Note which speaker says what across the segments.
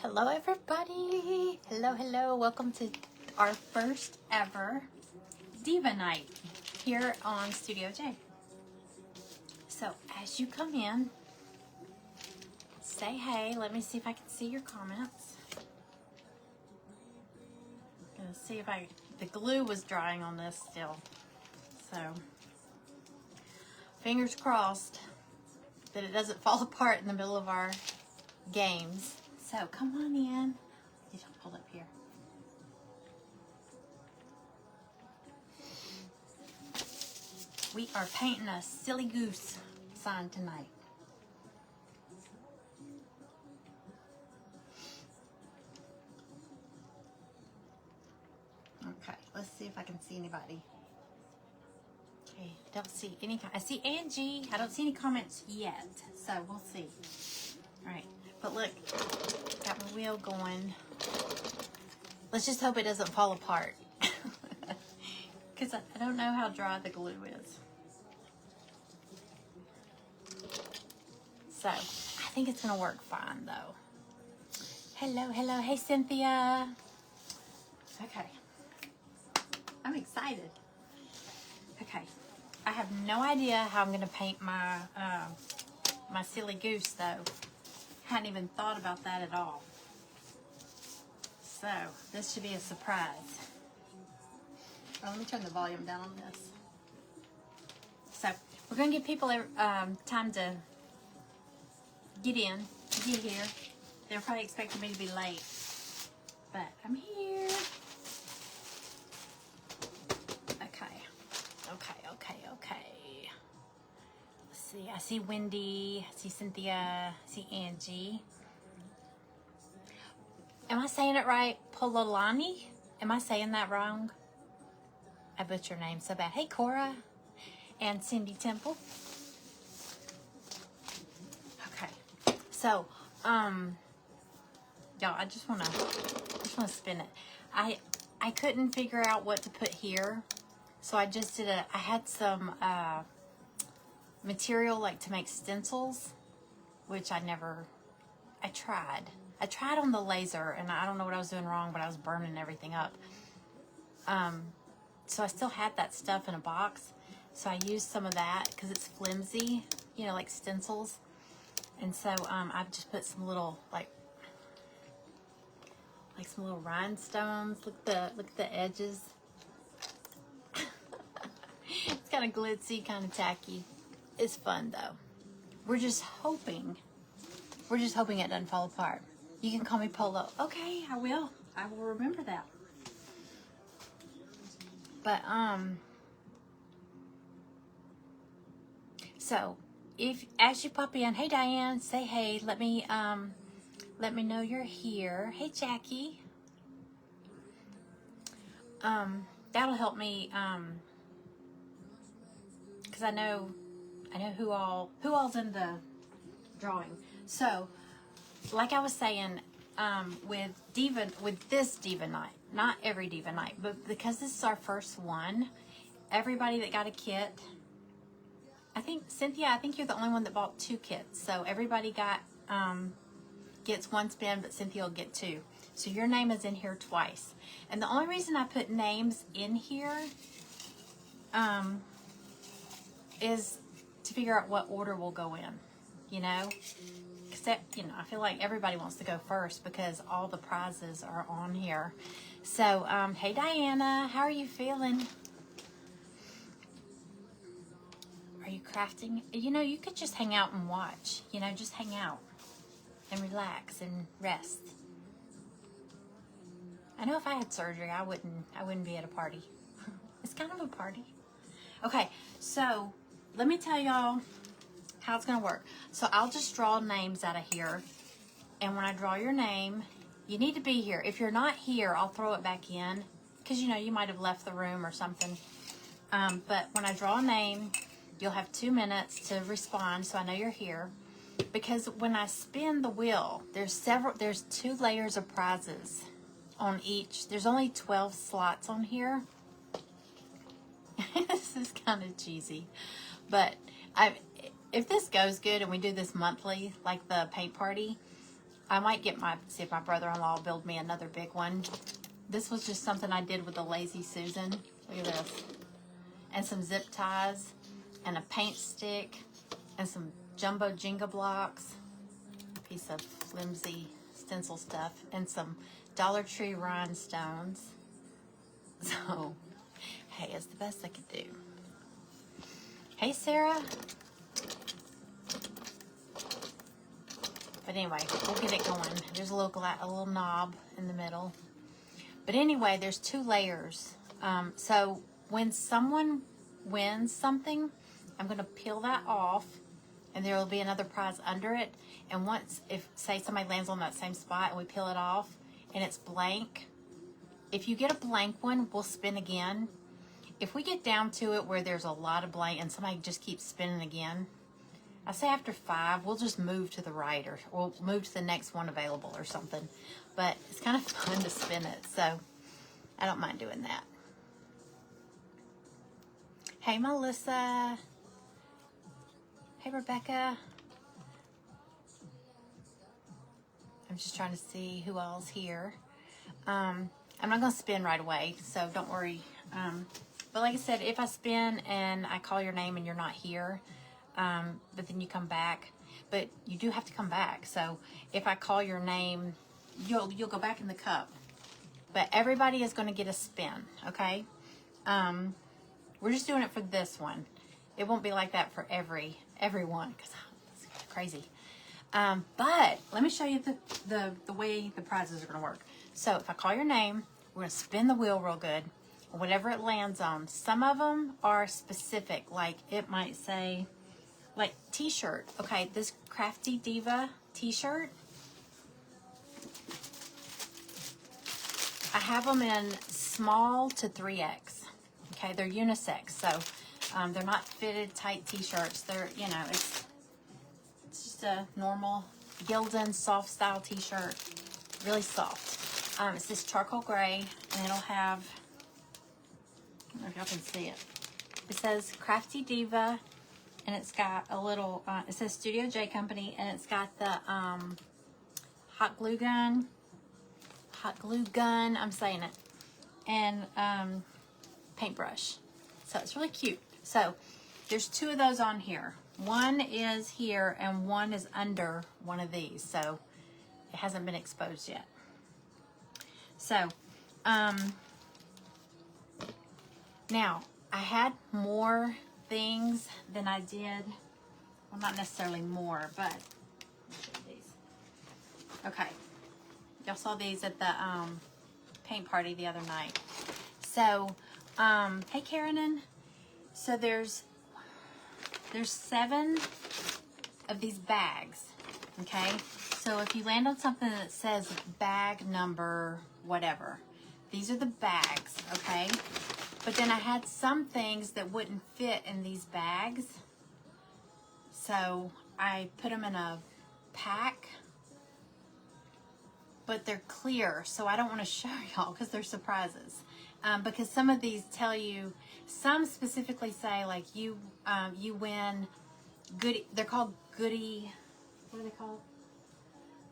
Speaker 1: Hello everybody! Hello, welcome to our first ever Diva Night here on Studio J. So as you come in, say hey. Let me see if I can see your comments. I'm gonna see if the glue was drying on this still. So fingers crossed that it doesn't fall apart in the middle of our games. So come on in. Just hold up here. We are painting a silly goose sign tonight. Okay, let's see if I can see anybody. Okay, don't see any. I see Angie. I don't see any comments yet, so we'll see. All right, but look, got my wheel going. Let's just hope it doesn't fall apart, because I don't know how dry the glue is. So I think it's gonna work fine though. Hello, hey Cynthia. Okay, I'm excited. Okay, I have no idea how I'm gonna paint my my silly goose though. Hadn't even thought about that at all. So this should be a surprise. Oh, let me turn the volume down on this. So we're gonna give people time to get here. They're probably expecting me to be late, but I'm here. Okay. Let's see. I see Wendy. I see Cynthia. I see Angie. Am I saying it right? Pololani? Am I saying that wrong? I butcher your name so bad. Hey, Cora and Cindy Temple. Okay. So, y'all, I just wanna spin it. I couldn't figure out what to put here, so I just did I had some material like to make stencils, which I tried on the laser, and I don't know what I was doing wrong, but I was burning everything up. So I still had that stuff in a box, so I used some of that because it's flimsy, you know, like stencils. And so I've just put some little like some little rhinestones. Look at the edges. It's kind of glitzy, kind of tacky. It's fun though. We're just hoping it doesn't fall apart. You can call me Polo. Okay, I will remember that. But so if as you pop in, hey Diane, say hey. Let me know you're here. Hey Jackie. That'll help me because I know who all's in the drawing. So like I was saying, with this Diva Night, not every Diva Night, but because this is our first one, everybody that got a kit, I think Cynthia, you're the only one that bought 2 kits. So everybody gets 1 spin, but Cynthia will get 2. So your name is in here twice. And the only reason I put names in here is to figure out what order we'll go in, you know? Except, you know, I feel like everybody wants to go first because all the prizes are on here. So, hey Diana, how are you feeling? Are you crafting? You know, you could just hang out and watch. You know, just hang out and relax and rest. I know if I had surgery, I wouldn't be at a party. It's kind of a party. Okay, so let me tell y'all how it's gonna work. So I'll just draw names out of here, and when I draw your name, you need to be here. If you're not here, I'll throw it back in because you know you might have left the room or something. But when I draw a name, you'll have 2 minutes to respond, so I know you're here. Because when I spin the wheel, there's 2 layers of prizes on each. There's only 12 slots on here. This is kind of cheesy, but if this goes good and we do this monthly, like the paint party, I might see if my brother-in-law will build me another big one. This was just something I did with the Lazy Susan. Look at this. And some zip ties, and a paint stick, and some jumbo Jenga blocks, a piece of flimsy stencil stuff, and some Dollar Tree rhinestones. So, hey, it's the best I could do. Hey, Sarah. But anyway, we'll get it going. There's a little knob in the middle. But anyway, there's 2 layers. So when someone wins something, I'm going to peel that off, and there will be another prize under it. And once, if say somebody lands on that same spot and we peel it off and it's blank, if you get a blank one, we'll spin again. If we get down to it where there's a lot of blank and somebody just keeps spinning again, I say after 5, we'll just move to the right, or we'll move to the next one available or something. But it's kind of fun to spin it, so I don't mind doing that. Hey, Melissa. Hey, Rebecca. I'm just trying to see who all's here. I'm not going to spin right away, so don't worry. But like I said, if I spin and I call your name and you're not here, but then you come back, but you do have to come back. So if I call your name, you'll go back in the cup. But everybody is going to get a spin, okay? We're just doing it for this one. It won't be like that for everyone, because that's crazy. But let me show you the way the prizes are going to work. So if I call your name, we're going to spin the wheel real good. Whatever it lands on. Some of them are specific, like it might say, like t-shirt. Okay, this Crafty Diva t-shirt, I have them in small to 3X. Okay, they're unisex, so they're not fitted tight t-shirts. They're, you know, it's just a normal Gildan soft style t-shirt, really soft. It's this charcoal gray, and it'll have, I don't know if y'all can see it. It says Crafty Diva, and it's got a little, it says Studio J Company, and it's got the hot glue gun, I'm saying it, and paintbrush. So it's really cute. So there's 2 of those on here. One is here, and one is under one of these, so it hasn't been exposed yet. So, now, I had more things than I did. Well, not necessarily more, but these. Okay. Y'all saw these at the paint party the other night. So, hey, Karen. So there's 7 of these bags. Okay. So if you land on something that says bag number whatever, these are the bags. Okay. But then I had some things that wouldn't fit in these bags. So I put them in a pack, but they're clear. So I don't want to show y'all because they're surprises. Because some of these tell you, some specifically say like you win goodie. They're called goodie. What are they called?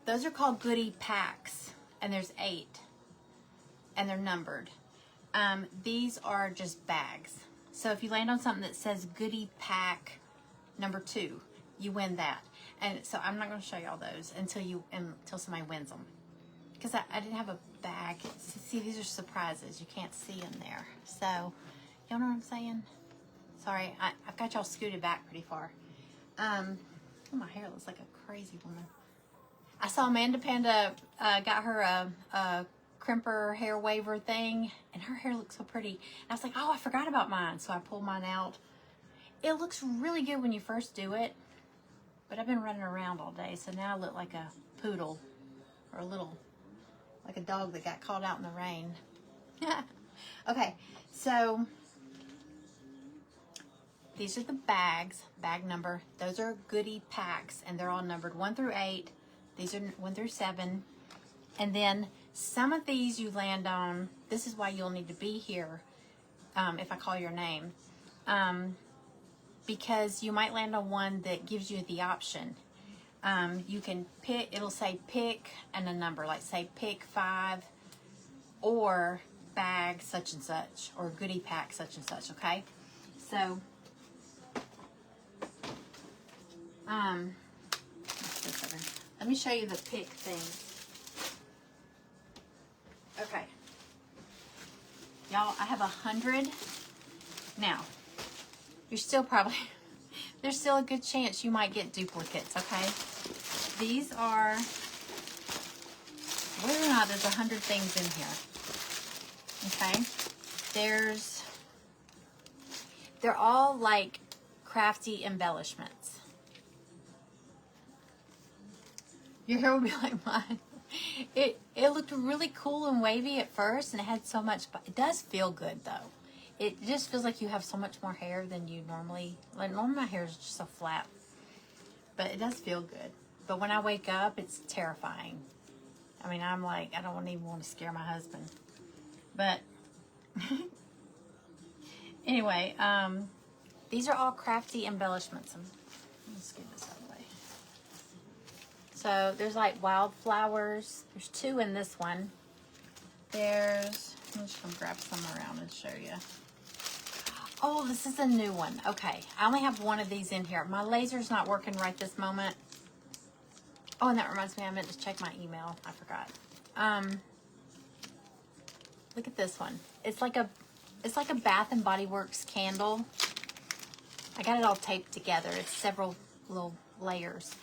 Speaker 1: Those are called goodie packs, and there's 8, and they're numbered. These are just bags. So if you land on something that says goodie pack number 2, you win that. And so I'm not going to show y'all those until somebody wins them, because I didn't have a bag. See, these are surprises. You can't see in there. So y'all know what I'm saying? Sorry, I've got y'all scooted back pretty far. Oh, my hair looks like a crazy woman. I saw Amanda Panda got her a crimper hair waver thing, and her hair looks so pretty. And I was like, oh, I forgot about mine. So I pulled mine out. It looks really good when you first do it, but I've been running around all day, so now I look like a poodle, or like a dog that got caught out in the rain. Okay, so these are the bags, bag number. Those are goodie packs, and they're all numbered 1 through 8. These are 1 through 7. And then some of these you land on, this is why you'll need to be here if I call your name. Because you might land on one that gives you the option. You can pick, it'll say pick and a number, like say pick 5 or bag such and such or goodie pack such and such, okay? So, let me show you the pick thing. Okay. Y'all, I have 100. Now, you're still probably, there's still a good chance you might get duplicates, okay? These are, believe it or not, there's 100 things in here. Okay? They're all like crafty embellishments. Your hair will be like mine. It looked really cool and wavy at first, and it had so much, but it does feel good though. It just feels like you have so much more hair than you normally, like normally my hair is just so flat, but it does feel good. But when I wake up, it's terrifying. I mean, I'm like, I don't even want to scare my husband. But anyway, these are all crafty embellishments. Let's get this out of the way. So there's like wildflowers. There's 2 in this one. I'm just gonna grab some around and show you. Oh, this is a new one. Okay, I only have one of these in here. My laser's not working right this moment. Oh, and that reminds me, I meant to check my email. I forgot. Look at this one. It's like a Bath and Body Works candle. I got it all taped together. It's several little layers.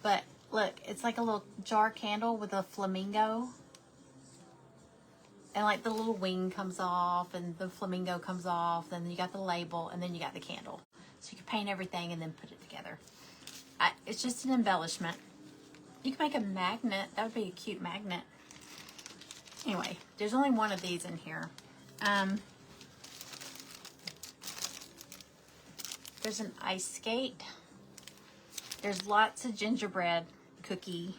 Speaker 1: But look, it's like a little jar candle with a flamingo. And like the little wing comes off and the flamingo comes off. Then you got the label and then you got the candle. So you can paint everything and then put it together. It's just an embellishment. You can make a magnet. That would be a cute magnet. Anyway, there's only one of these in here. There's an ice skate. There's lots of gingerbread cookie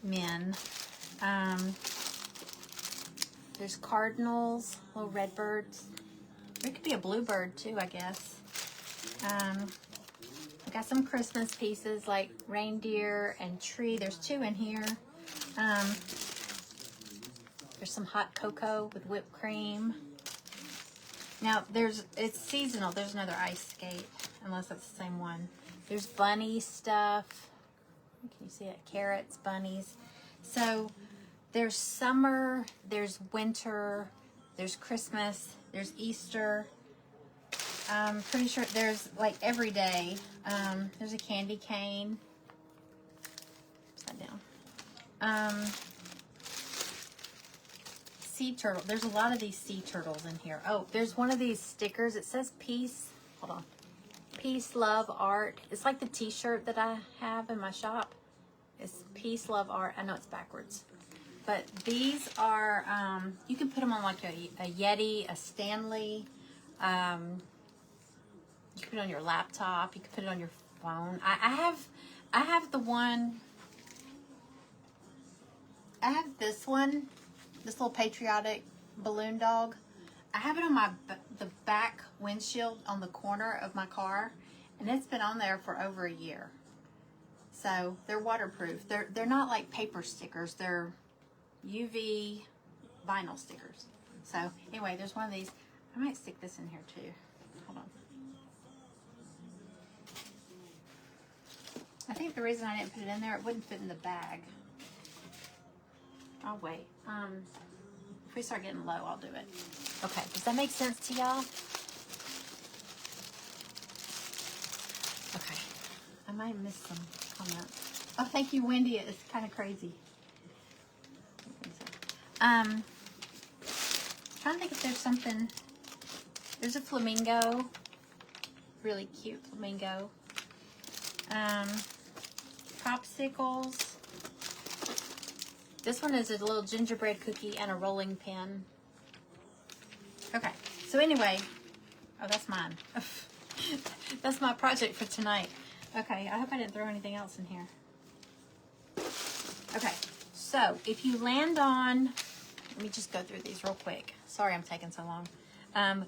Speaker 1: men. There's cardinals, little red birds. There could be a bluebird too, I guess. I got some Christmas pieces like reindeer and tree. There's 2 in here. There's some hot cocoa with whipped cream. Now it's seasonal. There's another ice skate, unless that's the same one. There's bunny stuff. Can you see it? Carrots, bunnies. So there's summer, there's winter, there's Christmas, there's Easter. I'm pretty sure there's like every day. There's a candy cane. Upside down. Sea turtle. There's a lot of these sea turtles in here. Oh, there's one of these stickers. It says peace. Hold on. Peace, love, art. It's like the t-shirt that I have in my shop. It's peace, love, art. I know it's backwards. But these are, you can put them on like a Yeti, a Stanley. You can put it on your laptop. You can put it on your phone. I have the one. I have this one. This little patriotic balloon dog. I have it on the back windshield on the corner of my car, and it's been on there for over a year. So they're waterproof. They're not like paper stickers. They're UV vinyl stickers. So anyway, there's one of these. I might stick this in here too. Hold on. I think the reason I didn't put it in there, it wouldn't fit in the bag. I'll wait. If we start getting low, I'll do it. Okay, does that make sense to y'all? Okay, I might have missed some comments. Oh, thank you, Wendy. It's kind of crazy. Trying to think if there's something. There's a flamingo. Really cute flamingo. Popsicles. This one is a little gingerbread cookie and a rolling pin. Okay, so anyway, oh, that's mine. That's my project for tonight. Okay, I hope I didn't throw anything else in here. Okay, so if you land on, let me just go through these real quick. Sorry I'm taking so long.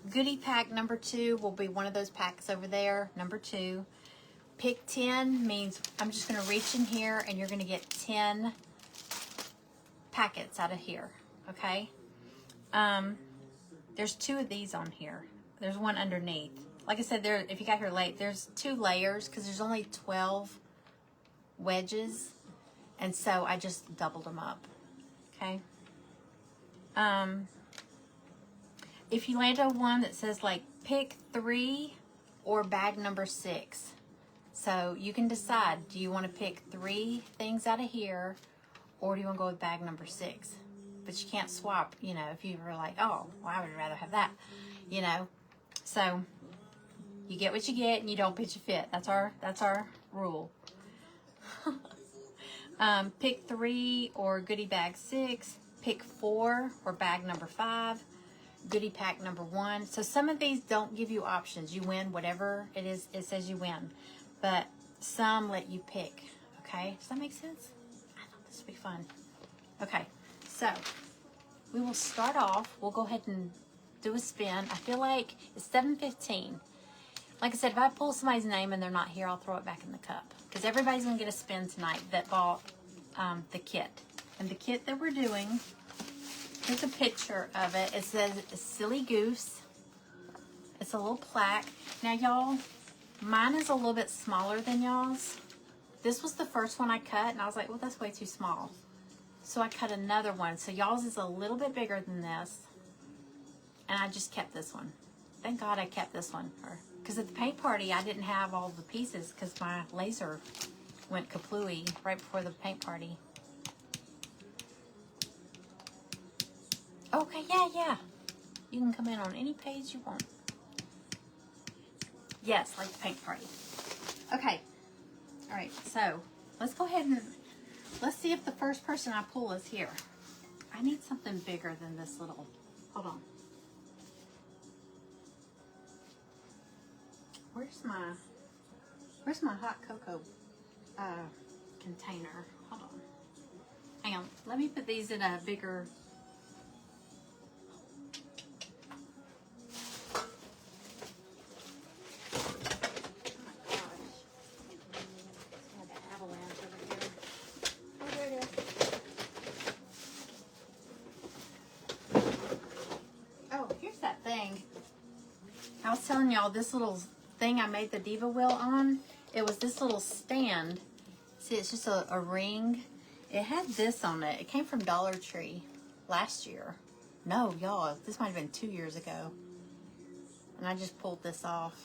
Speaker 1: Goodie pack number 2 will be one of those packs over there, number 2. pick 10 means I'm just going to reach in here and you're going to get 10 packets out of here, okay? There's 2 of these on here. There's one underneath. Like I said, there, if you got here late, there's 2 layers because there's only 12 wedges, and so I just doubled them up, okay? If you land on one that says like pick 3 or bag number 6, so you can decide, do you want to pick 3 things out of here, or do you want to go with bag number 6? But you can't swap, you know, if you were like, oh, well, I would rather have that, you know. So you get what you get and you don't pitch a fit. That's our rule. Pick 3 or goodie bag 6. Pick 4 or bag number 5. Goodie pack number 1. So some of these don't give you options. You win whatever it is. It says you win. But some let you pick. Okay? Does that make sense? I thought this would be fun. Okay. So we will start off. We'll go ahead and do a spin. I feel like it's 7:15. Like I said, if I pull somebody's name and they're not here, I'll throw it back in the cup. Because everybody's going to get a spin tonight that bought the kit. And the kit that we're doing, here's a picture of it. It says Silly Goose. It's a little plaque. Now, y'all, mine is a little bit smaller than y'all's. This was the first one I cut, and I was like, well, that's way too small. So I cut another one. So y'all's is a little bit bigger than this. And I just kept this one. Thank God I kept this one. Because at the paint party, I didn't have all the pieces because my laser went kaplooey right before the paint party. Okay, yeah. You can come in on any page you want. Yes, like the paint party. Okay. All right, so let's go ahead and let's see if the first person I pull is here. I need something bigger than this little, hold on. Where's my hot cocoa container? Hold on. Hang on. Let me put these in a bigger. I was telling y'all this little thing I made the Diva wheel on, it was this little stand. See, it's just a ring. It had this on it. It came from Dollar Tree last year. No, y'all, this might have been 2 years ago. And I just pulled this off.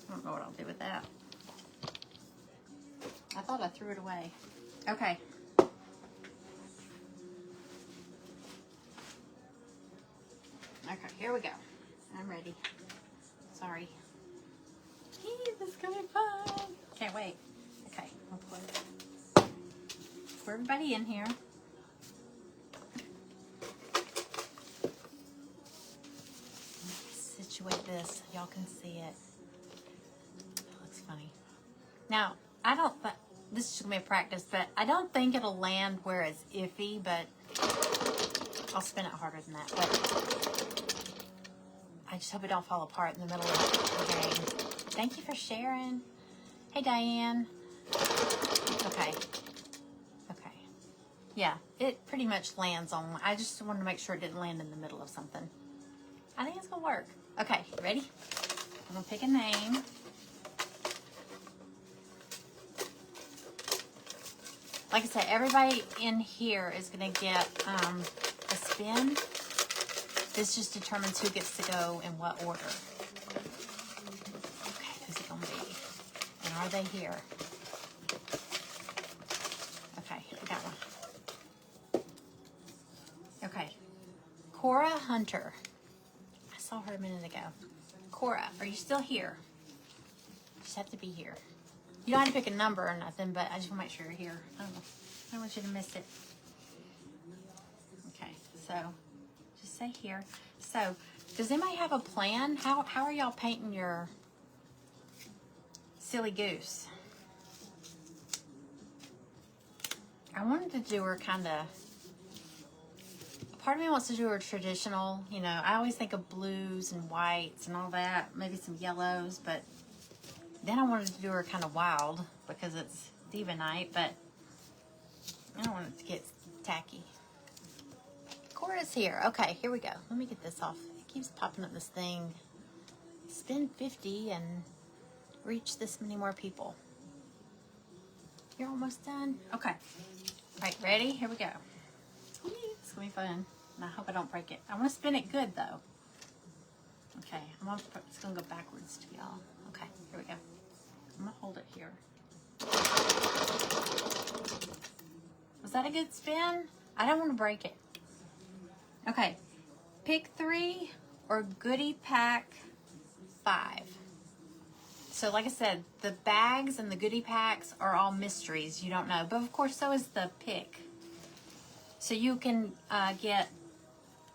Speaker 1: I don't know what I'll do with that. I thought I threw it away. Okay. Okay, here we go. I'm ready. Sorry. This is gonna be fun. Can't wait. Okay, I'll put for everybody in here. Situate this so y'all can see it. It looks funny. Now, I don't. This is just gonna be a practice, but I don't think it'll land where it's iffy. But I'll spin it harder than that. But I just hope it don't fall apart in the middle of the game. Thank you for sharing. Hey, Diane. Okay. Okay. Yeah, it pretty much lands on. I just wanted to make sure it didn't land in the middle of something. I think it's going to work. Okay, ready? I'm going to pick a name. Like I said, everybody in here is going to get a spin. This just determines who gets to go in what order. Okay, who's it going to be? And are they here? Okay, I got one. Okay. Cora Hunter. I saw her a minute ago. Cora, are you still here? You just have to be here. You don't have to pick a number or nothing, but I just want to make sure you're here. I don't want you to miss it. Okay, so just say here. So, does anybody have a plan? How are y'all painting your Silly Goose? I wanted to do her kind of, part of me wants to do her traditional, you know, I always think of blues and whites and all that, maybe some yellows, but Then I wanted to do her kind of wild because it's Diva Night, but I don't want it to get tacky. Cora's here. Okay, here we go. Let me get this off. It keeps popping up this thing. Spend 50 and reach this many more people. You're almost done? Okay. All right, ready? Here we go. It's going to be fun. And I hope I don't break it. I want to spin it good, though. Okay, it's going to go backwards to y'all. Okay, here we go. I'm going to hold it here. Was that a good spin? I don't want to break it. Okay, pick 3 or goodie pack 5. So like I said, the bags and the goodie packs are all mysteries. You don't know. But of course, so is the pick. So you can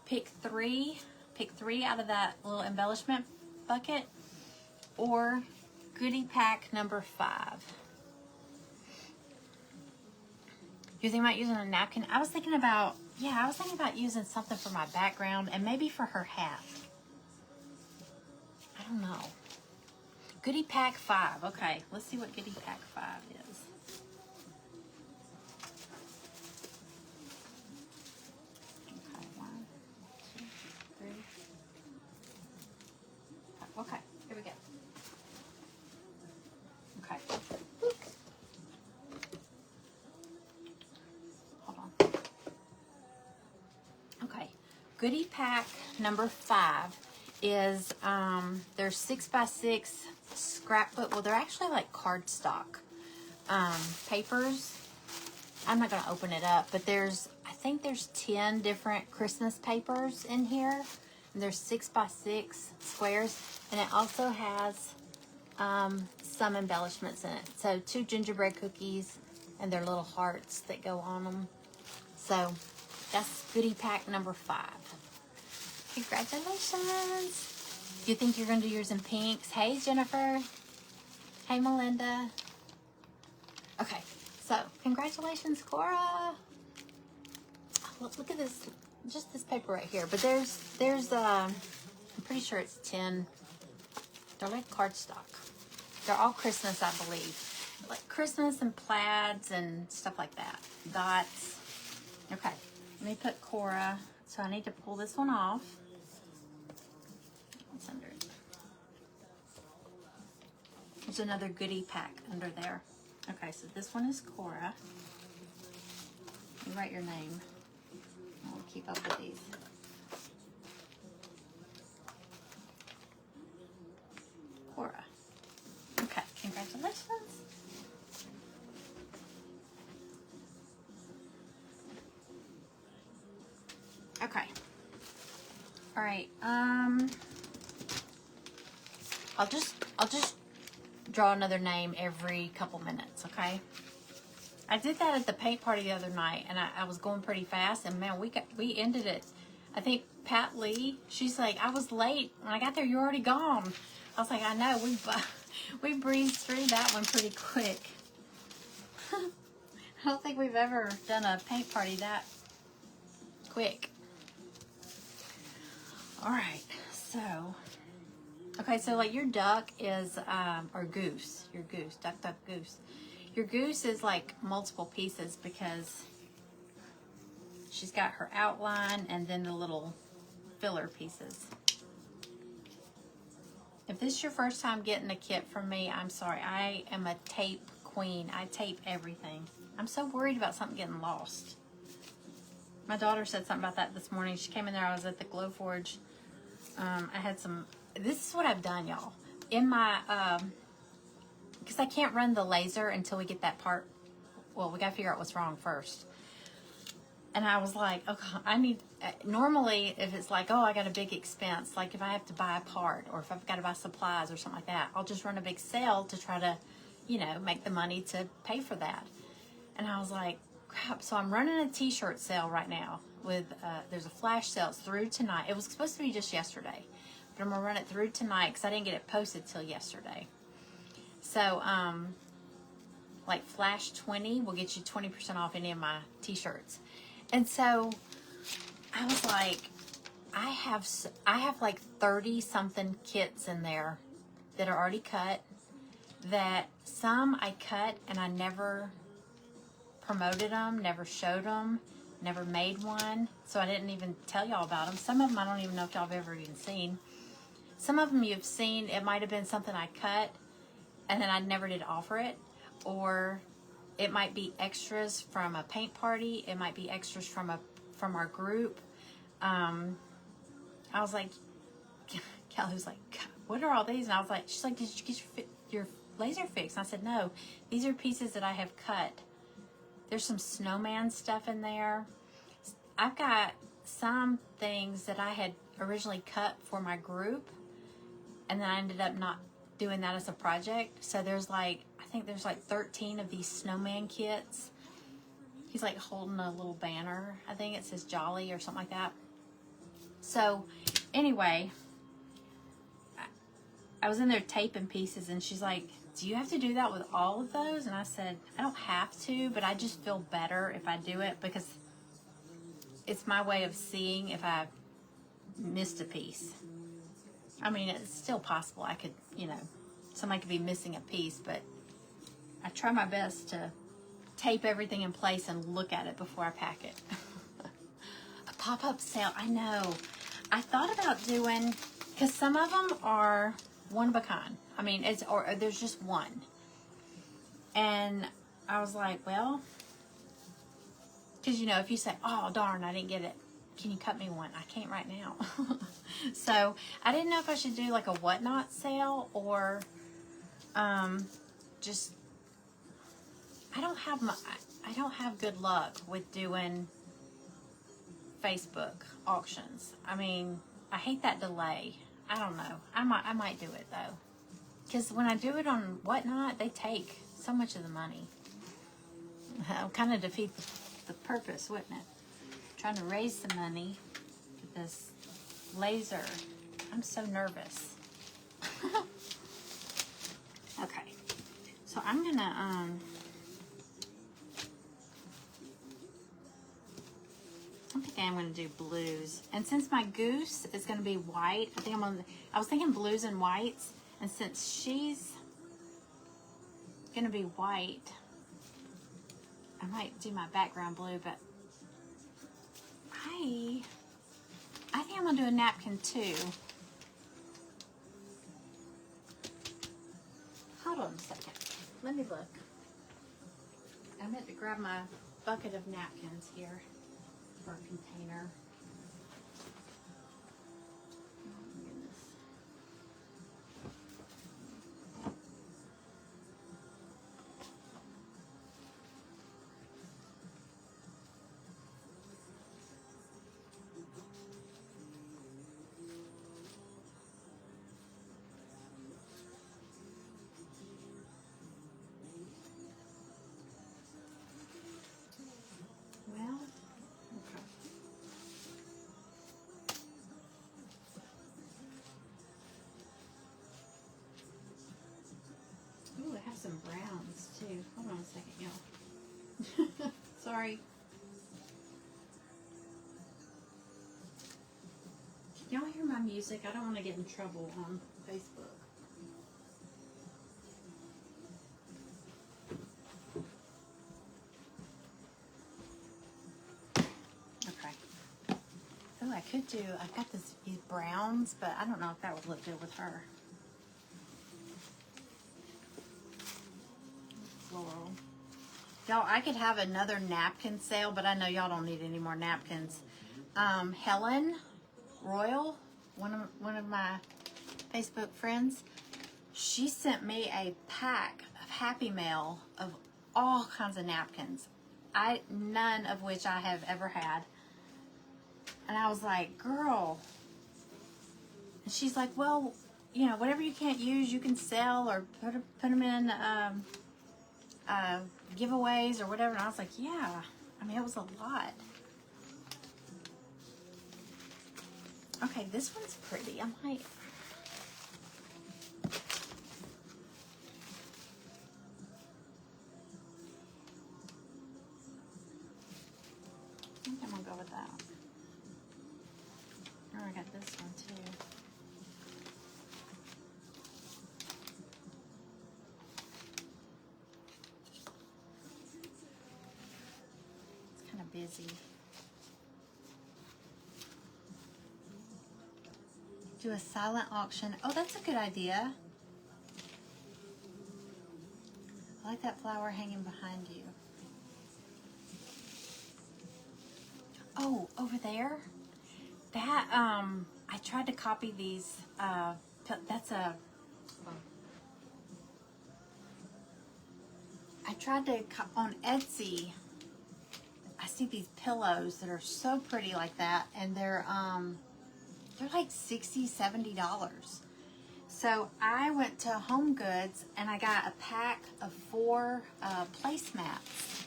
Speaker 1: pick 3 out of that little embellishment bucket, or goodie pack number 5. You're thinking about using a napkin? I was thinking about using something for my background and maybe for her hat. I don't know. Goodie pack 5. Okay, let's see what goodie pack 5 is. Okay, 1, 2, 3. Okay, here we go. Okay. Hold on. Okay, goodie pack number 5 is they're 6x6 scrapbook. Well, they're actually like cardstock papers. I'm not going to open it up, but I think there's 10 different Christmas papers in here. And there's 6x6 squares, and it also has some embellishments in it. So 2 gingerbread cookies and their little hearts that go on them. So that's goodie pack number 5. Congratulations. Do you think you're going to do yours in pinks? Hey, Jennifer. Hey, Melinda. Okay, so congratulations, Cora. Look at this, just this paper right here. But there's I'm pretty sure it's 10. They're like cardstock. They're all Christmas, I believe. Like Christmas and plaids and stuff like that. Dots. Okay, let me put Cora. So I need to pull this one off. What's under it? There's another goodie pack under there. Okay, so this one is Cora. You write your name. I'll keep up with these. Cora. Okay, congratulations. Okay. All right. I'll just draw another name every couple minutes, okay? I did that at the paint party the other night, and I was going pretty fast, and man, we ended it. I think Pat Lee, she's like, I was late. When I got there, you're already gone. I was like, I know, we breezed through that one pretty quick. I don't think we've ever done a paint party that quick. All right, so, okay, so like your duck is, or goose, your goose, duck, duck, goose. Your goose is like multiple pieces because she's got her outline and then the little filler pieces. If this is your first time getting a kit from me, I'm sorry. I am a tape queen. I tape everything. I'm so worried about something getting lost. My daughter said something about that this morning. She came in there. I was at the Glow Forge. I had some, this is what I've done, y'all. In my, because I can't run the laser until we get that part. Well, we got to figure out what's wrong first. And I was like, okay, I need, normally if it's like, oh, I got a big expense, like if I have to buy a part or if I've got to buy supplies or something like that, I'll just run a big sale to try to, you know, make the money to pay for that. And I was like, crap. So I'm running a t-shirt sale right now with, there's a flash sale. It's through tonight. It was supposed to be just yesterday, but I'm going to run it through tonight because I didn't get it posted till yesterday. So, like Flash 20 will get you 20% off any of my t-shirts. And so I was like, I have like 30 something kits in there that are already cut. that some I cut and I never promoted them, never showed them, never made one, so I didn't even tell y'all about them. Some of them I don't even know if y'all have ever even seen. Some of them you've seen, it might have been something I cut and then I never did offer it, or it might be extras from a paint party, it might be extras from our group. I was like, Kelly was like, what are all these? And I was like, she's like, did you get your laser fixed? And I said, no, these are pieces that I have cut. There's some snowman stuff in there. I've got some things that I had originally cut for my group, and then I ended up not doing that as a project. So there's like, I think there's like 13 of these snowman kits. He's like holding a little banner. I think it says Jolly or something like that. So anyway, I was in there taping pieces, and she's like, do you have to do that with all of those? And I said, I don't have to, but I just feel better if I do it, because it's my way of seeing if I missed a piece. I mean, it's still possible. I could, somebody could be missing a piece, but I try my best to tape everything in place and look at it before I pack it. A pop-up sale, I know. I thought about doing, because some of them are one of a kind. I mean, or there's just one. And I was like, well, because, if you say, oh, darn, I didn't get it, can you cut me one? I can't right now. So I didn't know if I should do like a whatnot sale, or just, I don't have good luck with doing Facebook auctions. I mean, I hate that delay. I don't know. I might do it though, because when I do it on whatnot, they take so much of the money. It'll kind of defeat the purpose, wouldn't it? Trying to raise some money with this laser. I'm so nervous. Okay, so I'm gonna I think I'm gonna do blues, and since my goose is gonna be white, I was thinking blues and whites, and since she's gonna be white, I might do my background blue, but I think I'm gonna do a napkin too. Hold on a second. Let me look. I meant to grab my bucket of napkins here for a container. Oh my goodness. Well, okay. Ooh, I have some browns too. Hold on a second, y'all. Sorry. Can y'all hear my music? I don't want to get in trouble on Facebook. Okay. Oh, I could do, I've got these browns, but I don't know if that would look good with her. Floral. Y'all, I could have another napkin sale, but I know y'all don't need any more napkins. Helen Royal, one of my Facebook friends, she sent me a pack of Happy Mail of all kinds of napkins. None of which I have ever had. And I was like, girl. And she's like, well, whatever you can't use, you can sell or put them in giveaways or whatever. And I was like, yeah. I mean, it was a lot. Okay, this one's pretty. I might. I think I'm gonna go with that. Oh, I got this one too. busy. Do a silent auction. Oh, that's a good idea. I like that flower hanging behind you. Oh, over there? That, I tried to copy these, that's a, I tried to, on Etsy, I see these pillows that are so pretty like that, and they're like $60, $70. So I went to Home Goods and I got a pack of 4 placemats.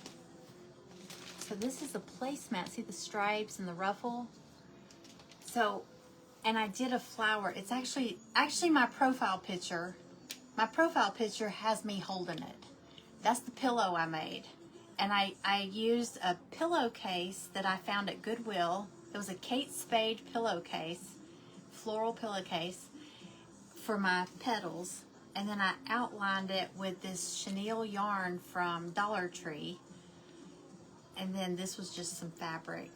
Speaker 1: So this is a placemat. See the stripes and the ruffle? So, and I did a flower. It's actually my profile picture. My profile picture has me holding it. That's the pillow I made. And I used a pillowcase that I found at Goodwill. It was a Kate Spade pillowcase, floral pillowcase for my petals. And then I outlined it with this chenille yarn from Dollar Tree. And then this was just some fabric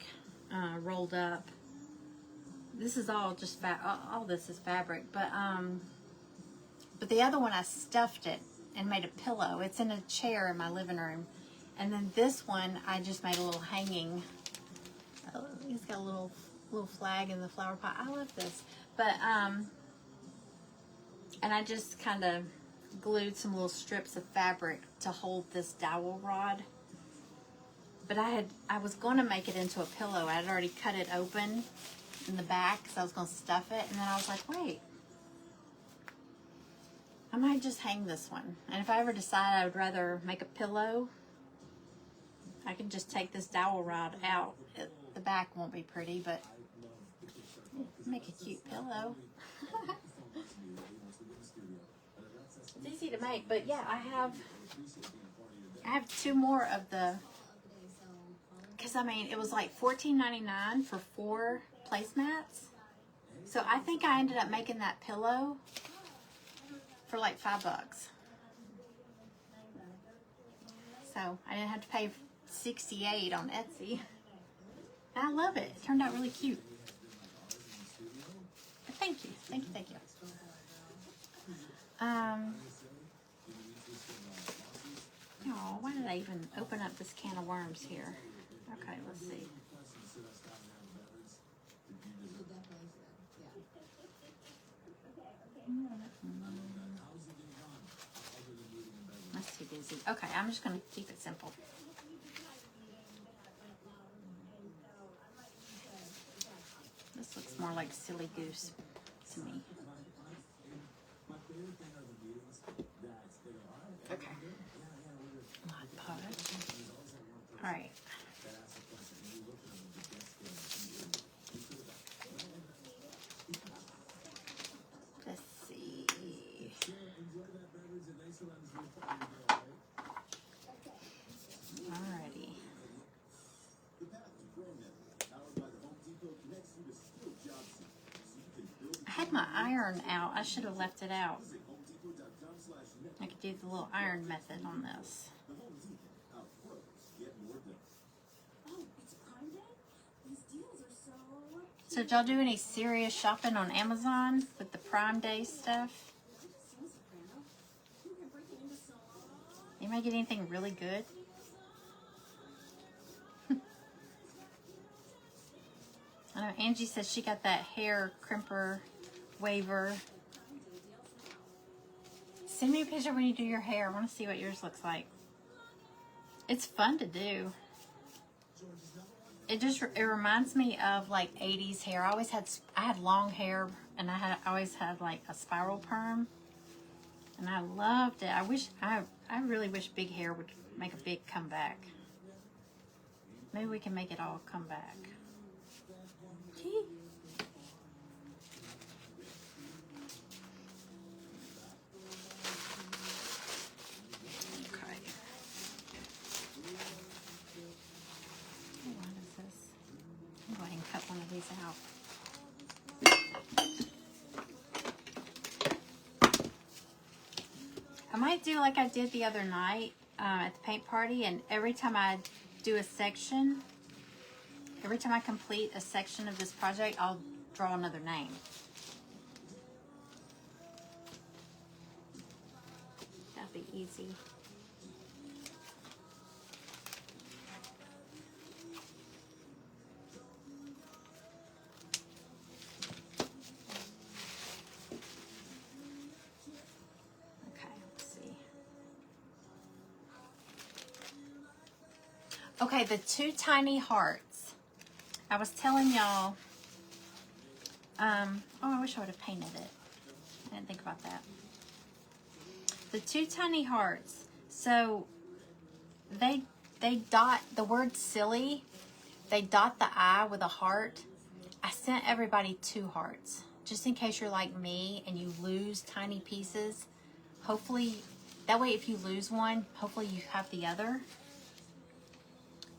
Speaker 1: rolled up. This is all just all this is fabric, but the other one I stuffed it and made a pillow. It's in a chair in my living room. And then this one I just made a little hanging. It's got a little flag in the flower pot. I love this. But and I just kind of glued some little strips of fabric to hold this dowel rod. But I was going to make it into a pillow. I had already cut it open in the back because I was going to stuff it. And then I was like, wait, I might just hang this one. And if I ever decide I would rather make a pillow, I can just take this dowel rod out. The back won't be pretty, but make a cute pillow. It's easy to make, but yeah, I have 2 more of the, because I mean, it was like $14.99 for 4 placemats. So I think I ended up making that pillow for like $5. So I didn't have to pay $68 on Etsy. And I love it. It turned out really cute. But thank you. Thank you. Thank you. Oh, why did I even open up this can of worms here? Okay, let's see. That's too busy. Okay, I'm just going to keep it simple. This looks more like Silly Goose to me. Okay. Mod Podge. All right. Let's see. Alrighty. I had my iron out. I should have left it out. I could do the little iron method on this. So did y'all do any serious shopping on Amazon with the Prime Day stuff? Anybody get anything really good? I know Angie said she got that hair crimper waver. Send me a picture when you do your hair. I want to see what yours looks like. It's fun to do. It reminds me of like 80s hair. I had long hair, and I always had like a spiral perm, and I loved it. I really wish big hair would make a big comeback. Maybe we can make it all come back. Gee. One of these out. I might do like I did the other night at the paint party, and every time I do a section, Every time I complete a section of this project, I'll draw another name. That'd be easy. Okay, let's see. Okay, the two tiny hearts. I was telling y'all, oh, I wish I would have painted it. I didn't think about that. The two tiny hearts. So they dot the word silly. They dot the I with a heart. I sent everybody 2 hearts, just in case you're like me and you lose tiny pieces. Hopefully, that way if you lose one, hopefully you have the other.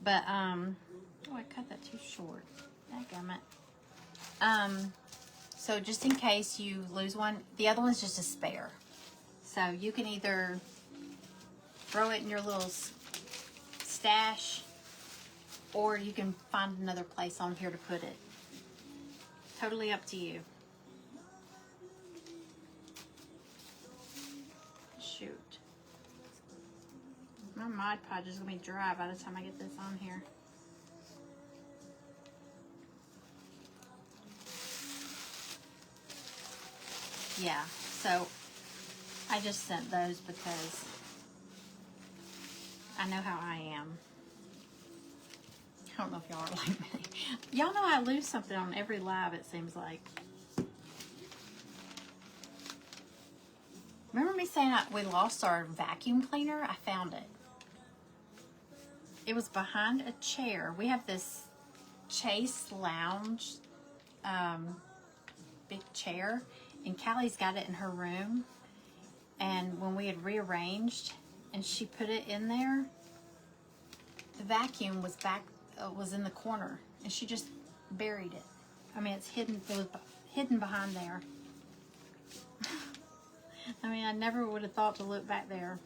Speaker 1: But oh, I cut that too short. Dadgummit. So just in case you lose one, the other one's just a spare. So you can either throw it in your little stash, or you can find another place on here to put it. Totally up to you. Shoot. My Mod Podge is going to be dry by the time I get this on here. Yeah, so I just sent those because I know how I am. I don't know if y'all are like me. Y'all know I lose something on every live, it seems like. Remember me saying we lost our vacuum cleaner? I found it. It was behind a chair. We have this Chase Lounge big chair, and Callie's got it in her room. And when we had rearranged and she put it in there, the vacuum was was in the corner, and she just buried it. I mean, it's hidden. It was hidden behind there. I mean, I never would have thought to look back there.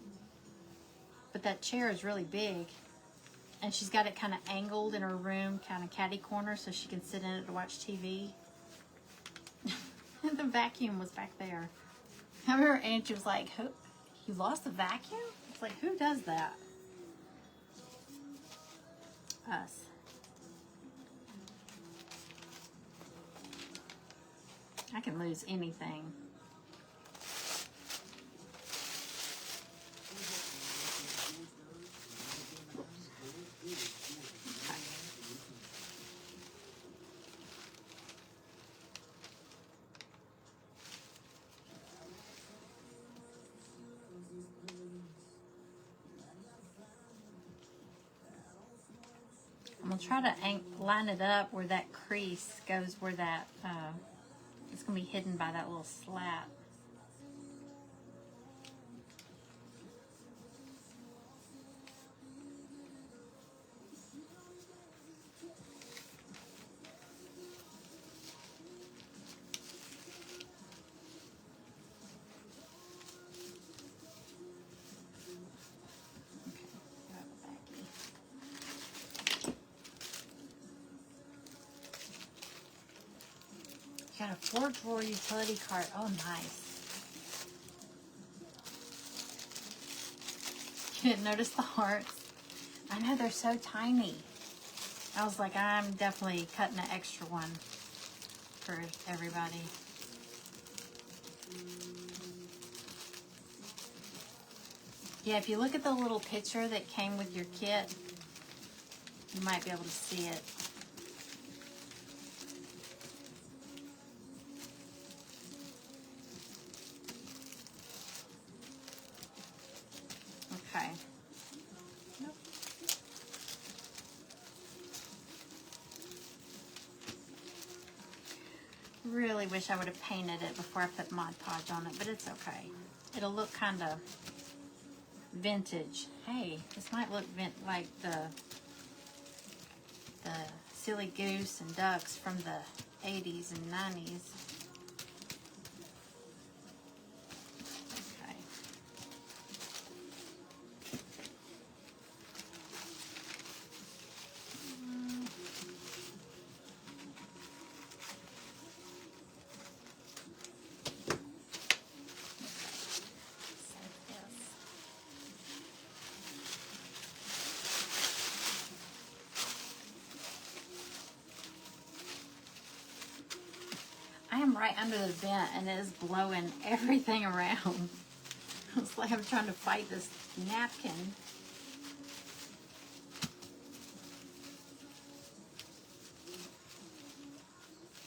Speaker 1: But that chair is really big, and she's got it kind of angled in her room, kind of catty corner, so she can sit in it to watch TV. And the vacuum was back there. I remember Angie was like, "Who? You lost the vacuum?" It's like, who does that? Us. I can lose anything. I'm going to try to line it up where that crease goes, where that, it's going to be hidden by that little slat. Got a 4-drawer utility cart. Oh, nice. You didn't notice the hearts? I know, they're so tiny. I was like, I'm definitely cutting an extra one for everybody. Yeah, if you look at the little picture that came with your kit, you might be able to see it. Okay. Nope. Really wish I would have painted it before I put Mod Podge on it, but it's okay. It'll look kind of vintage. Hey, this might look like the silly goose and ducks from the 80s and 90s. am right under the vent and it is blowing everything around. It's like I'm trying to fight this napkin.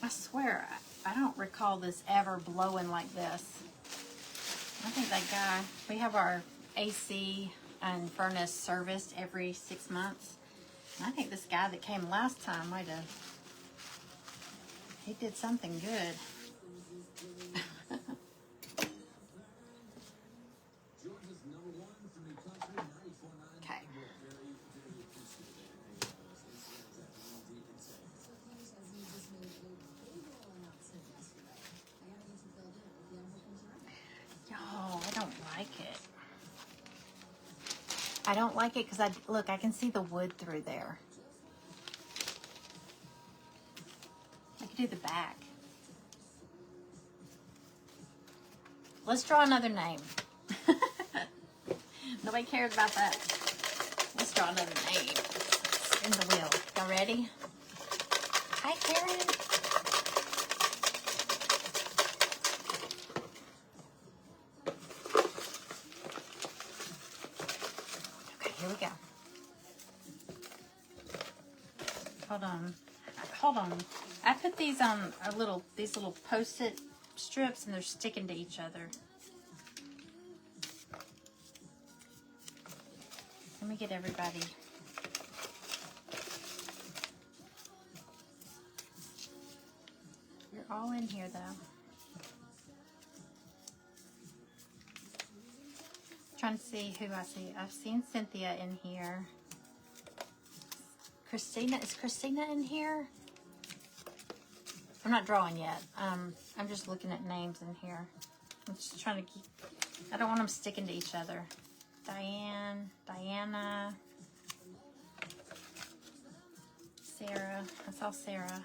Speaker 1: I swear, I don't recall this ever blowing like this. I think that guy, we have our AC and furnace serviced every 6 months. And I think this guy that came last time might have, he did something good. Okay. Y'all, I don't like it. I don't like it because look, I can see the wood through there. I could do the back. Let's draw another name. Nobody cares about that. Let's draw another name. Spin the wheel. Y'all ready? Hi, Karen. Okay, here we go. Hold on. I put these on these little post-it strips, and they're sticking to each other. Let me get everybody. You're all in here, though. Trying to see who I see. I've seen Cynthia in here. Christina, is Christina in here? I'm not drawing yet. I'm just looking at names in here. I'm just trying to keep, I don't want them sticking to each other. Diane, Diana, Sarah, I saw Sarah,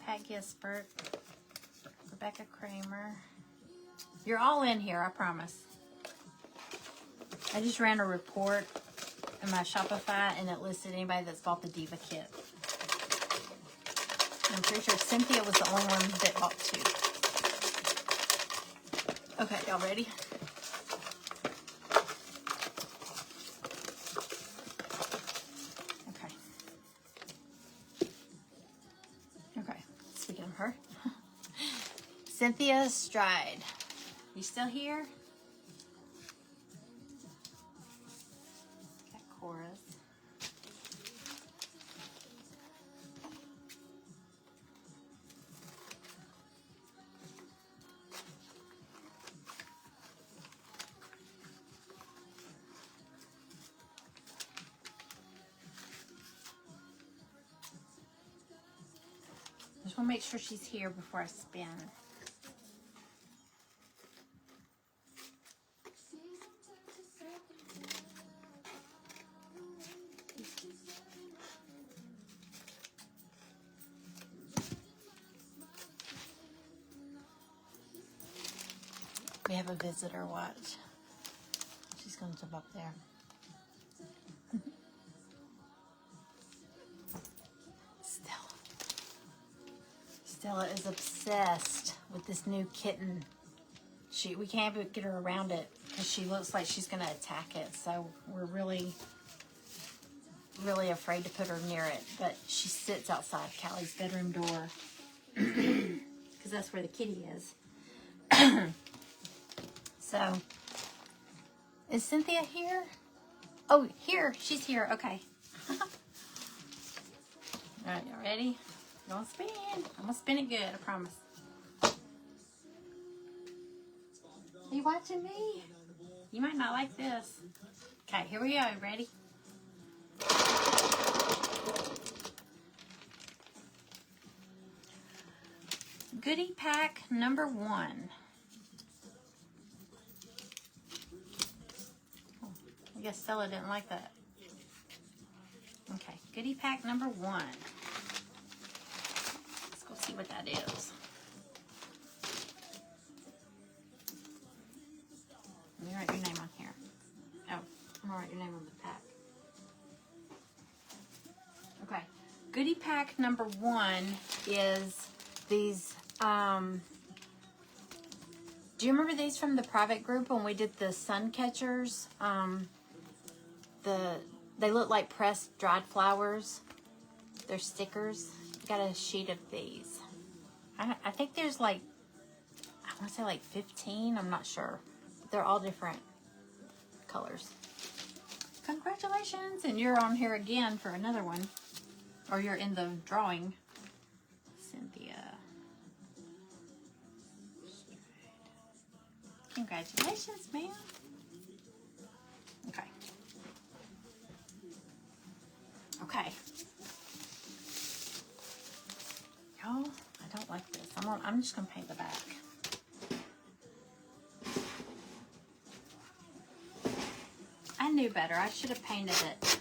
Speaker 1: Pat Gisbert, Rebecca Kramer. You're all in here, I promise. I just ran a report in my Shopify and it listed anybody that's bought the Diva kit. I'm pretty sure Cynthia was the only one that bought 2. Okay, y'all ready? Okay, speaking of her. Cynthia Stride. You still here? Got chorus. I just want to make sure she's here before I spin. We have a visitor, watch. She's going to jump up there. Stella is obsessed with this new kitten. We can't get her around it because she looks like she's going to attack it. So we're really, really afraid to put her near it. But she sits outside Callie's bedroom door because that's where the kitty is. So, is Cynthia here? Oh, here. She's here. Okay. All right, y'all ready? Don't spin. I'm gonna spin it good, I promise. Are you watching me? You might not like this. Okay, here we go. Ready? Goodie pack number 1. Oh, I guess Stella didn't like that. Okay, goodie pack number 1. See what that is. Let me write your name on here. Oh, I'm gonna write your name on the pack. Okay. Goodie pack number 1 is these Do you remember these from the private group when we did the sun catchers? They look like pressed dried flowers. They're stickers. Got a sheet of these. I think there's like, I want to say like 15. I'm not sure. They're all different colors. Congratulations. And you're on here again for another one. Or you're in the drawing. Cynthia. Congratulations, ma'am. Okay. Okay. Y'all, I don't like this. I'm just gonna paint the back. I knew better. I should have painted it.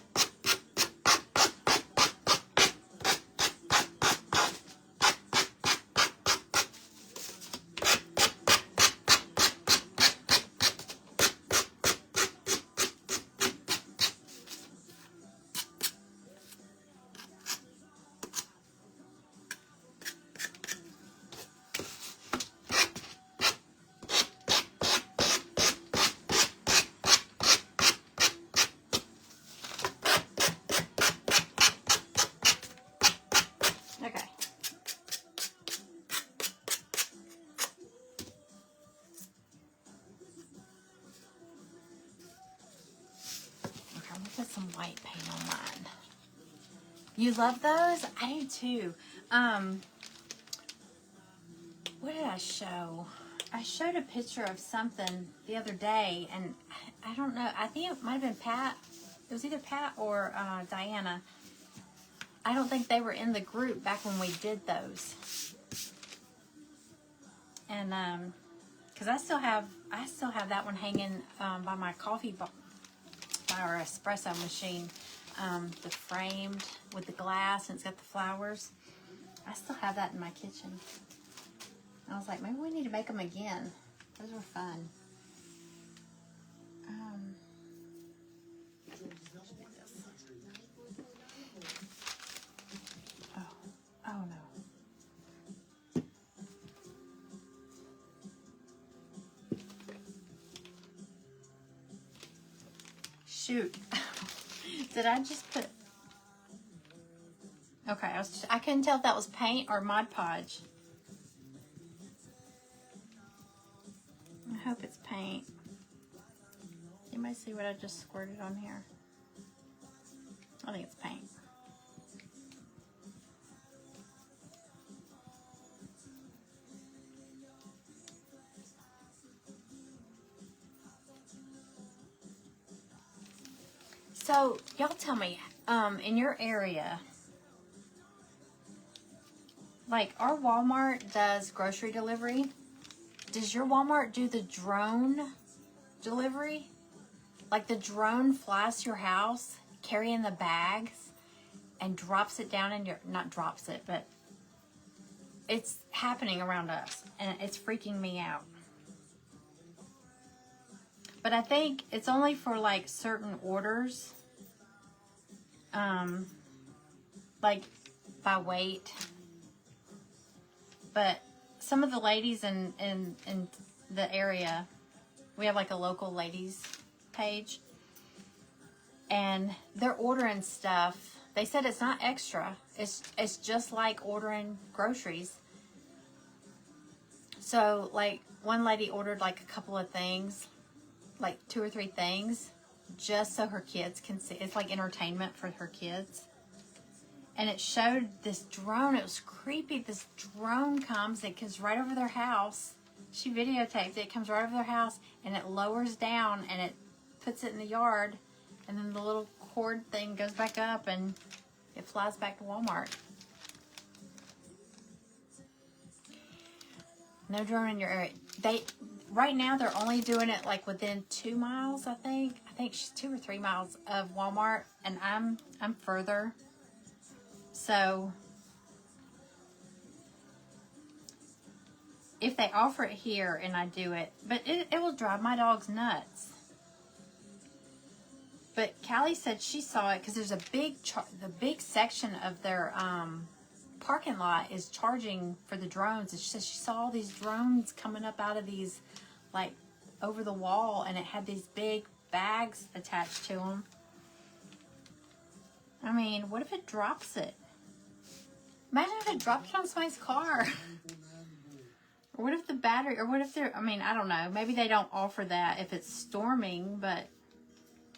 Speaker 1: Put some white paint on mine. You love those? I do too. What did I show? I showed a picture of something the other day, and I don't know. I think it might have been Pat. It was either Pat or Diana. I don't think they were in the group back when we did those. And because I still have that one hanging by my coffee our espresso machine, the framed with the glass, and it's got the flowers. I still have that in my kitchen. I was like, maybe we need to make them again. Those were fun. Oh no. Shoot. Did I just put... Okay, I couldn't tell if that was paint or Mod Podge. I hope it's paint. You might see what I just squirted on here. I think it's paint. So, y'all tell me, in your area, like our Walmart does grocery delivery. Does your Walmart do the drone delivery? Like the drone flies to your house, carrying the bags, and drops it down in your, not drops it, but it's happening around us, and it's freaking me out. But I think it's only for like certain orders, like by weight. But some of the ladies in the area, we have like a local ladies page, and they're ordering stuff. They said it's not extra. It's just like ordering groceries. So like one lady ordered like a couple of things, like 2 or 3 things, just so her kids can see. It's like entertainment for her kids. And it showed this drone. It was creepy. This drone comes. It comes right over their house. She videotaped it. It comes right over their house, and it lowers down, and it puts it in the yard. And then the little cord thing goes back up, and it flies back to Walmart. No drone in your area. Right now, they're only doing it like within 2 miles, I think. I think she's 2 or 3 miles of Walmart, and I'm further. So, if they offer it here and I do it, but it will drive my dogs nuts. But Callie said she saw it because there's a big the big section of their parking lot is charging for the drones. And she said she saw all these drones coming up out of these, like, over the wall, and it had these big bags attached to them. I mean, what if it drops it? Imagine if it dropped it on somebody's car. Or what if the battery, or what if they're, I mean, I don't know. Maybe they don't offer that if it's storming, but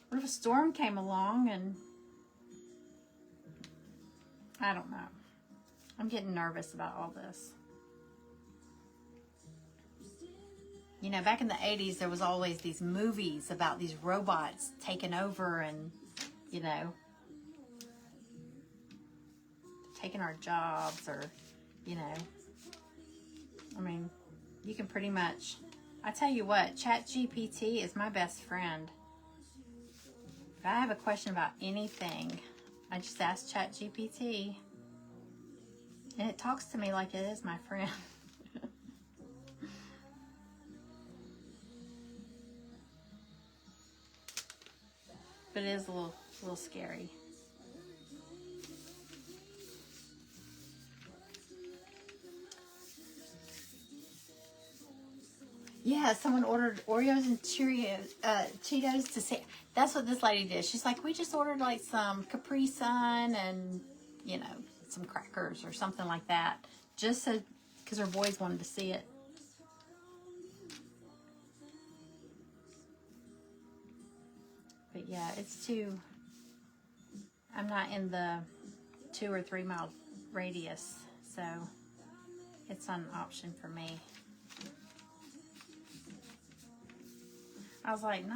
Speaker 1: what if a storm came along and, I don't know. I'm getting nervous about all this. You know, back in the 80s, there was always these movies about these robots taking over and, you know, taking our jobs, or, you know, I mean, you can pretty much, I tell you what, ChatGPT is my best friend. If I have a question about anything, I just ask ChatGPT, and it talks to me like it is my friend. But it is a little scary. Yeah, someone ordered Oreos and Cheetos to say. That's what this lady did. She's like, we just ordered like some Capri Sun and, you know, some crackers or something like that. Just so, because her boys wanted to see it. But yeah, it's too, I'm not in the 2 or 3 mile radius, so it's not an option for me. I was like, no.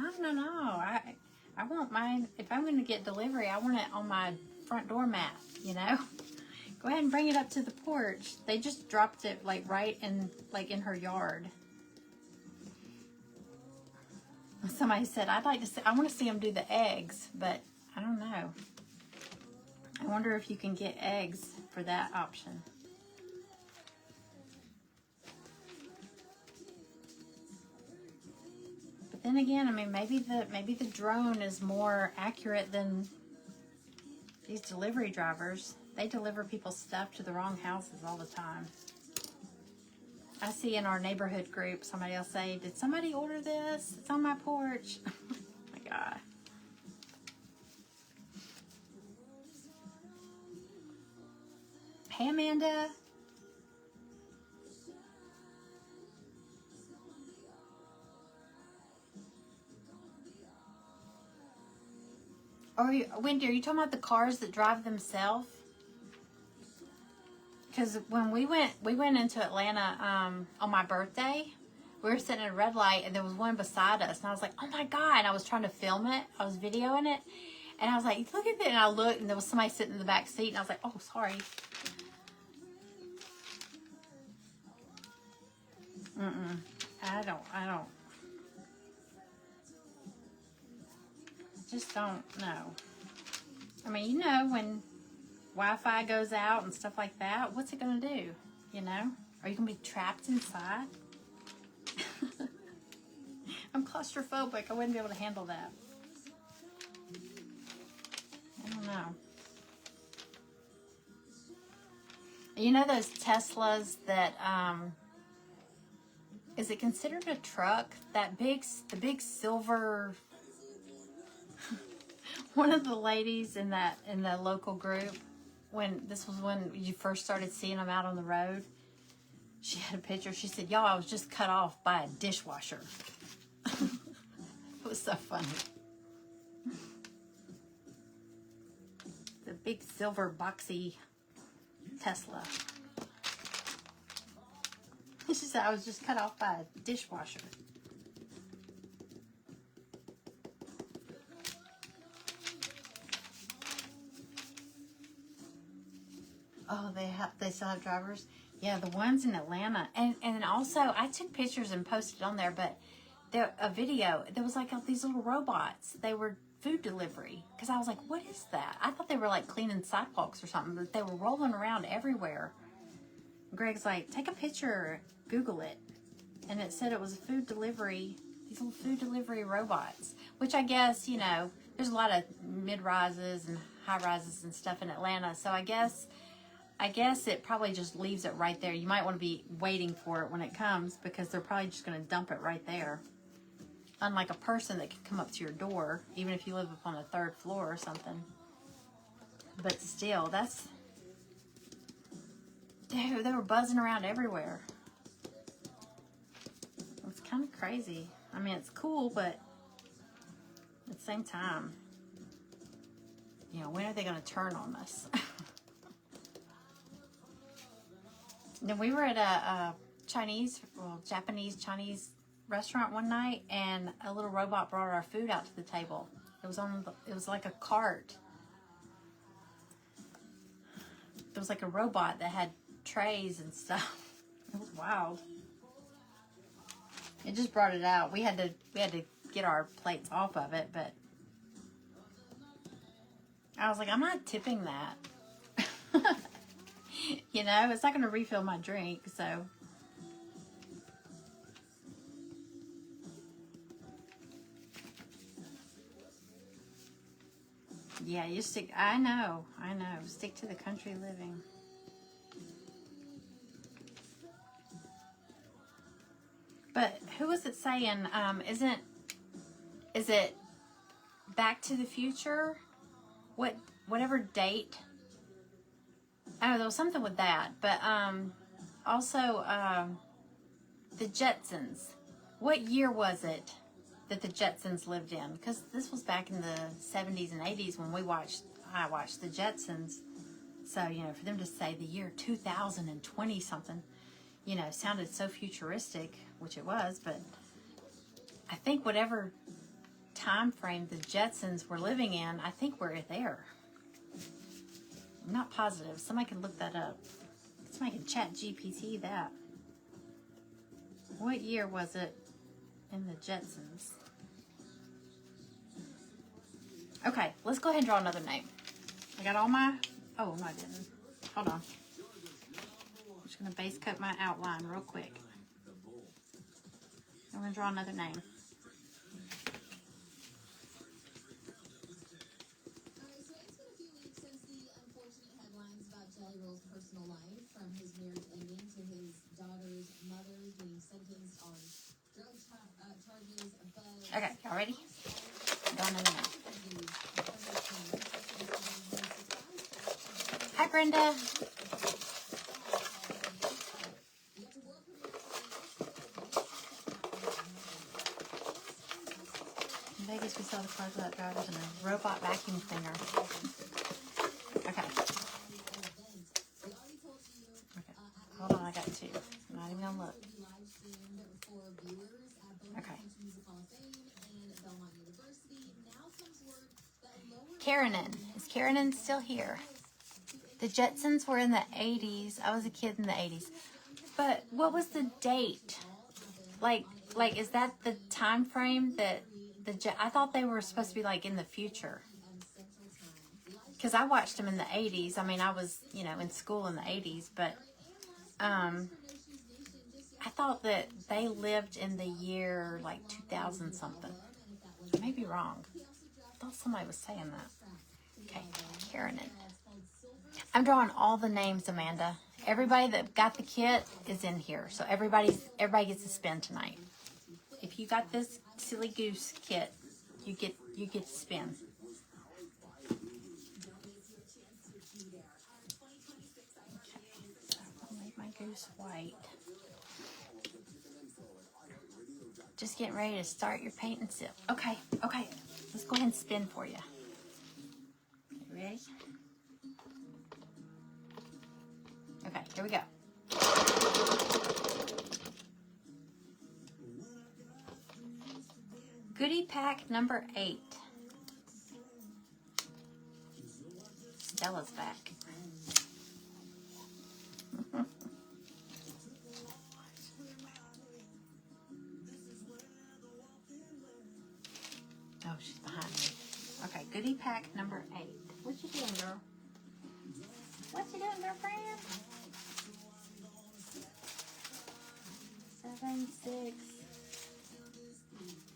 Speaker 1: I want mine, if I'm going to get delivery, I want it on my front door mat, you know? Go ahead and bring it up to the porch. They just dropped it, like, right in, like, in her yard. Somebody said, I'd like to see, I want to see them do the eggs, but I don't know. I wonder if you can get eggs for that option. Then again, I mean, maybe the drone is more accurate than these delivery drivers. They deliver people's stuff to the wrong houses all the time. I see in our neighborhood group, somebody will say, did somebody order this? It's on my porch. Oh my God. Hey, Amanda. Wendy, are you talking about the cars that drive themselves? Because when we went into Atlanta on my birthday, we were sitting at a red light, and there was one beside us, and I was like, oh my God, and I was trying to film it. I was videoing it, and I was like, look at that, and I looked, and there was somebody sitting in the back seat, and I was like, oh, sorry. I don't. Just don't know. I mean, you know, when Wi-Fi goes out and stuff like that, what's it going to do? You know? Are you going to be trapped inside? I'm claustrophobic. I wouldn't be able to handle that. I don't know. You know those Teslas that, is it considered a truck? The big silver... One of the ladies in the local group, when you first started seeing them out on the road, she had a picture. She said, y'all, I was just cut off by a dishwasher. It was so funny. The big silver boxy Tesla. She said, I was just cut off by a dishwasher. Oh, they still have drivers? Yeah, the ones in Atlanta. And also, I took pictures and posted on there, but a video, there was like these little robots. They were food delivery. Because I was like, what is that? I thought they were like cleaning sidewalks or something, but they were rolling around everywhere. Greg's like, take a picture, Google it. And it said it was a food delivery, these little food delivery robots. Which I guess, you know, there's a lot of mid-rises and high-rises and stuff in Atlanta. So I guess... I guess it probably just leaves it right there. You might want to be waiting for it when it comes because they're probably just going to dump it right there. Unlike a person that could come up to your door, even if you live up on the 3rd floor or something. But still, that's... Dude, they were buzzing around everywhere. It's kind of crazy. I mean, it's cool, but at the same time, you know, when are they going to turn on us? Then we were at a Japanese Chinese restaurant one night, and a little robot brought our food out to the table. It was like a cart. It was like a robot that had trays and stuff. It was wild. It just brought it out. We had to get our plates off of it, but I was like, I'm not tipping that. You know, it's not going to refill my drink, so. Yeah, you stick, I know, stick to the country living. But who was it saying, is it Back to the Future? Whatever date? I don't know, there was something with that, but also the Jetsons. What year was it that the Jetsons lived in? Because this was back in the 70s and 80s when I watched the Jetsons. So, you know, for them to say the year 2020 something, you know, sounded so futuristic, which it was, but I think whatever time frame the Jetsons were living in, I think we're there. I'm not positive. Somebody can look that up. Somebody can chat GPT that. What year was it in the Jetsons? Okay, let's go ahead and draw another name. I got all my... Oh, no, I didn't. Hold on. I'm just going to base coat my outline real quick. I'm going to draw another name.
Speaker 2: Personal life, from his marriage ending to his daughter's mother being sentenced on drug charges.
Speaker 1: Okay, y'all ready? Going in there. Hi, Brenda. In Vegas, we saw the cars without drivers and a robot vacuum cleaner. Okay. Hold on, I got 2. I'm not even gonna look. Okay. Karenin. Is Karenin still here? The Jetsons were in the 80s. I was a kid in the 80s. But what was the date? Like is that the time frame that I thought they were supposed to be like in the future. Because I watched them in the 80s. I mean, I was, you know, in school in the 80s, but I thought that they lived in the year like 2000 something. I may be wrong. I thought somebody was saying that. Okay, Karenin. I'm drawing all the names, Amanda. Everybody that got the kit is in here, so everybody gets to spin tonight. If you got this Silly Goose kit, you get to spin. Goose white. Just getting ready to start your paint and sip. Okay. Let's go ahead and spin for you. You ready? Okay, here we go. Goodie pack number 8. Stella's back. Oh, she's behind me. Okay, goodie pack number 8. What you doing, girl? What you doing, girlfriend? 7, 6,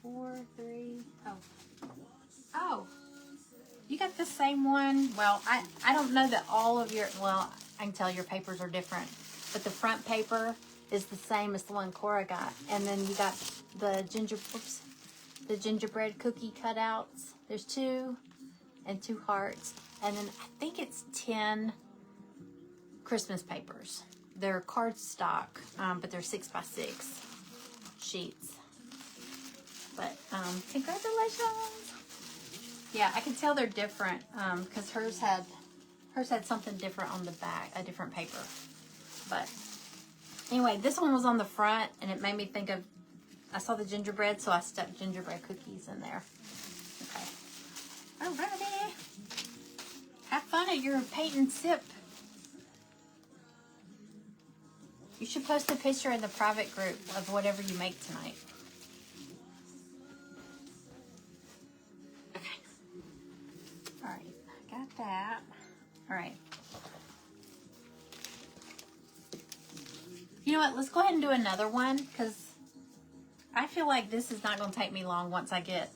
Speaker 1: 4, 3. Oh, you got the same one. Well, I don't know that all of your. Well, I can tell your papers are different. But the front paper is the same as the one Cora got. And then you got the gingerbread cookie cutouts. There's 2 and 2 hearts. And then I think it's 10 Christmas papers. They're cardstock, but they're 6x6 sheets. But congratulations! Yeah, I can tell they're different because hers had something different on the back, a different paper. But anyway, this one was on the front, and it made me think of. I saw the gingerbread, so I stuck gingerbread cookies in there. Okay. Alrighty. Have fun at your paint and sip. You should post a picture in the private group of whatever you make tonight. Okay. Alright, got that. Alright. You know what? Let's go ahead and do another one because I feel like this is not going to take me long once I get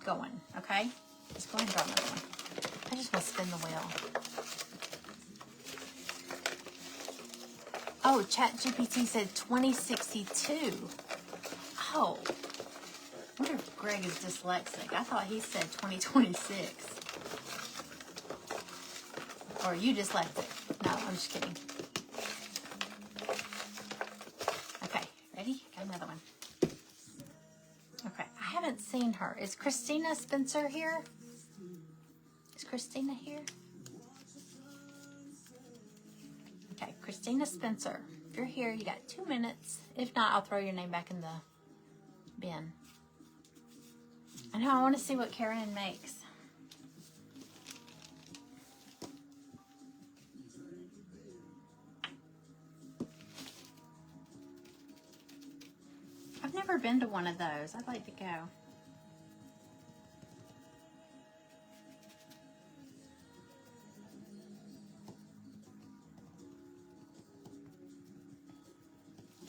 Speaker 1: going. Okay? Let's go ahead and draw another one. I just want to spin the wheel. Oh, ChatGPT said 2062. Oh. I wonder if Greg is dyslexic. I thought he said 2026. Or are you dyslexic? No, I'm just kidding. Okay, ready? Got another one. Okay, I haven't seen her. Is Christina Spencer here? Is Christina here? Okay, Christina Spencer. If you're here, you got 2 minutes. If not, I'll throw your name back in the bin. I know, I want to see what Karen makes. I've never been to one of those. I'd like to go.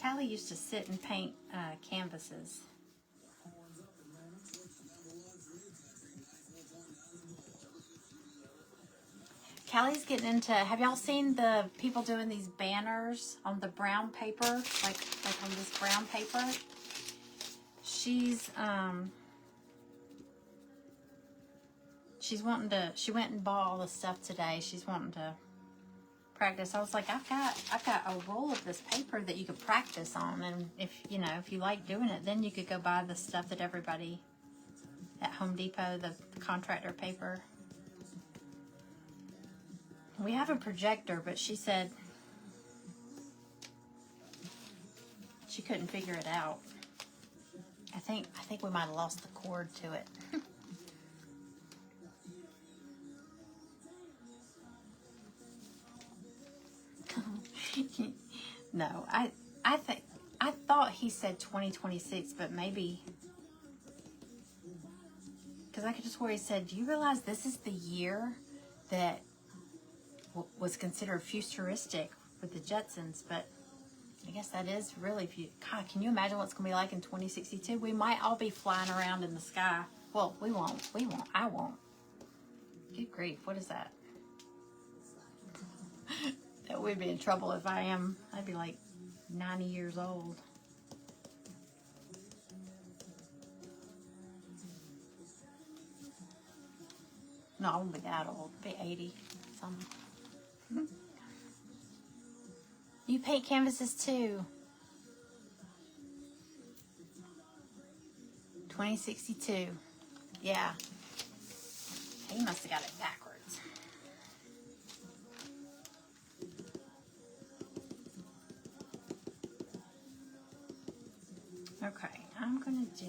Speaker 1: Callie used to sit and paint canvases. Callie's getting into, have y'all seen the people doing these banners on the brown paper? Like on this brown paper? She went and bought all the stuff today. She's wanting to practice. I was like, I've got a roll of this paper that you could practice on, and if you like doing it, then you could go buy the stuff that everybody at Home Depot, the contractor paper. We have a projector, but she said she couldn't figure it out. I think we might have lost the cord to it. No, I thought he said 2026, but maybe because I could just swear he said, "Do you realize this is the year that was considered futuristic with the Jetsons?" But I guess that is really God, can you imagine what's going to be like in 2062? We might all be flying around in the sky. Well, we won't. I won't. Good grief, what is that? That would be in trouble if I am. I'd be like 90 years old. No, I won't be that old. I'll be 80 something. You paint canvases too. 2062. Yeah. He must have got it backwards. Okay, I'm gonna do,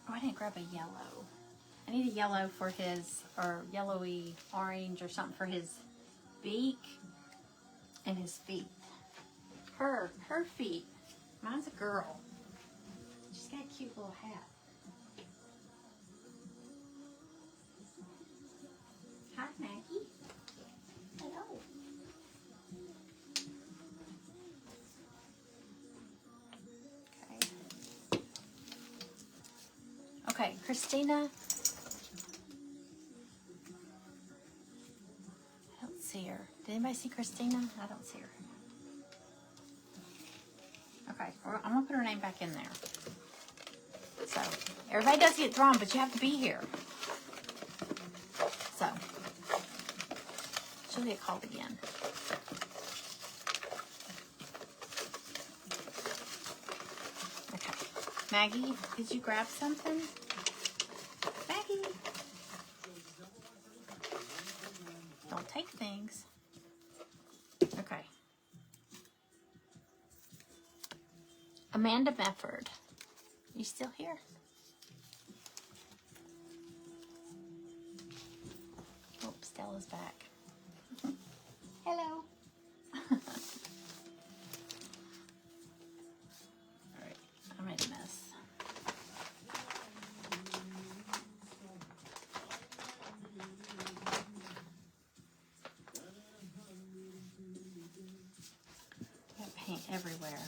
Speaker 1: I didn't grab a yellow. I need a yellow for his, or yellowy orange or something for his beak and his feet. Her feet. Mine's a girl. She's got a cute little hat. Hi, Maggie. Hello. Okay, Christina. I don't see her. Anybody see Christina? I don't see her. Okay, I'm gonna put her name back in there. So, everybody does get drawn, but you have to be here. So, she'll get called again. Okay. Maggie, did you grab something? Maggie! Don't take things. Okay. Amanda Mefford. You still here? Oh, Stella's back. Hello. Alright, I made a mess. Got paint everywhere.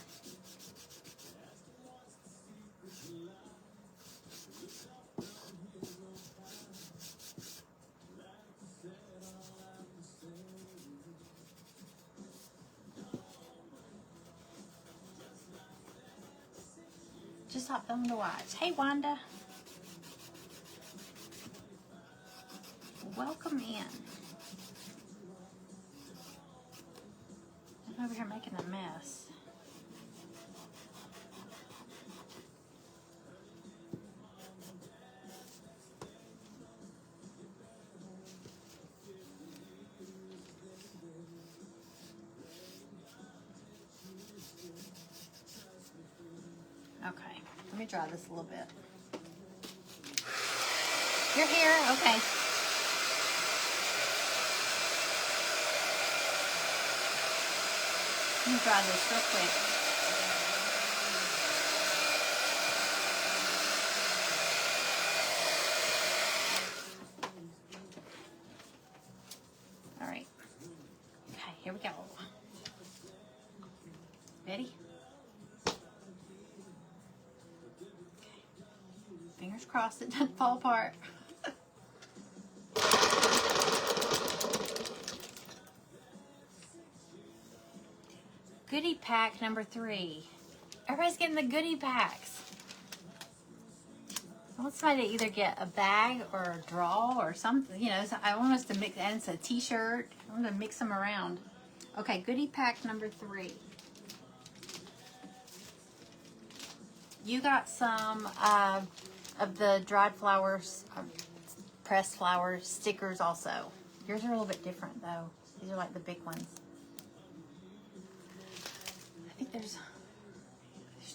Speaker 1: Just hop them to watch. Hey, Wanda. Welcome in. I'm over here making a mess. Okay, let me dry this a little bit. You're here? Okay. Let me dry this real quick. All right. Okay, here we go. Ready? Fingers crossed it doesn't fall apart. Goodie pack number 3. Everybody's getting the goodie packs. I want somebody to either get a bag or a draw or something. You know, so I want us to mix, and it's a t-shirt. I want to mix them around. Okay, goodie pack number 3. You got some of the dried flowers, pressed flowers, stickers also. Yours are a little bit different though. These are like the big ones. I think there's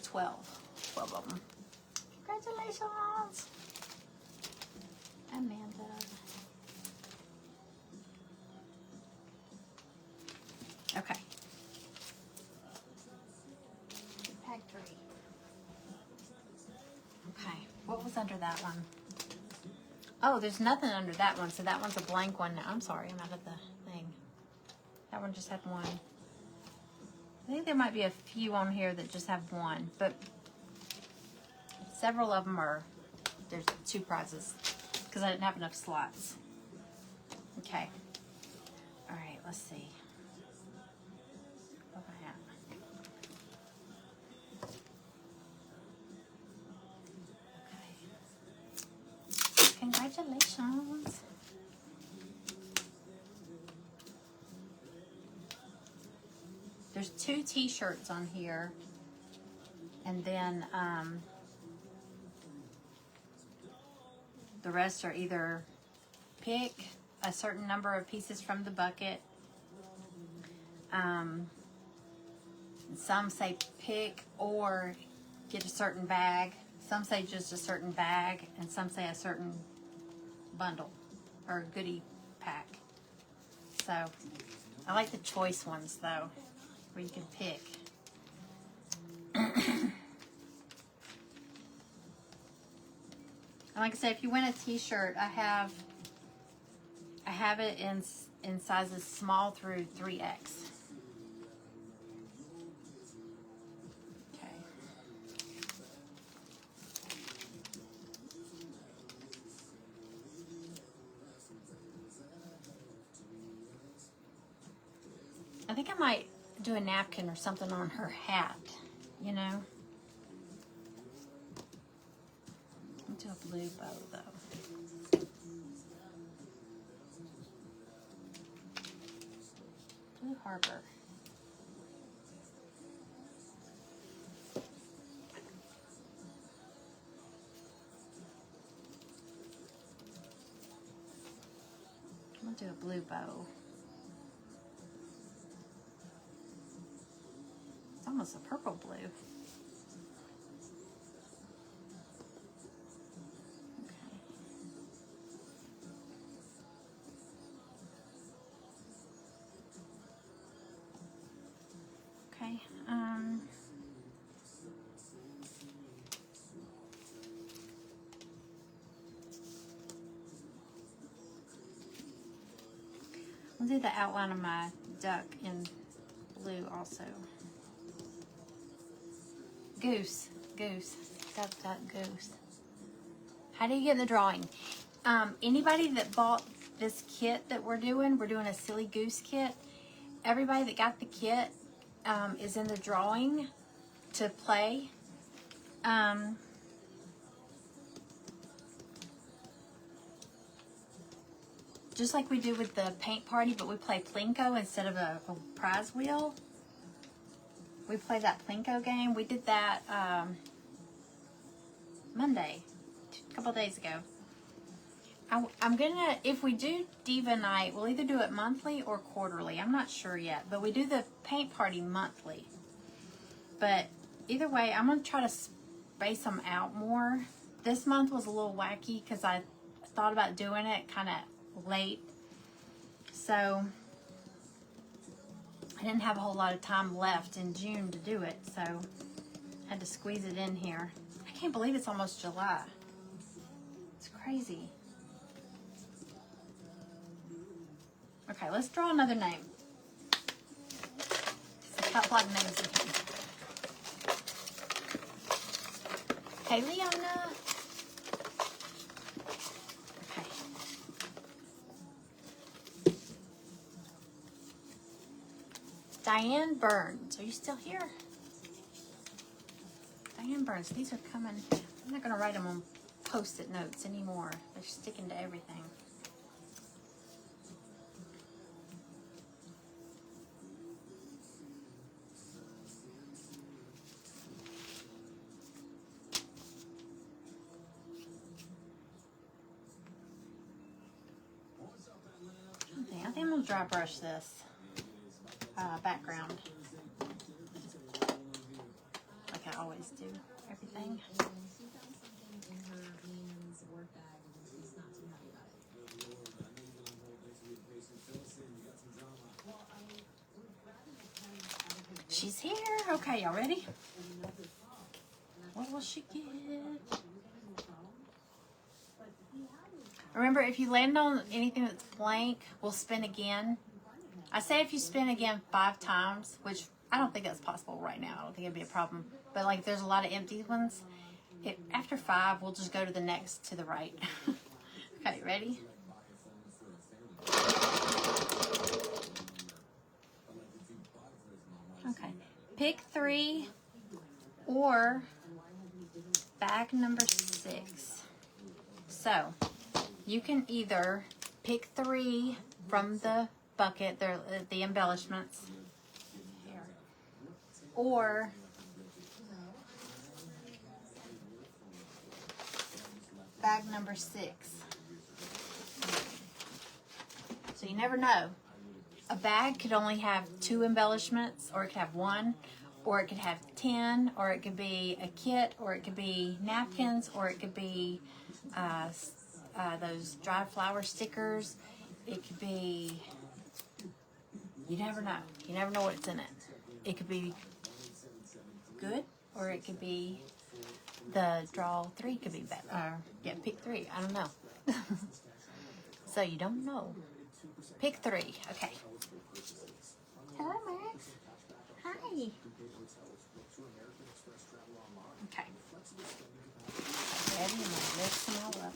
Speaker 1: 12 of them. Congratulations, Amanda. Okay. Pack 3. Okay, what was under that one? Oh, there's nothing under that one, so that one's a blank one now. I'm sorry, I'm out of the thing. That one just had one. I think there might be a few on here that just have one, but several of them are, there's 2 prizes, because I didn't have enough slots. Okay. All right, let's see. What do I have? Okay. Congratulations. There's 2 t-shirts on here, and then the rest are either pick a certain number of pieces from the bucket. Some say pick or get a certain bag. Some say just a certain bag, and some say a certain bundle or goodie pack. So I like the choice ones though, where you can pick. And like I said, if you win a t-shirt, I have it in sizes small through 3X. Okay. I think I might do a napkin or something on her hat, you know. I'll do a blue bow though. Blue Harbor. I'm gonna do a blue bow. It's almost a purple blue. Okay. I'll do the outline of my duck in blue also. Goose. Duck, goose. How do you get in the drawing? Anybody that bought this kit that we're doing a silly goose kit. Everybody that got the kit is in the drawing to play. Just like we do with the paint party, but we play Plinko instead of a prize wheel. We play that Plinko game. We did that Monday, a couple days ago. I'm gonna, if we do Diva Night, we'll either do it monthly or quarterly. I'm not sure yet, but we do the paint party monthly. But either way, I'm gonna try to space them out more. This month was a little wacky because I thought about doing it kind of late. So I didn't have a whole lot of time left in June to do it, so I had to squeeze it in here. I can't believe it's almost July. It's crazy. Okay, let's draw another name. Stop plugging names in here. Okay, Leona. Okay. Diane Burns. Are you still here? Diane Burns. These are coming. I'm not going to write them on Post-it notes anymore. They're sticking to everything. I think I'm going to dry brush this background. Like I always do everything.
Speaker 2: She found something in her man's work bag and she's not too happy about it. Well, I would rather have
Speaker 1: She's here. Okay, y'all ready? What will she get? Remember, if you land on anything that's blank, we'll spin again. I say if you spin again 5 times, which I don't think that's possible right now. I don't think it'd be a problem. But like, if there's a lot of empty ones, after 5, we'll just go to the next to the right. Okay, ready? Okay, pick 3 or bag number 6. So you can either pick 3 from the bucket, they're the embellishments, or bag number 6. So you never know. A bag could only have 2 embellishments, or it could have 1, or it could have 10, or it could be a kit, or it could be napkins, or it could be those dried flower stickers. It could be, you never know. You never know what's in it. It could be good, or it could be the draw 3 could be better. Yeah, pick 3. I don't know. So you don't know. Pick 3. Okay. Hello, Max. Hi. Okay. Ready? I'm gonna mix them all up.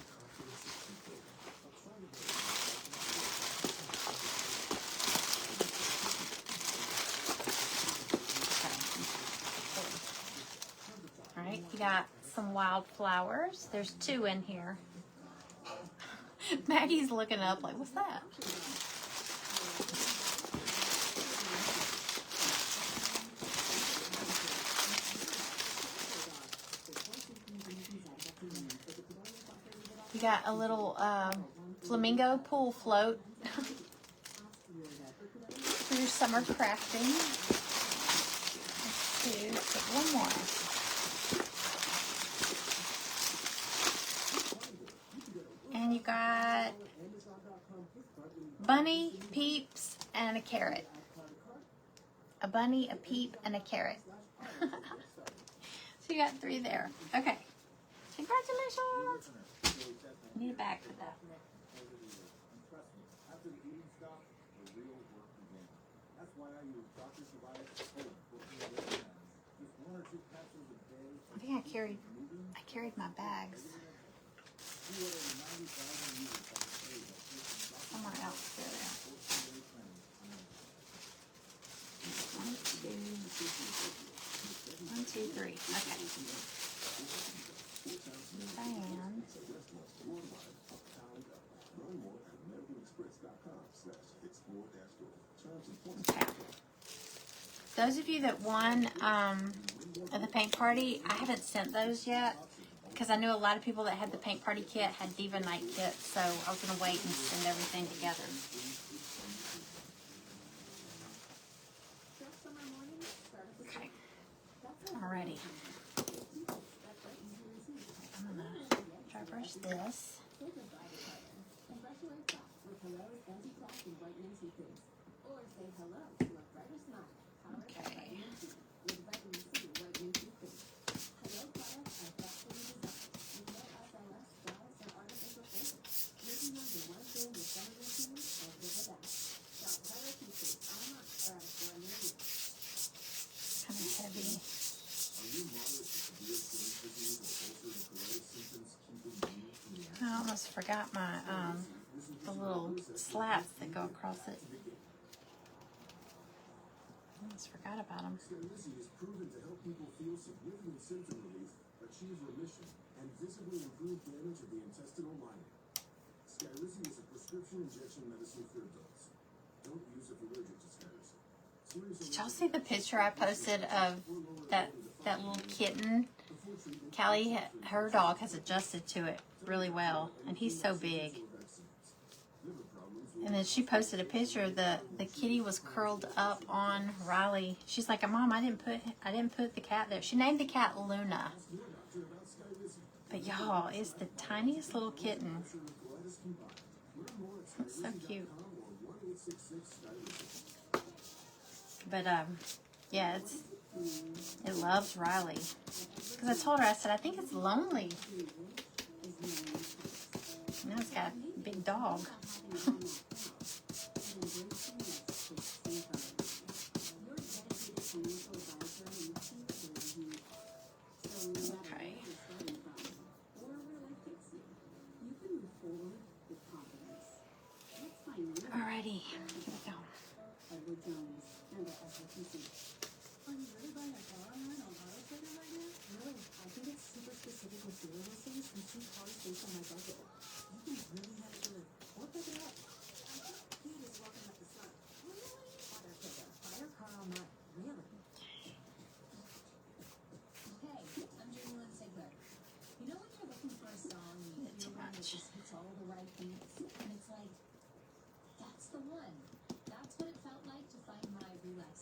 Speaker 1: You got some wildflowers. There's 2 in here. Maggie's looking up like, what's that? You got a little flamingo pool float for your summer crafting. Let's do one more. And you got bunny, peeps, and a carrot. A bunny, a peep, and a carrot. So you got 3 there. Okay. Congratulations. I need a bag for that. I think I carried my bags somewhere else. There they are. 1, 2, 3. Okay. Diane. Okay. Those of you that won at the paint party, I haven't sent those yet because I knew a lot of people that had the paint party kit had Diva Night kit, so I was going to wait and send everything together. Okay. Alrighty. I'm going to dry brush this. Okay. Kind of heavy. I almost forgot my the little slats that go across it. I almost forgot about them.
Speaker 3: Sclerosis is proven to help people feel significant symptom relief, achieve remission, and visibly improve damage of the intestinal lining. Sclerosis is a prescription injection medicine for adults. Don't use if allergic to Sclerosis.
Speaker 1: Did y'all see the picture I posted of that little kitten? Callie, her dog has adjusted to it really well, and he's so big. And then she posted a picture. The kitty was curled up on Riley. She's like, "Mom, I didn't put the cat there." She named the cat Luna. But y'all, it's the tiniest little kitten. It's so cute. But yeah, it loves Riley. Because I told her, I said, I think it's lonely. Now it's got a big dog. Okay. Alrighty, here we go.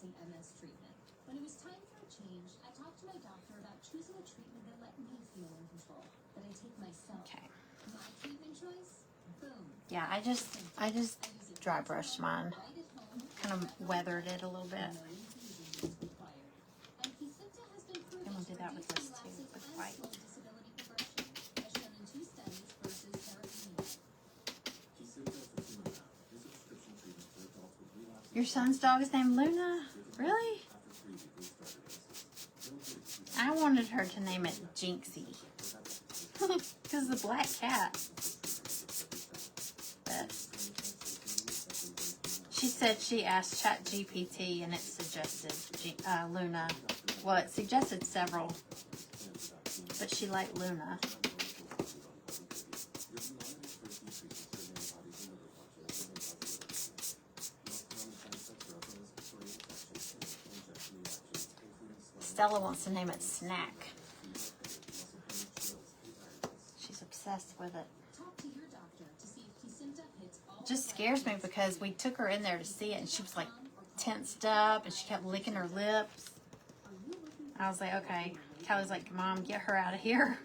Speaker 2: MS treatment. When it was time for a change, I talked to my doctor about choosing a treatment that let me feel in control, that I take myself.
Speaker 1: Okay.
Speaker 2: My treatment choice? Boom.
Speaker 1: Yeah, I just dry brushed mine. Kind of weathered it a little bit. And we'll do that with this too, with white. Your son's dog is named Luna? Really? I wanted her to name it Jinxie. Because the black cat. But she said she asked ChatGPT and it suggested Luna. Well, it suggested several but she liked Luna. Stella wants to name it Snack. She's obsessed with it. Just scares me because we took her in there to see it and she was like tensed up and she kept licking her lips. I was like, okay. Callie's like, Mom, get her out of here.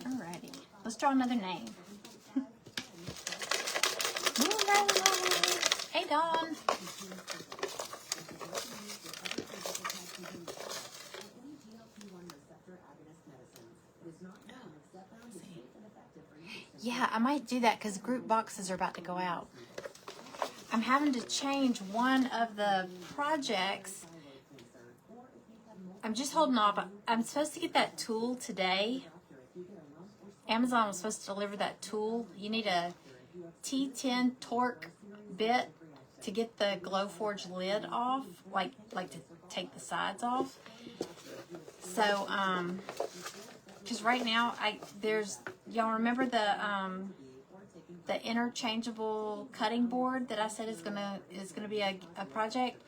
Speaker 1: Alrighty, let's draw another name. Hey, Dawn. Yeah, I might do that because group boxes are about to go out. I'm having to change one of the projects. I'm just holding off. I'm supposed to get that tool today. Amazon was supposed to deliver that tool. You need a T10 torque bit to get the Glowforge lid off, like to take the sides off. So, because right now y'all remember the interchangeable cutting board that I said is gonna be a project.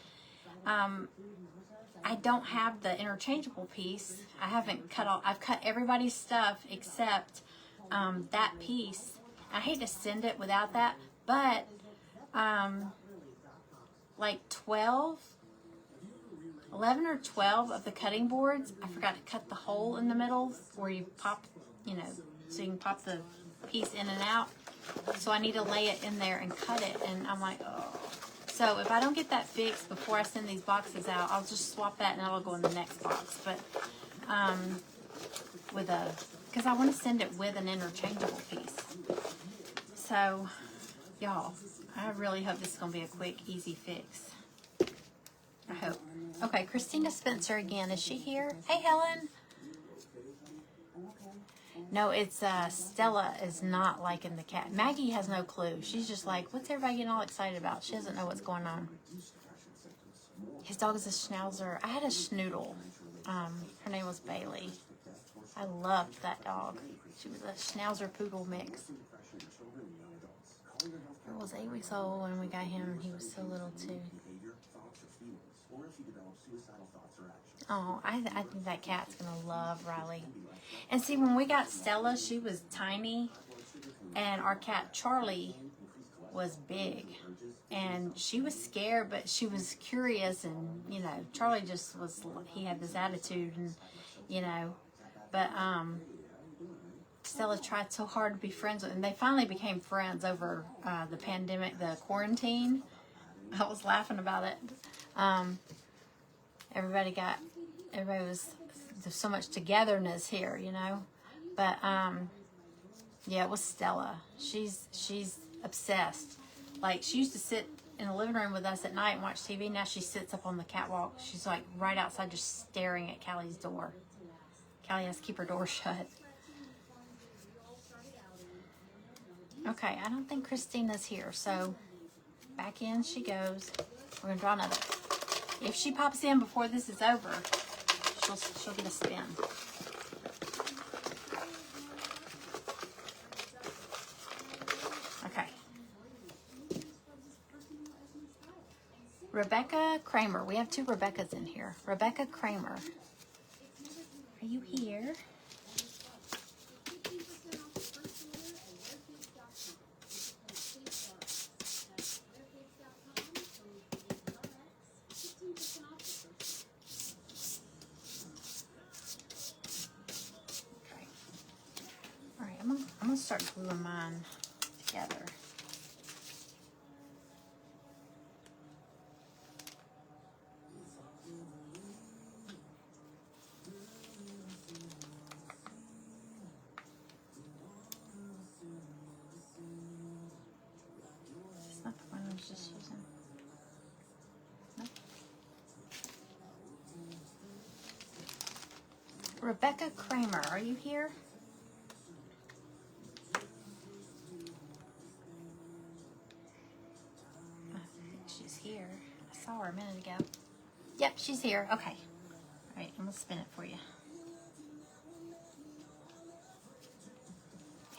Speaker 1: I don't have the interchangeable piece. I haven't cut all. I've cut everybody's stuff except that piece. I hate to send it without that, but like 11 or 12 of the cutting boards, I forgot to cut the hole in the middle where you pop, so you can pop the piece in and out. So I need to lay it in there and cut it, and I'm like, oh. So if I don't get that fixed before I send these boxes out, I'll just swap that and it'll go in the next box. But because I want to send it with an interchangeable piece. So, y'all, I really hope this is going to be a quick, easy fix. I hope. Okay, Christina Spencer again. Is she here? Hey, Helen. No, it's Stella is not liking the cat. Maggie has no clue. She's just like, what's everybody getting all excited about? She doesn't know what's going on. His dog is a Schnauzer. I had a Schnoodle. Her name was Bailey. I loved that dog. She was a Schnauzer Poodle mix. He was 8 weeks old when we got him. He was so little too. Oh, I think that cat's gonna love Riley. And see, when we got Stella, she was tiny, and our cat Charlie was big, and she was scared, but she was curious, and Charlie just was. He had this attitude, and but Stella tried so hard to be friends with, and they finally became friends over the pandemic, the quarantine. I was laughing about it. Everybody was, there's so much togetherness here, but yeah, it was Stella. She's obsessed. Like, she used to sit in the living room with us at night and watch TV. Now she sits up on the catwalk. She's like right outside just staring at Callie's door. Callie has to keep her door shut. Okay, I don't think Christina's here, so back in she goes. We're gonna draw another. If she pops in before this is over, she'll get a spin. Okay. Rebecca Kramer. We have two Rebeccas in here. Rebecca Kramer. Are you here? I'm gonna start gluing mine together. It's not the one I was just using. Nope. Rebecca Kramer, are you here? I think she's here. I saw her a minute ago. Yep, she's here. Okay. All right, I'm going to spin it for you.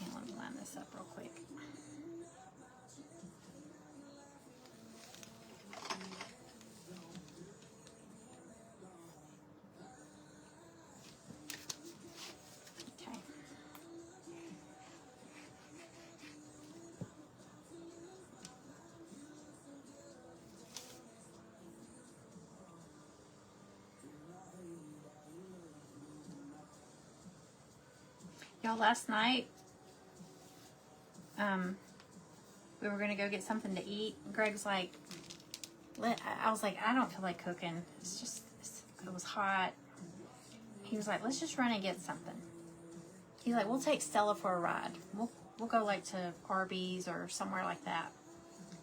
Speaker 1: And let me line this up real quick. Okay. Y'all, last night, we were gonna go get something to eat. Greg's like, I was like, I don't feel like cooking. It was hot. He was like, let's just run and get something. He's like, we'll take Stella for a ride. We'll go like to Arby's or somewhere like that.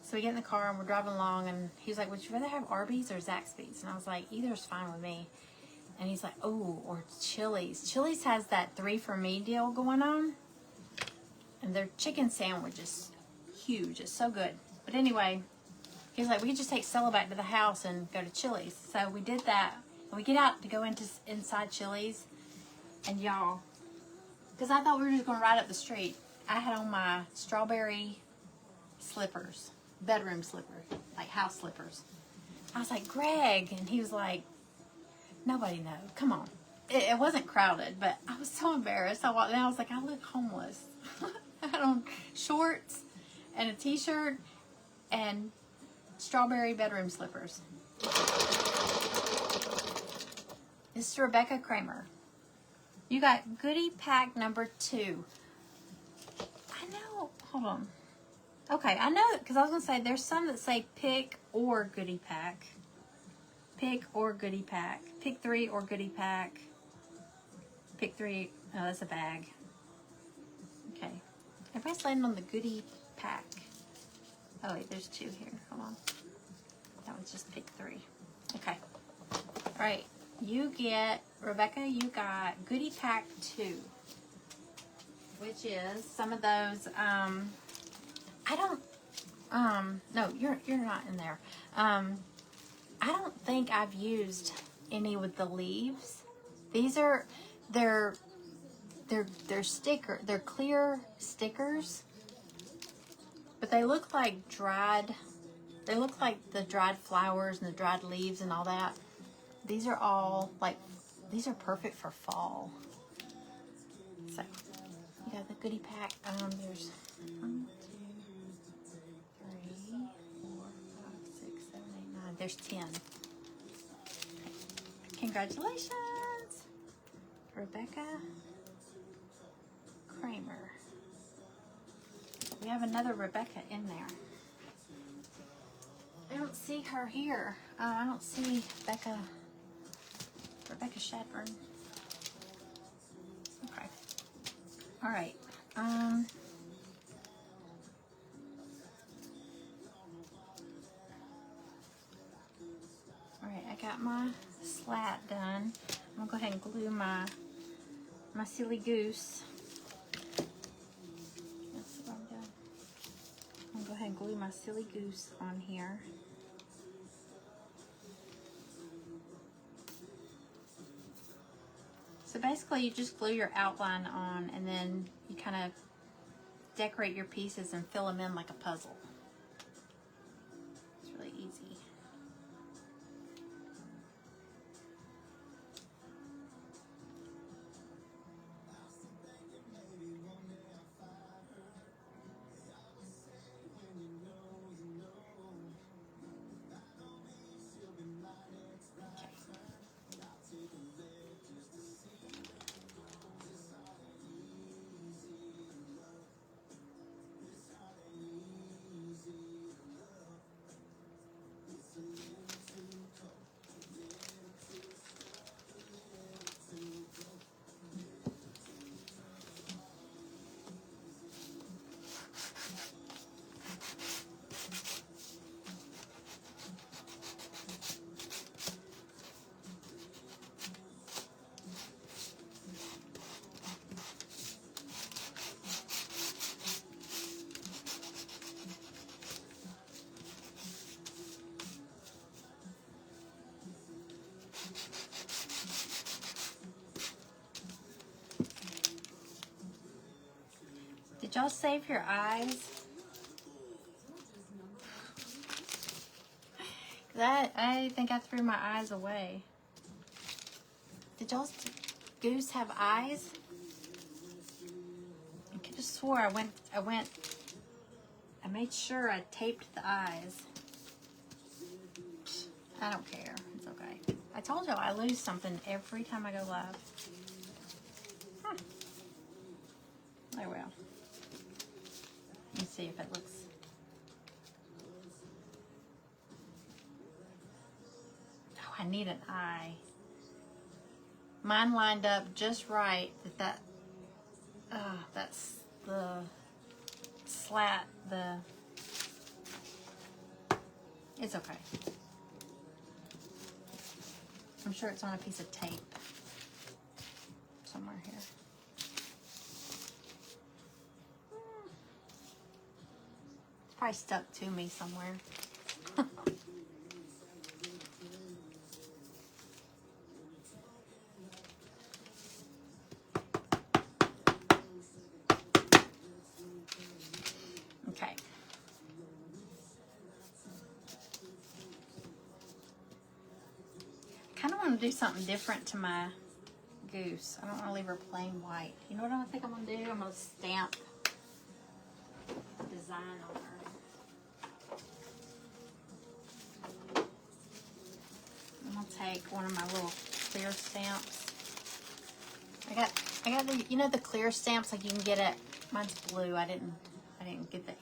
Speaker 1: So we get in the car and we're driving along, and he was like, would you rather have Arby's or Zaxby's? And I was like, either is fine with me. And he's like, oh, or Chili's. Chili's has that 3 for me deal going on. And their chicken sandwich is huge. It's so good. But anyway, he was like, we could just take Stella back to the house and go to Chili's. So we did that. And we get out to go inside Chili's. And y'all, because I thought we were just going to ride up the street, I had on my strawberry slippers, bedroom slippers, like house slippers. I was like, Greg. And he was like, nobody knows. Come on. It wasn't crowded, but I was so embarrassed. I walked in, I was like, I look homeless. I had on shorts and a t-shirt and strawberry bedroom slippers. This is Rebecca Kramer. You got goodie pack number 2. I know. Hold on. Okay, I know, because I was going to say, there's some that say pick or goodie pack. Pick or goodie pack. Pick 3 or goodie pack. Pick 3. Oh, that's a bag. Okay. Everybody's landing on the goodie pack. Oh, wait, there's 2 here. Hold on. That one's just pick 3. Okay. All right. You get, Rebecca, you got goodie pack 2. Which is some of those, no, you're not in there. I don't think I've used any with the leaves. These are, they're clear stickers, but they look like the dried flowers and the dried leaves and all that. These are all these are perfect for fall. So you got the goodie pack. There's 1, 2, 3, 4, 5, 6, 7, 8, 9. There's 10. Congratulations, Rebecca Kramer. We have another Rebecca in there. I don't see her here. I don't see Rebecca Shadburn. Okay. All right. All right. I got my slat done. I'm gonna go ahead and glue my silly goose. That's what I'm doing. I'm gonna go ahead and glue my silly goose on here. So basically you just glue your outline on, and then you kind of decorate your pieces and fill them in like a puzzle. It's really easy. y'all save your eyes? I think I threw my eyes away. Did y'all's goose have eyes? I could have swore I made sure I taped the eyes. I don't care. It's okay. I told y'all I lose something every time I go live. Huh. Oh well. Let's see if it looks. Oh, I need an eye. Mine lined up just right. That's the slat. It's okay. I'm sure it's on a piece of tape somewhere here. It's probably stuck to me somewhere. Okay. I kind of want to do something different to my goose. I don't want to leave her plain white. You know what I think I'm going to do? I'm going to stamp a design on her. I'm going to take one of my little clear stamps. I got the, you know, the clear stamps like you can get at, mine's blue. I didn't get the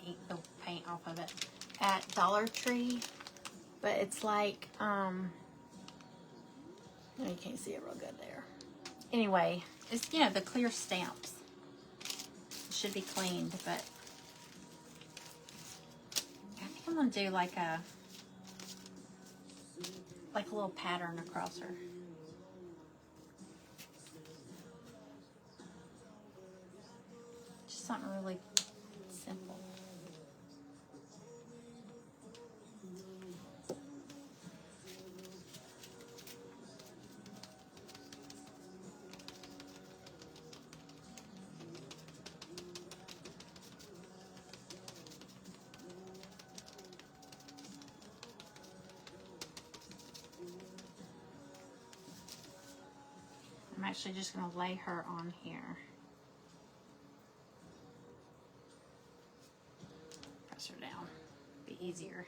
Speaker 1: paint off of it at Dollar Tree, but it's like no, you can't see it real good there. Anyway, it's, you know, the clear stamps. It should be cleaned, but I think I'm gonna do like a little pattern across her. Just something really simple. I'm actually just going to lay her on here. Press her down. Be easier.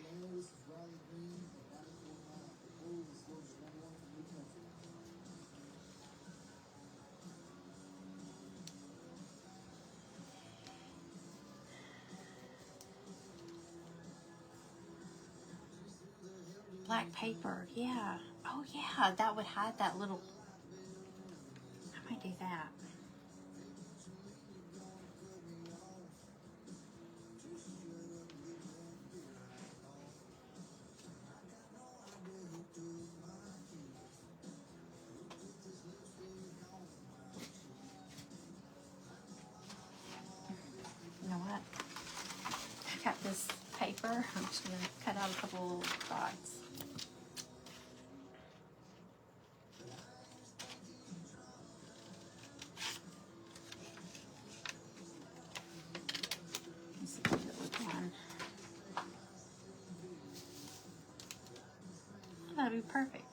Speaker 1: Black paper, yeah. Oh yeah, that would hide that little. I might do that. You know what? I got this paper. I'm just going to cut out a couple little dots. Let's see if I do it with one. That'll be perfect.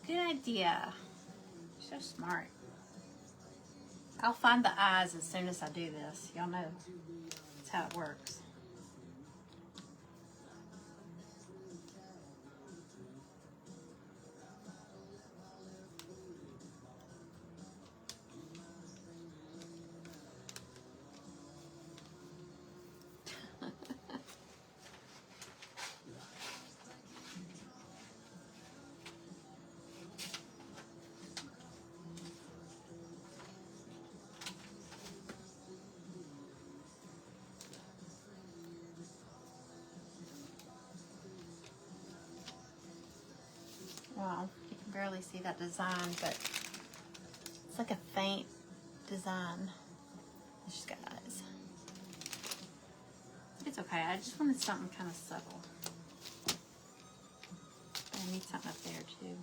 Speaker 1: Good idea. So smart. I'll find the eyes as soon as I do this. Y'all know that's how it works. Well, you can barely see that design, but it's like a faint design. She's got eyes. It's okay. I just wanted something kind of subtle. I need something up there too.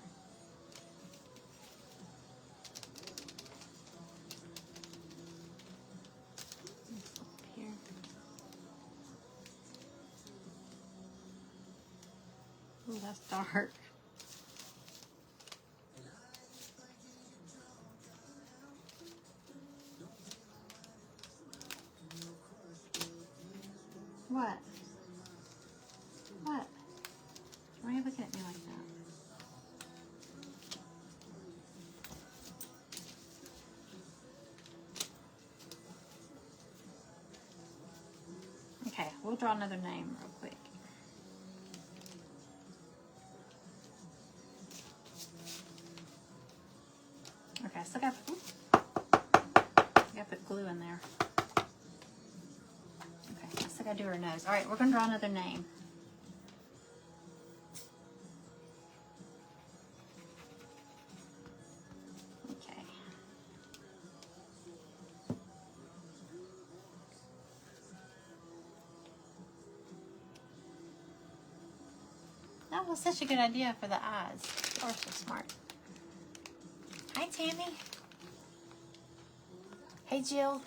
Speaker 1: Up here. Ooh, that's dark. What? What? Why are you looking at me like that? Okay, we'll draw another name real quick. Okay, I still got put glue in there. Okay, I still gotta do her nose. All right, we're gonna draw another name. Okay. That was such a good idea for the eyes. You're so smart. Hi, Tammy. Hey, Jill.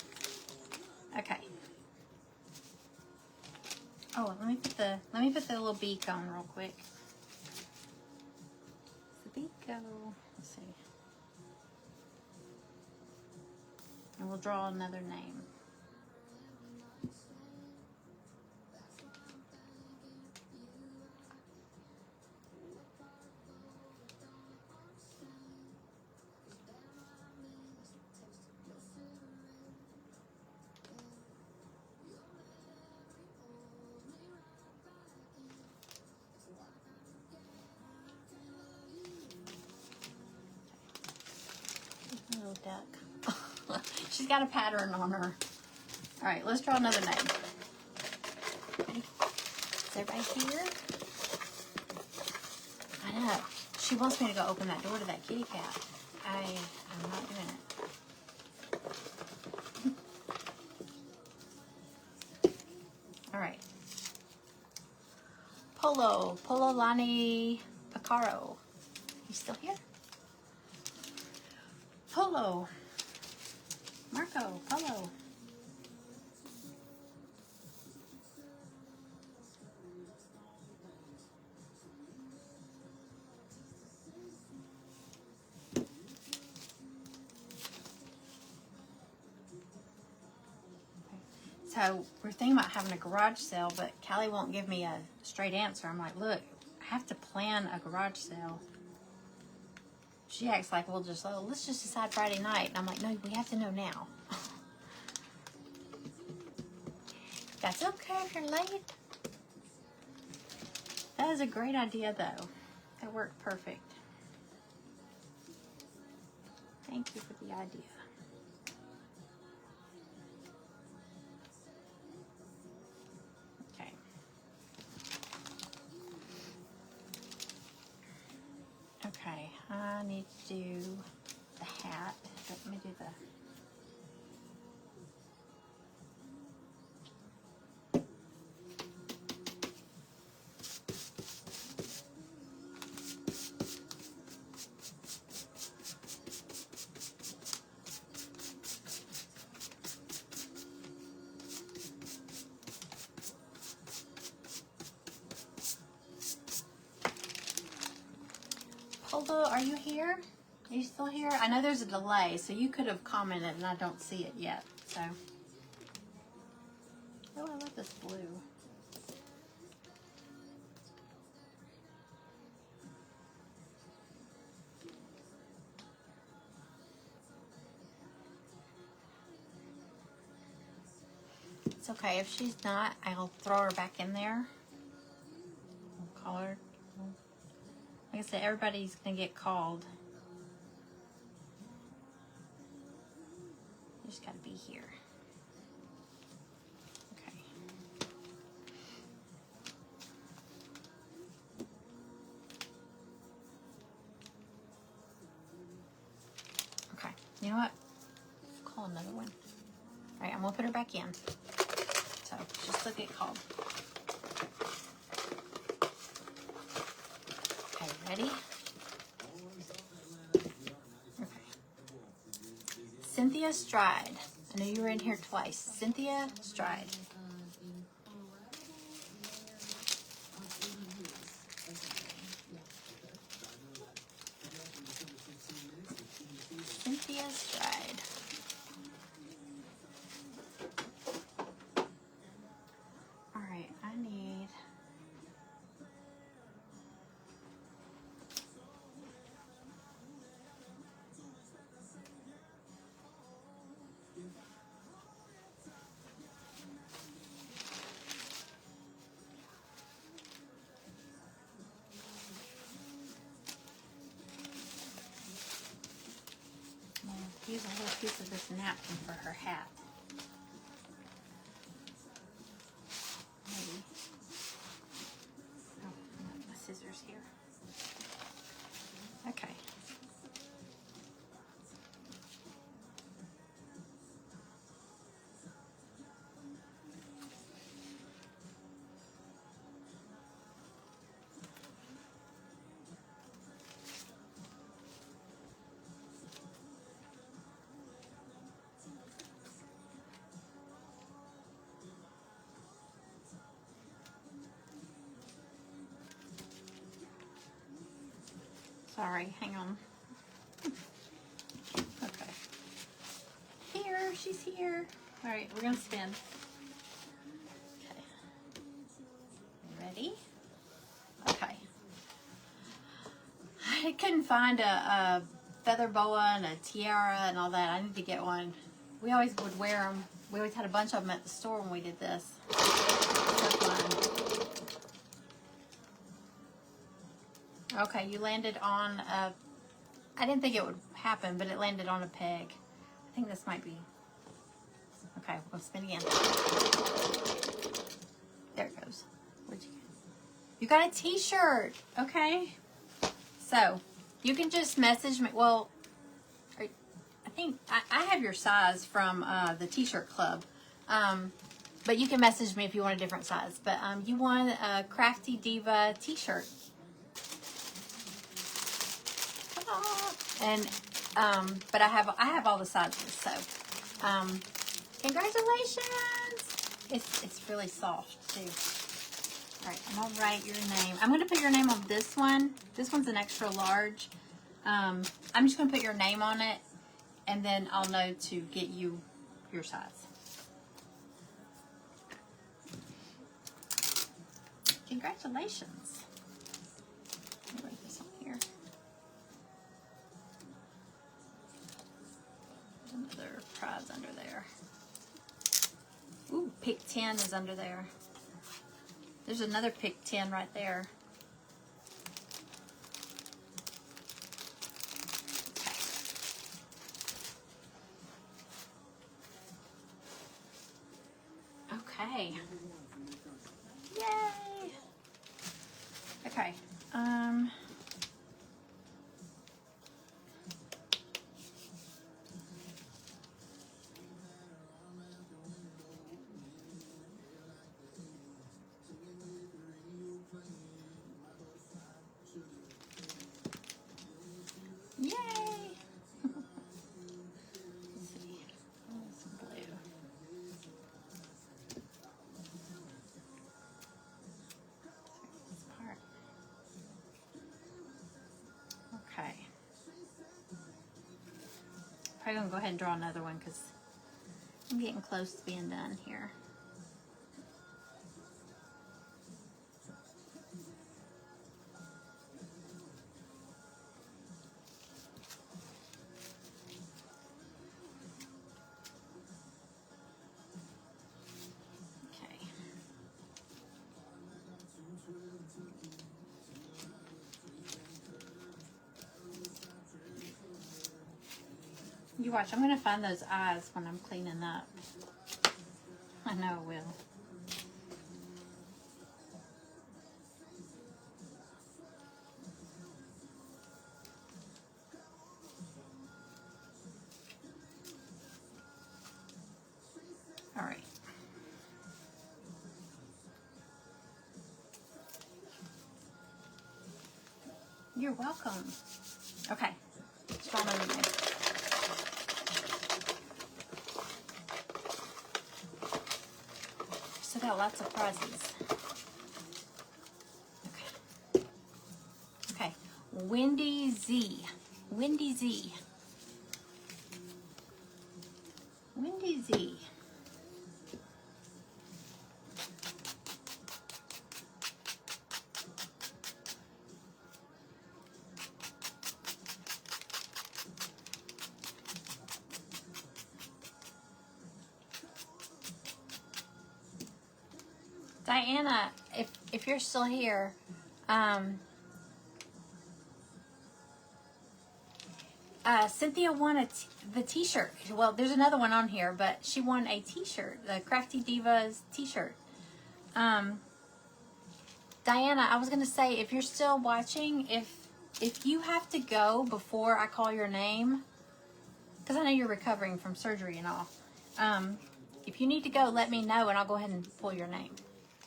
Speaker 1: Okay. Oh, let me put the little beak on real quick. Where's the beak go? Let's see. And we'll draw another name. Little duck. She's got a pattern on her. All right, let's draw another name. Ready? Is everybody here? I know. She wants me to go open that door to that kitty cat. I'm not doing it. All right. Polo Lani Picaro. You still here? Polo. Marco, Polo. So we're thinking about having a garage sale, but Callie won't give me a straight answer. I'm like, look, I have to plan a garage sale. She acts like we'll just, oh, let's just decide Friday night. And I'm like, no, we have to know now. That's okay if you're late. That is a great idea, though. That worked perfect. Thank you for the idea. Okay. Okay, I need to do the hat. Let me do the... Polo, are you here? Are you still here? I know there's a delay, so you could have commented and I don't see it yet. So, oh, I love this blue. It's okay if she's not. I'll throw her back in there. I'll call her. Like I said, everybody's gonna get called. You just gotta be here. Okay. Okay. You know what? Let's call another one. All right, I'm gonna put her back in. So just look at called. Okay, Ready? Okay. Cynthia Stride. I know you were in here twice. Cynthia Stride. Cynthia Stride. All right, I need... use a little piece of this napkin for her hat. Maybe. Oh, I got my scissors here. Okay. Sorry, hang on. Okay. Here, she's here. All right, we're gonna spin. Okay. Ready? Okay. I couldn't find a feather boa and a tiara and all that. I need to get one. We always would wear them. We always had a bunch of them at the store when we did this. So fun. Okay, you landed on a... I didn't think it would happen, but it landed on a peg. I think this might be... Okay, we'll spin again. There it goes. What'd you get? You got a t-shirt. Okay. So, you can just message me. Well, I think I have your size from the t-shirt club. But you can message me if you want a different size. But you want a Crafty Diva t-shirt. And but I have all the sizes, so congratulations! It's really soft too. All right, I'm gonna write your name. I'm gonna put your name on this one. This one's an extra large. I'm just gonna put your name on it, and then I'll know to get you your size. Congratulations! Let me write this on here. Another prize under there. Ooh, pick 10 is under there. There's another pick 10 right there. Okay. Yay! Okay. Yay! Let's see. Oh, some blue. This part. Okay. Probably gonna go ahead and draw another one because I'm getting close to being done here. Okay. You watch, I'm gonna find those eyes when I'm cleaning up. I know I will. All right. you're welcome. Okay. Strong anyway. Still got lots of prizes. Okay. Okay. Wendy Z. Wendy Z. Wendy Z. Diana, if you're still here, Cynthia won the t-shirt. Well, there's another one on here, but she won a t-shirt, the Crafty Divas t-shirt. Diana, I was gonna say, if you're still watching, if you have to go before I call your name, because I know you're recovering from surgery and all, if you need to go, let me know and I'll go ahead and pull your name.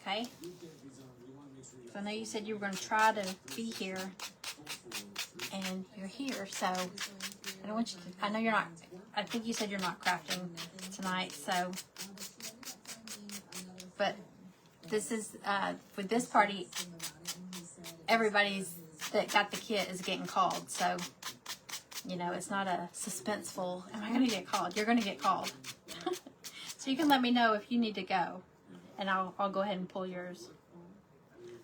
Speaker 1: Okay? So I know you said you were going to try to be here, and you're here, so I don't want you to, I know you're not, I think you said you're not crafting tonight, so, but this is, for this party, everybody's that got the kit is getting called, so, you know, it's not a suspenseful, am I going to get called? You're going to get called. So you can let me know if you need to go, and I'll go ahead and pull yours.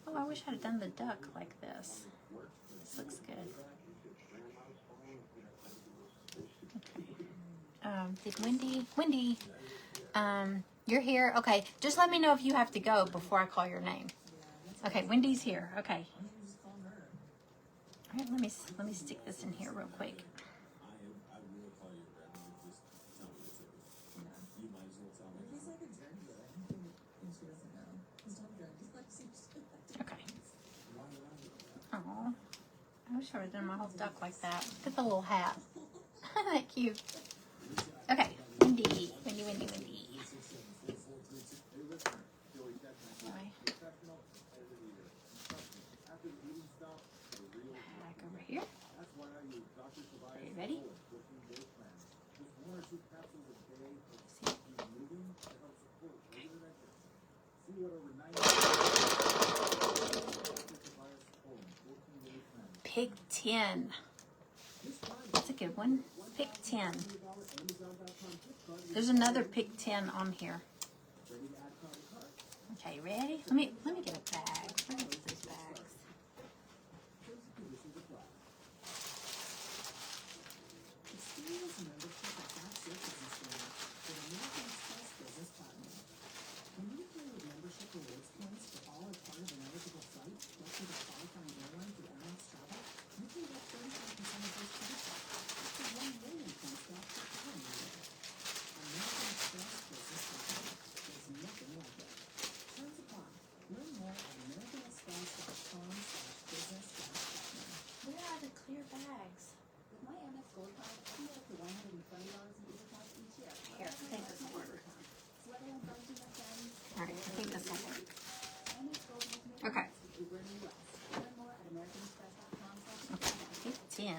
Speaker 1: Oh, I wish I had done the duck like this. This looks good. Okay. Did Wendy, you're here? Okay, just let me know if you have to go before I call your name. Okay, Wendy's here. Okay. All right, let me stick this in here real quick. Okay. Oh, I wish I would have done my whole duck like that. Look at the little hat. Isn't that cute? Okay, Wendy. Back over here. Are you ready? Pick 10. That's a good one. Pick 10. There's another pick 10 on here. Okay, ready? Let me get a bag. Let me get those bags. Where are the clear bags? Here, I think this will work. Alright, I think this will work. Okay. Okay, pick 10. Okay,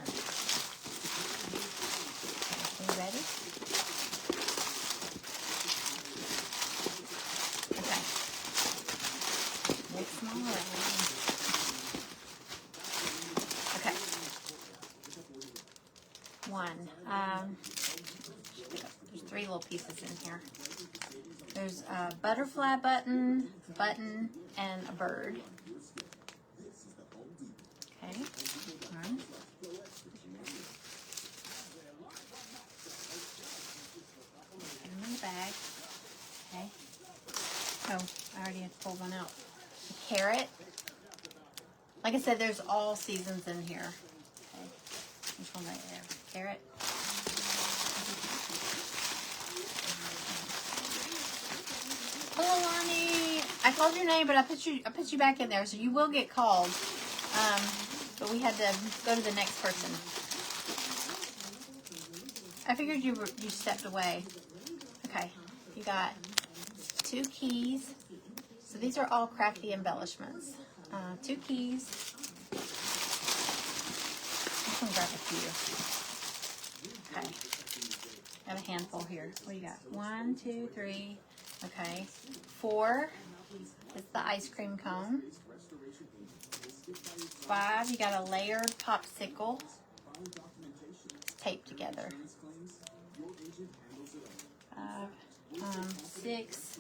Speaker 1: you ready? Okay. Mix them all around. Okay. One. There's 3 little pieces in here. There's a butterfly button, and a bird. Okay. One. Put them in the bag. Okay. Oh, I already had pulled one out. A carrot. Like I said, there's all seasons in here. Okay. Which one right there? Carrot. Hello, Lonnie. I called your name, but I put you back in there, so you will get called. But we had to go to the next person. I figured you stepped away. Okay, you got 2 keys. So these are all crafty embellishments. 2 keys. just gonna grab a few. Okay. Got a handful here. What do you got? 1, 2, 3. Okay. 4 is the ice cream cone. 5, you got a layered popsicle. It's taped together. 6,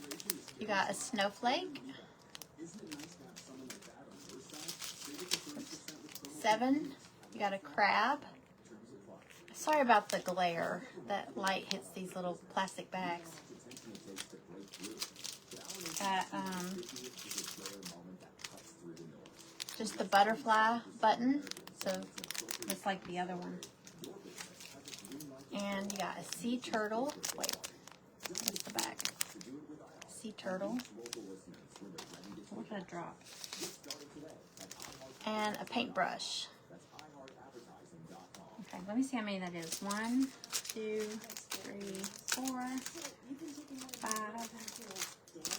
Speaker 1: you got a snowflake. 7, you got a crab. Sorry about the glare. That light hits these little plastic bags. Got just the butterfly button, so it's like the other one. And you got a sea turtle. Wait, what's the back? Sea turtle. What did I drop? And a paintbrush. Okay, let me see how many that is. 1, 2, 3, 4, 5,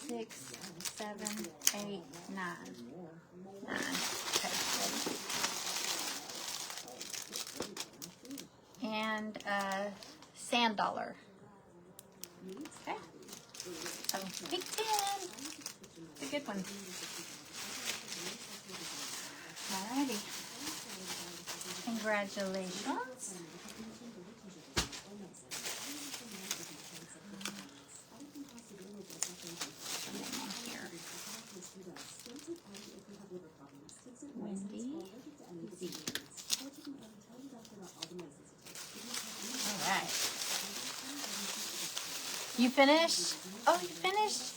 Speaker 1: 6, 7, 8, 9. 9. Okay, ready? And sand dollar. Okay. So pick 10. It's a good one. Alrighty. Congratulations. Wendy. All right. You finished? Oh, you finished?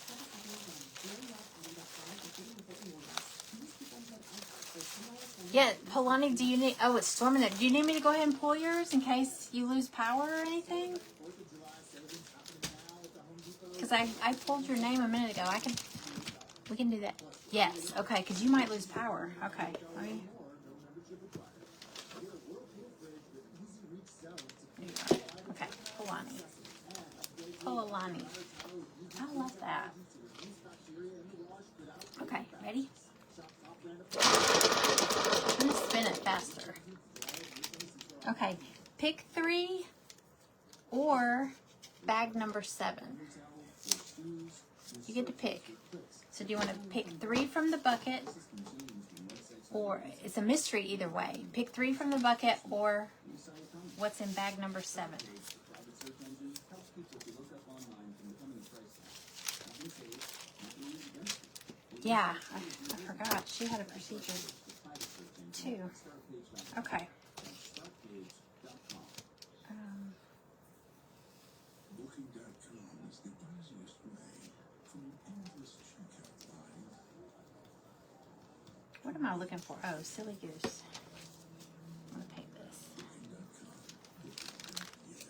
Speaker 1: Yeah, Polani, do you need, oh, it's storming there. Do you need me to go ahead and pull yours in case you lose power or anything? Because I pulled your name a minute ago. We can do that. Yes, okay, because you might lose power. Okay, let me. Okay, Polani. Polani. I love that. Okay, ready? I'm going to spin it faster. Okay, pick 3 or bag number 7. You get to pick. So do you want to pick 3 from the bucket, or it's a mystery either way. Pick 3 from the bucket or what's in bag number 7. Yeah, I forgot. She had a procedure too. Okay. What am I looking for? Oh, silly goose. I'm going to paint this.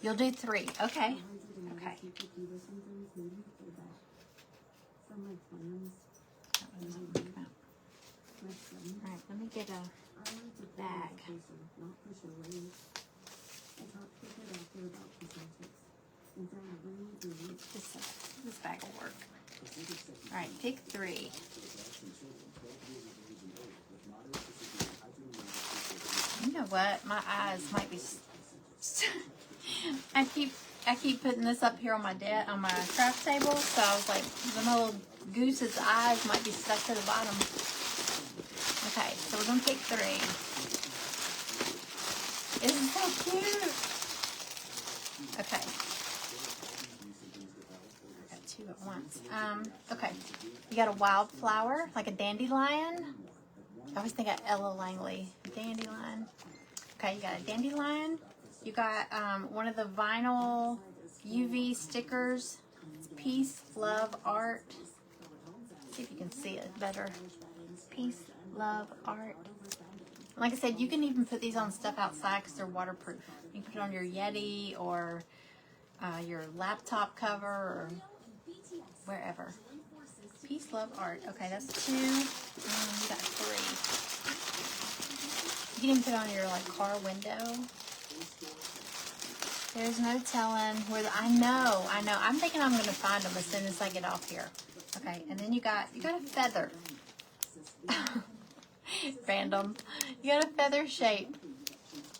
Speaker 1: You'll do 3. Okay. Okay. Alright, let me get a bag. This bag will work. Alright, pick 3. You know what? My eyes might be... I keep putting this up here on my craft table, so I was like, the little goose's eyes might be stuck to the bottom. Okay, so we're gonna pick 3. Isn't so cute? Okay. I got 2 at once. Okay. You got a wildflower, like a dandelion. I always think of Ella Langley. Dandelion. Okay, you got a dandelion. You got one of the vinyl UV stickers. It's Peace, Love, Art. Let's see if you can see it better. Peace, Love, Art. Like I said, you can even put these on stuff outside because they're waterproof. You can put it on your Yeti or your laptop cover or wherever. Peace, Love, Art. Okay, that's 2. You got 3. You can even put it on your car window. There's no telling where I know. I'm thinking I'm gonna find them as soon as I get off here. Okay, and then you got a feather. Random. You got a feather shape.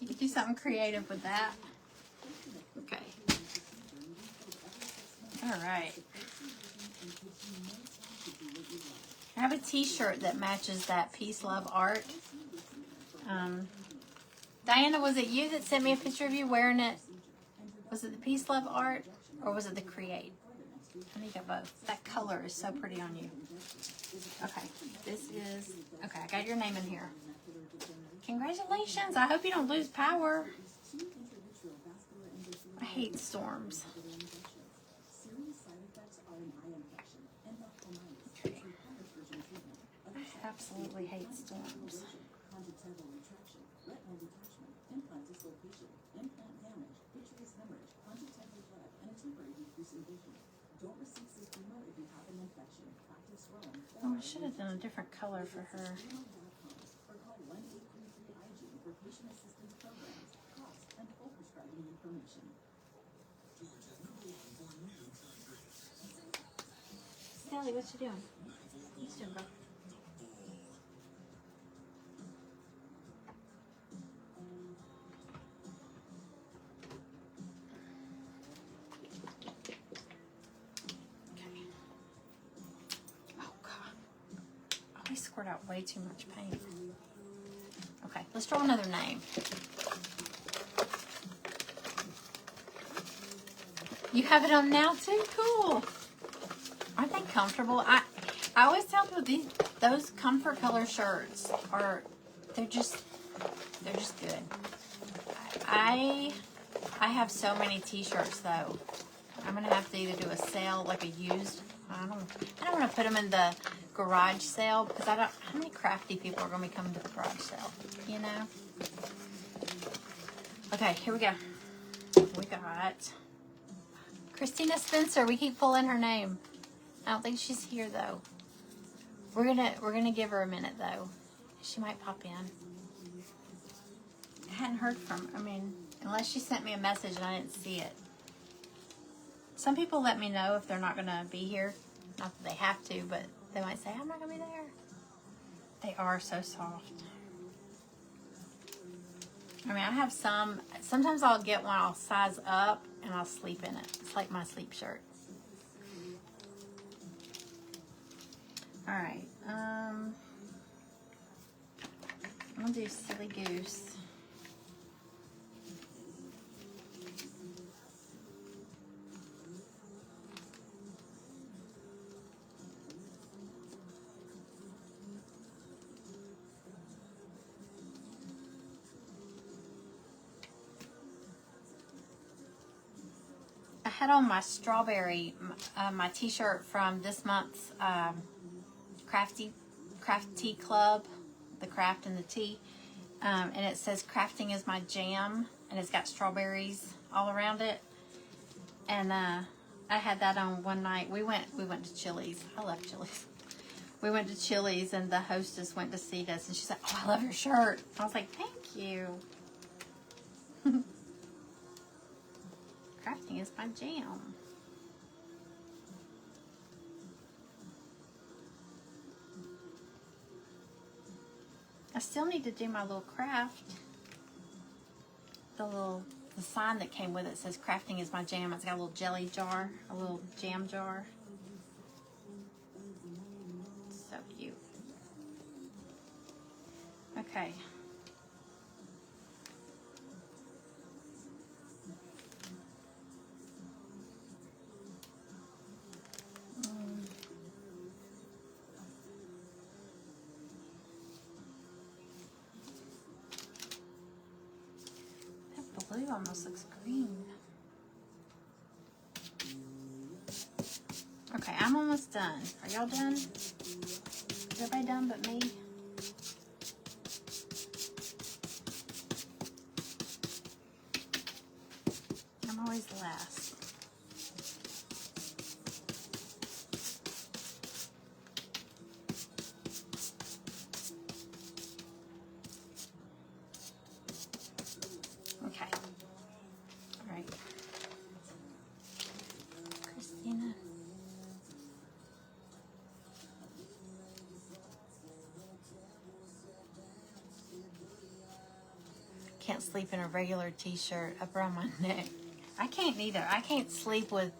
Speaker 1: You could do something creative with that. Okay. All right. I have a t-shirt that matches that Peace, Love, Art. Diana, was it you that sent me a picture of you wearing it? Was it the Peace, Love, Art, or was it the Create? I think I both. That color is so pretty on you. Okay, this is, okay, I got your name in here. Congratulations. I hope you don't lose power. I hate storms. Okay. I absolutely hate storms. Oh, I should have done a different color for her. Sally, what you doing? What you doing, bro? Okay. Oh, God. I always squirt out way too much paint. Okay, let's draw another name. You have it on now too? Cool. Aren't they comfortable? I always tell people those comfort color shirts are they're just good. I have so many t-shirts though. I'm gonna have to either do a sale like a used. I don't want to put them in the garage sale because I don't. How many crafty people are gonna be coming to the garage sale? You know. Okay, here we go. We got Christina Spencer. We keep pulling her name. I don't think she's here though. We're gonna give her a minute though. She might pop in. I hadn't heard from her. I mean, unless she sent me a message and I didn't see it. Some people let me know if they're not gonna be here. Not that they have to, but they might say, I'm not gonna be there. They are so soft. I mean, I have some. Sometimes I'll get one, I'll size up, and I'll sleep in it. It's like my sleep shirt. All right. I'm gonna do Silly Goose. I had on my strawberry, my t-shirt from this month's Crafty Club, the craft and the tea, and it says crafting is my jam, and it's got strawberries all around it. And I had that on one night. We went to Chili's. I love Chili's. We went to Chili's, and the hostess went to see us, and she said, "Oh, I love your shirt." I was like, "Thank you." Crafting is my jam. I still need to do my little craft. The sign that came with it says crafting is my jam. It's got a little jelly jar, a little jam jar. So cute. Okay. Blue almost looks green. Okay, I'm almost done. Are y'all done? Is everybody done but me? I'm always last. Okay. All right. Christina. Can't sleep in a regular t-shirt up around my neck. I can't either. I can't sleep with,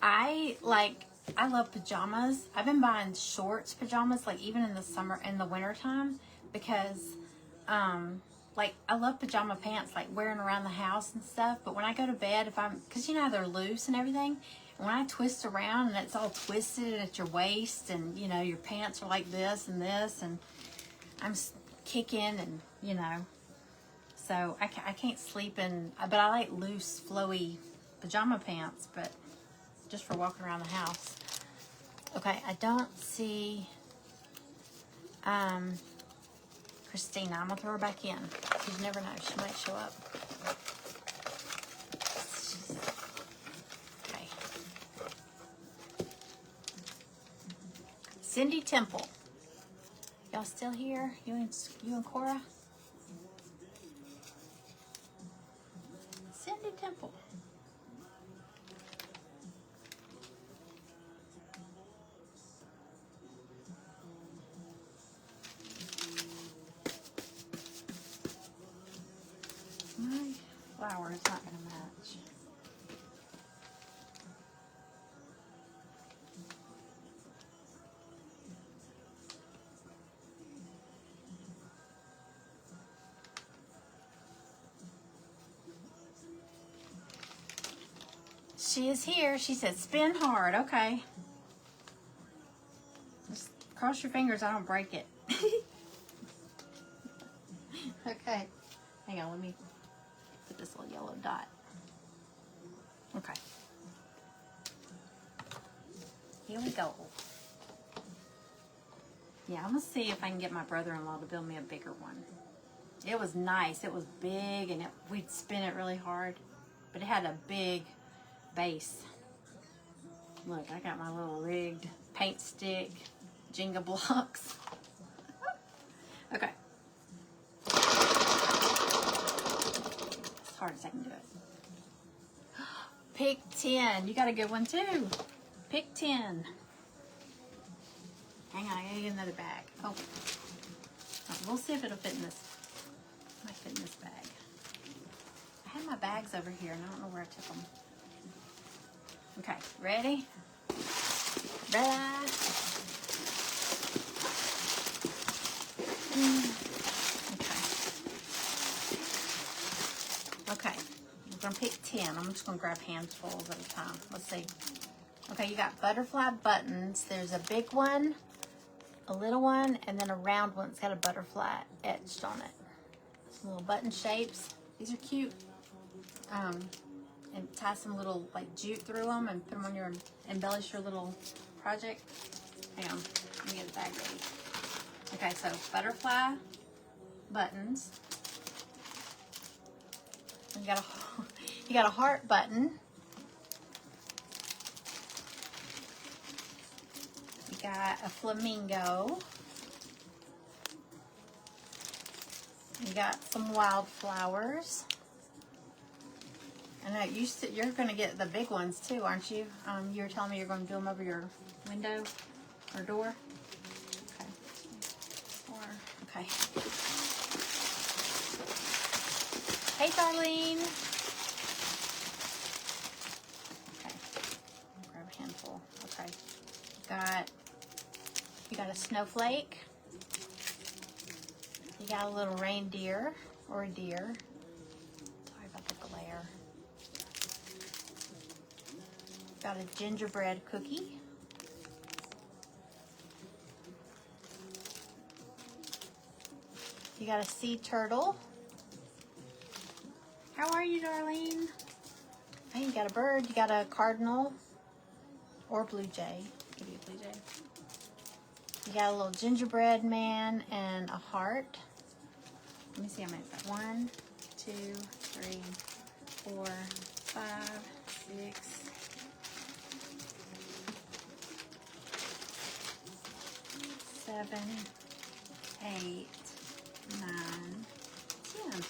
Speaker 1: I love pajamas. I've been buying shorts pajamas, like even in the summer, in the winter time, because, like, I love pajama pants, like wearing around the house and stuff. But when I go to bed, because you know how they're loose and everything, and when I twist around and it's all twisted at your waist, and you know your pants are like this, and I'm kicking, and you know, so I can't sleep in. But I like loose, flowy pajama pants, but just for walking around the house. Okay, I don't see Christina. I'm gonna throw her back in. You never know, she might show up. Okay. Cindy Temple. Y'all still here? You and Cora? Cindy Temple. My flower is not going to match. She is here. She said spin hard. Okay. Just cross your fingers I don't break it. Okay. Hang on, let me put this little yellow dot. Okay. Here we go. Yeah, I'm going to see if I can get my brother-in-law to build me a bigger one. It was nice. It was big, and we'd spin it really hard. But it had a big base. Look, I got my little rigged paint stick, Jenga blocks. Okay. As hard as I can do it. Pick 10. You got a good one too. Pick 10. Hang on, I gotta get another bag. Oh. We'll see if it'll fit in this. Might fit in this bag. I had my bags over here and I don't know where I took them. Okay, ready? Ready? Okay, we're gonna pick 10. I'm just gonna grab handfuls at a time. Let's see. Okay, you got butterfly buttons. There's a big one, a little one, and then a round one that's got a butterfly etched on it. Some little button shapes. These are cute. And tie some little like jute through them and put them on your, embellish your little project. Hang on, let me get the bag ready. Okay, so butterfly buttons. You got a heart button. You got a flamingo. You got some wildflowers. And you're going to get the big ones too, aren't you? You were telling me you're going to do them over your window or door. Okay. Okay. Hey, Darlene. Okay. Grab a handful. Okay. You got a snowflake. You got a little reindeer or a deer. Sorry about the glare. Got a gingerbread cookie. You got a sea turtle. How are you, Darlene? Hey, you got a bird. You got a cardinal or blue jay. Give you a blue jay. You got a little gingerbread man and a heart. Let me see how many is that. 1, 2, 3, 4, 5, 6, 7, 8, 9, 10.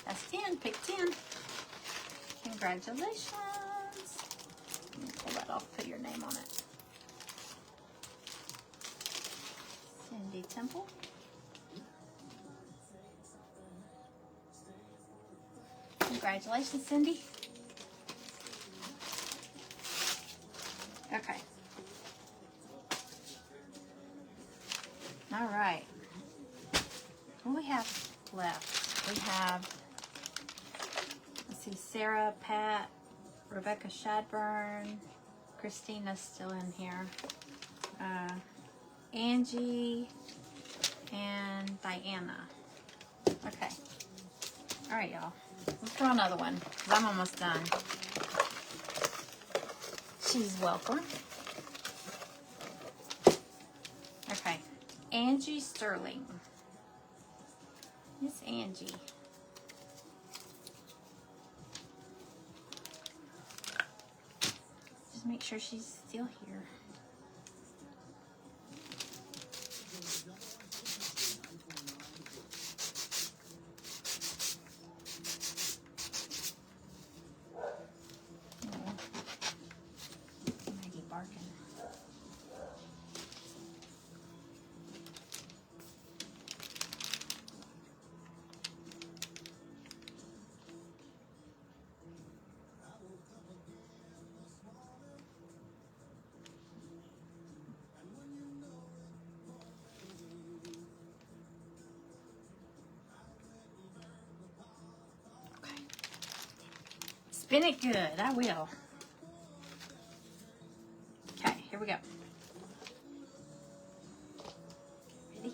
Speaker 1: That's 10. Pick 10. Congratulations. Let me pull that off. Put your name on it. Cindy Temple. Congratulations, Cindy. Okay. All right. What do we have left? We have, let's see, Sarah, Pat, Rebecca Shadburn, Christina's still in here, Angie, and Diana. Okay. All right, y'all. Let's throw another one, because I'm almost done. She's welcome. Okay. Angie Sterling. Miss Angie. Just make sure she's still here. Maggie barking. Spin it good. I will. Okay, here we go. Ready?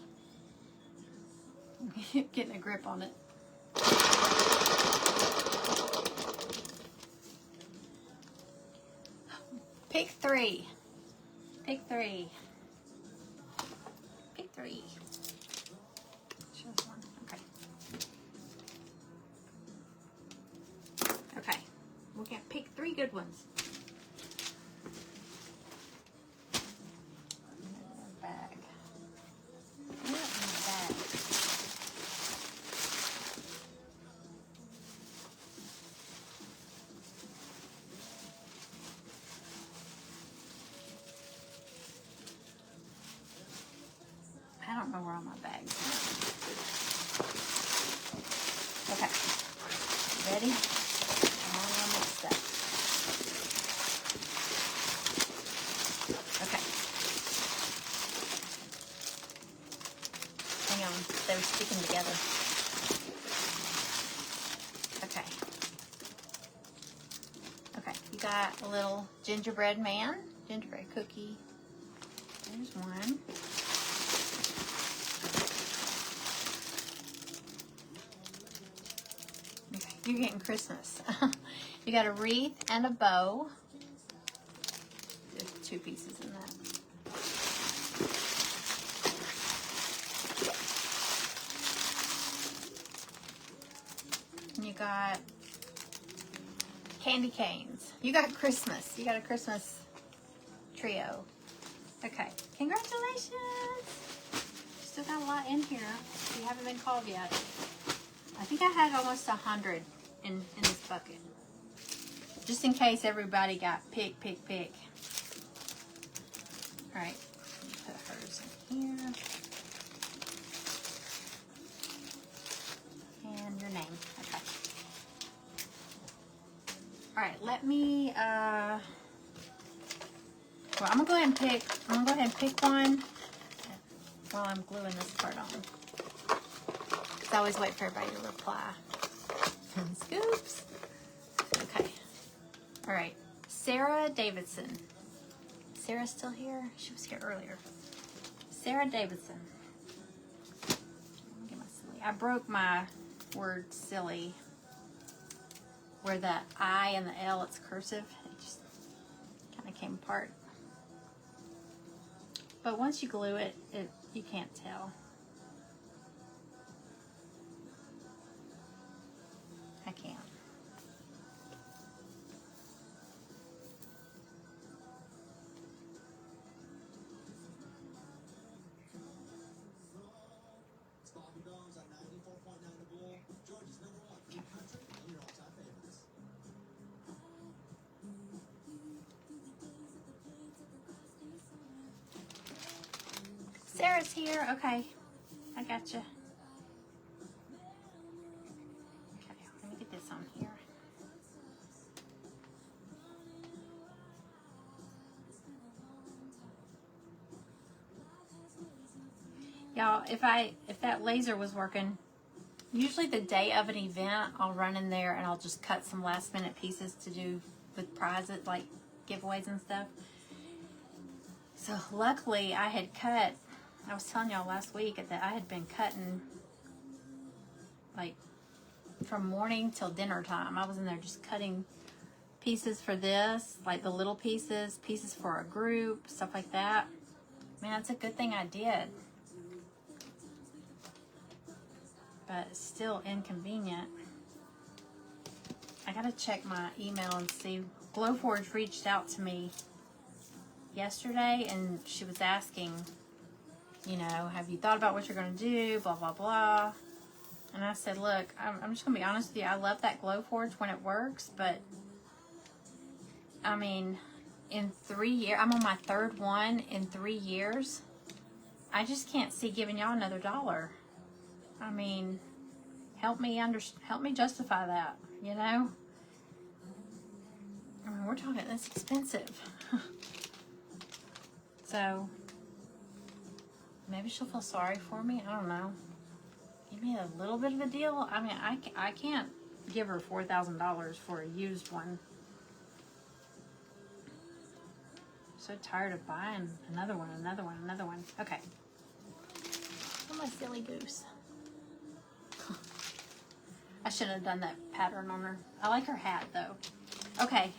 Speaker 1: Getting a grip on it. Pick three. Pick three. Pick three. Choose one. Okay. Okay. We can pick three good ones. Bag. Put it in the bag. I don't know where all my bags are. Okay. Ready? All mixed up. Okay. Hang on. They're sticking together. Okay. Okay. You got a little gingerbread man. Gingerbread cookie. There's one. You're getting Christmas. You got a wreath and a bow. There's two pieces in that. And you got candy canes. You got Christmas. You got a Christmas trio. Okay. Congratulations. Still got a lot in here. You haven't been called yet. I think I had almost 100 in this bucket. Just in case everybody got pick. All right, put hers in here. And your name, okay. All right, let me, well, I'm gonna go ahead and pick one while I'm gluing this part on. I always wait for everybody to reply. Scoops. Okay. All right. Sarah Davidson. Sarah's still here? She was here earlier. Sarah Davidson. Get my silly. I broke my word silly where the I and the L, it's cursive. It just kind of came apart. But once you glue it, you can't tell. I can't.
Speaker 3: Sparky Dogs on 94.9 The Bull. Georgia's #1 in country and your all-time favorites.
Speaker 1: Sarah's here. Okay. I gotcha. Okay, let me get this on here. Y'all, if that laser was working, usually the day of an event, I'll run in there and I'll just cut some last minute pieces to do with prizes, like giveaways and stuff. So luckily I had cut, I was telling y'all last week that I had been cutting like from morning till dinner time. I was in there just cutting pieces for this, like the little pieces for a group, stuff like that. Man, it's a good thing I did. But it's still inconvenient. I gotta check my email and see. Glowforge reached out to me yesterday and she was asking, you know, have you thought about what you're gonna do, blah, blah, blah. And I said, look, I'm just gonna be honest with you. I love that Glowforge when it works, but I mean, in 3 years, I'm on my third one in 3 years. I just can't see giving y'all another $1. I mean, help me justify that, you know? I mean, we're talking, that's expensive. So, maybe she'll feel sorry for me. I don't know. Give me a little bit of a deal. I mean, I can't give her $4,000 for a used one. So tired of buying another one. Okay. I'm a silly goose. I shouldn't have done that pattern on her. I like her hat though. Okay.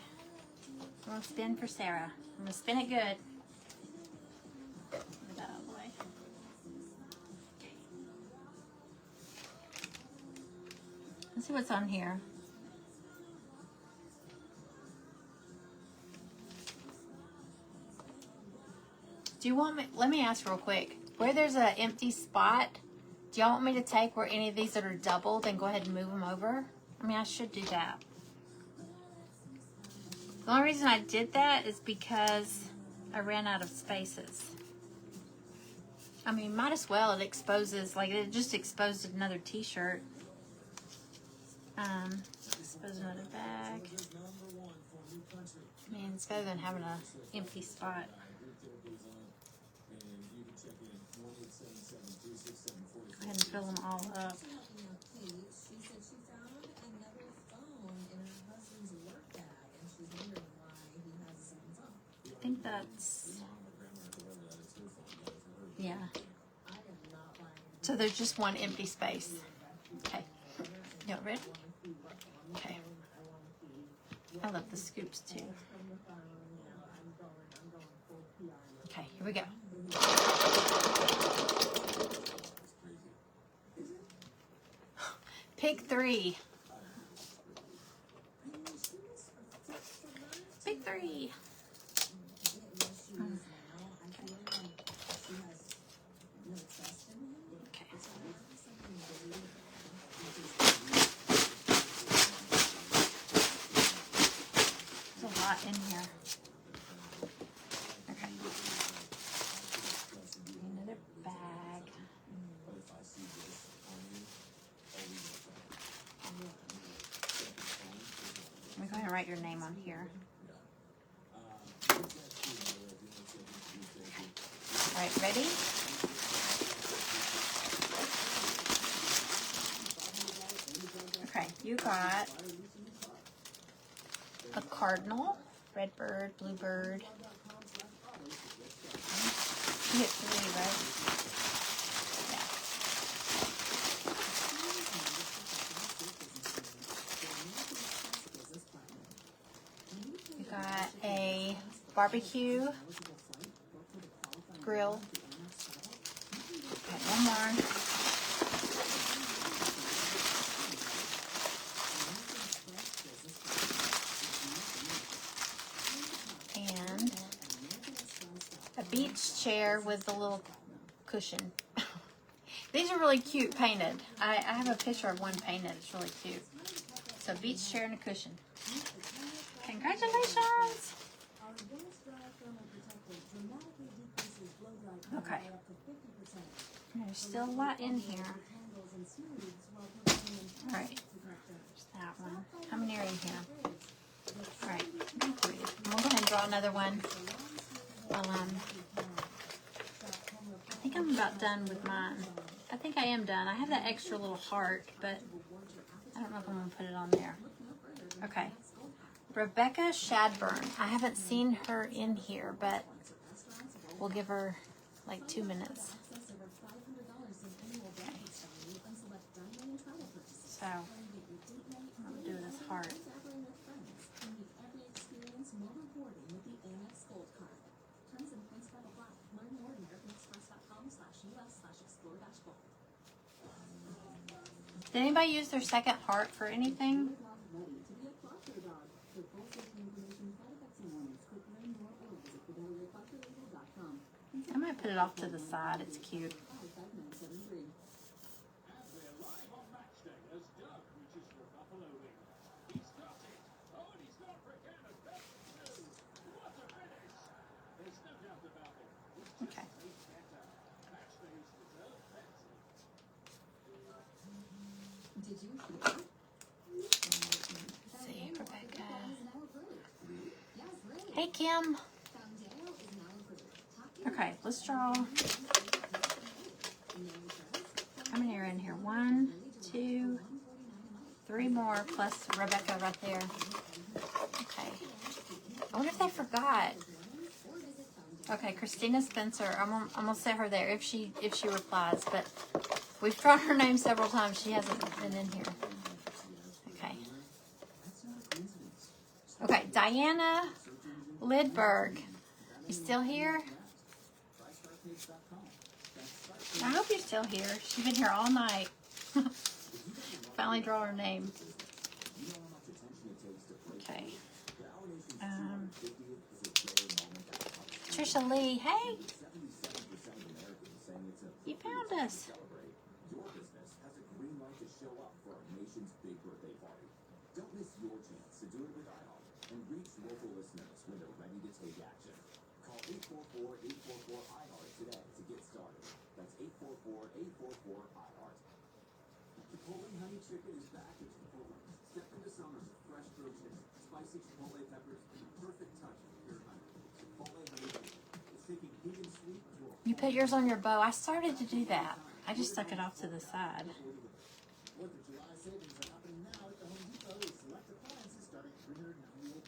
Speaker 1: I'm gonna spin for Sarah. I'm gonna spin it good. Get that out of the way. Okay. Let's see what's on here. Do you want me, let me ask real quick. Where there's an empty spot, do y'all want me to take where any of these that are doubled and go ahead and move them over? I mean, I should do that. The only reason I did that is because I ran out of spaces. I mean, might as well. It exposes, like it just exposed another t-shirt. Expose another bag. I mean, it's better than having an empty spot. Go ahead and fill them all up.
Speaker 2: She said she found another phone in her husband's work bag, and she's wondering why he has a second phone.
Speaker 1: I think that's, yeah. So there's just one empty space. Okay. Y'all ready? Okay. I love the scoops too. Okay, here we go. Pick 3. Pick 3. There's a lot in here. Okay. Another bag. Let me go ahead and write your name on here. All right, ready? Okay, you got a cardinal, red bird, blue bird. You get 3, right? Yeah. You got a barbecue grill. Okay, one more. And a beach chair with a little cushion. These are really cute painted. I have a picture of one painted. It's really cute. So beach chair and a cushion. Congratulations! Okay. There's still a lot in here. Alright. There's that one. How many are in here? Alright. 3. I'm going to go ahead and draw another one. I think I'm about done with mine. I think I am done. I have that extra little heart, but I don't know if I'm going to put it on there. Okay. Rebecca Shadburn. I haven't seen her in here, but we'll give her like 2 minutes. Okay. So, I'm going to do this heart. Did anybody use their second heart for anything? I might put it off to the side. It's cute. Okay.
Speaker 2: Did you
Speaker 1: Let's see, Rebecca. Hey, Kim. Okay, let's draw. How many are in here? 1, 2, 3 more plus Rebecca right there. Okay. I wonder if they forgot. Okay, Christina Spencer. I'm gonna set her there if she replies. But we've drawn her name several times. She hasn't been in here. Okay. Okay, Diana Lidberg. You still here? I hope you're still here. She's been here all night. Finally draw her name. Okay. Trisha Lee, hey! You found us.
Speaker 3: Don't miss your chance to do it with iHeart and reach local listeners when they're ready to take action. Call 844-844-iHeart today to get started. That's 844-844-iHeart. Chipotle honey chicken is back at Chipotle. Step into summer's fresh grilled chicken, spicy Chipotle peppers, and the perfect touch of pure honey. Chipotle honey chicken. It's taking heat and sweet to a
Speaker 1: You put yours on your bow. I started to do that. I just stuck it off to the side.
Speaker 3: Fourth of July savings are happening now at the Home Depot with select appliances starting at $398.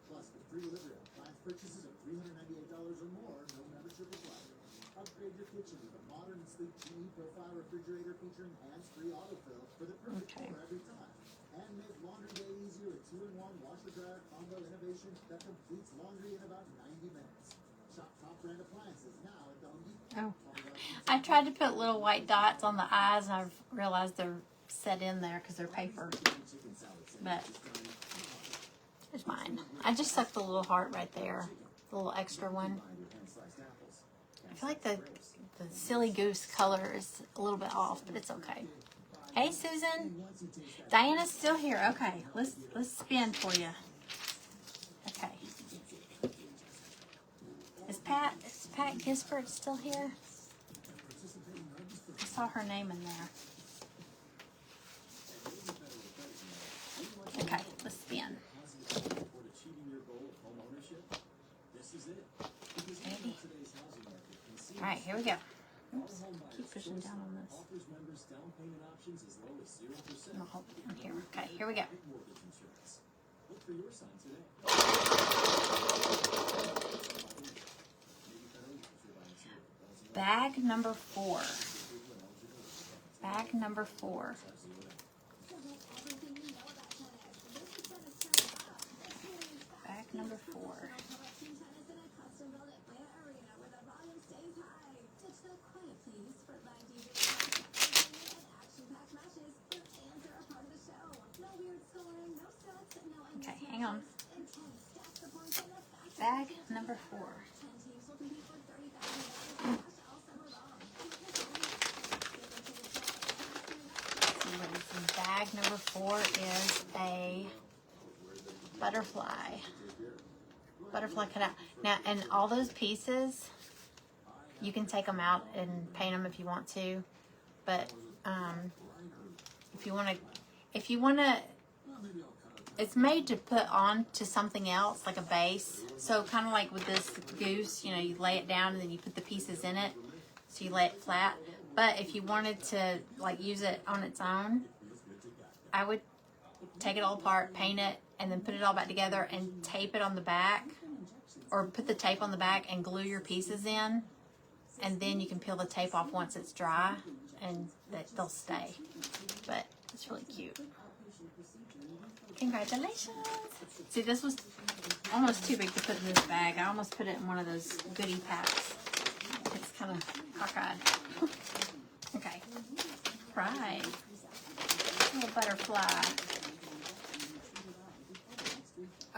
Speaker 3: Plus, with free delivery on appliance purchases of $398 or more, no membership required. Upgrade your kitchen with a modern and sleek GE profile refrigerator featuring hands-free autofill for the perfect pour every time. And make laundry day easier with 2-in-1 washer-dryer combo innovation that completes laundry in about 90 minutes. Shop top brand appliances now at the Home Depot.
Speaker 1: Oh. I tried to put little white dots on the eyes, and I realized they're set in there because they're paper. But it's mine. I just stuck the little heart right there, the little extra one. I feel like the silly goose color is a little bit off, but it's okay. Hey, Susan. Diana's still here. Okay, let's spin for you. Okay. Is Pat Gisbert still here? I saw her name in there. Okay, let's spin. Ready? All right, here we go. Oops, keep pushing down on this. I'm here. Okay, here we go. Bag number 4. Bag number 4. Bag number 4. Okay, hang on. Bag number 4. Bag number 4 is a butterfly cutout. Now, and all those pieces, you can take them out and paint them if you want to. But if you want to, it's made to put on to something else, like a base. So kind of like with this goose, you know, you lay it down and then you put the pieces in it. So you lay it flat. But if you wanted to like use it on its own, I would take it all apart, paint it, and then put it all back together and tape it on the back, or put the tape on the back and glue your pieces in, and then you can peel the tape off once it's dry, and they'll stay. But it's really cute. Congratulations! See, this was almost too big to put in this bag. I almost put it in one of those goodie packs. It's kind of cockeyed. Okay. Right. Little butterfly.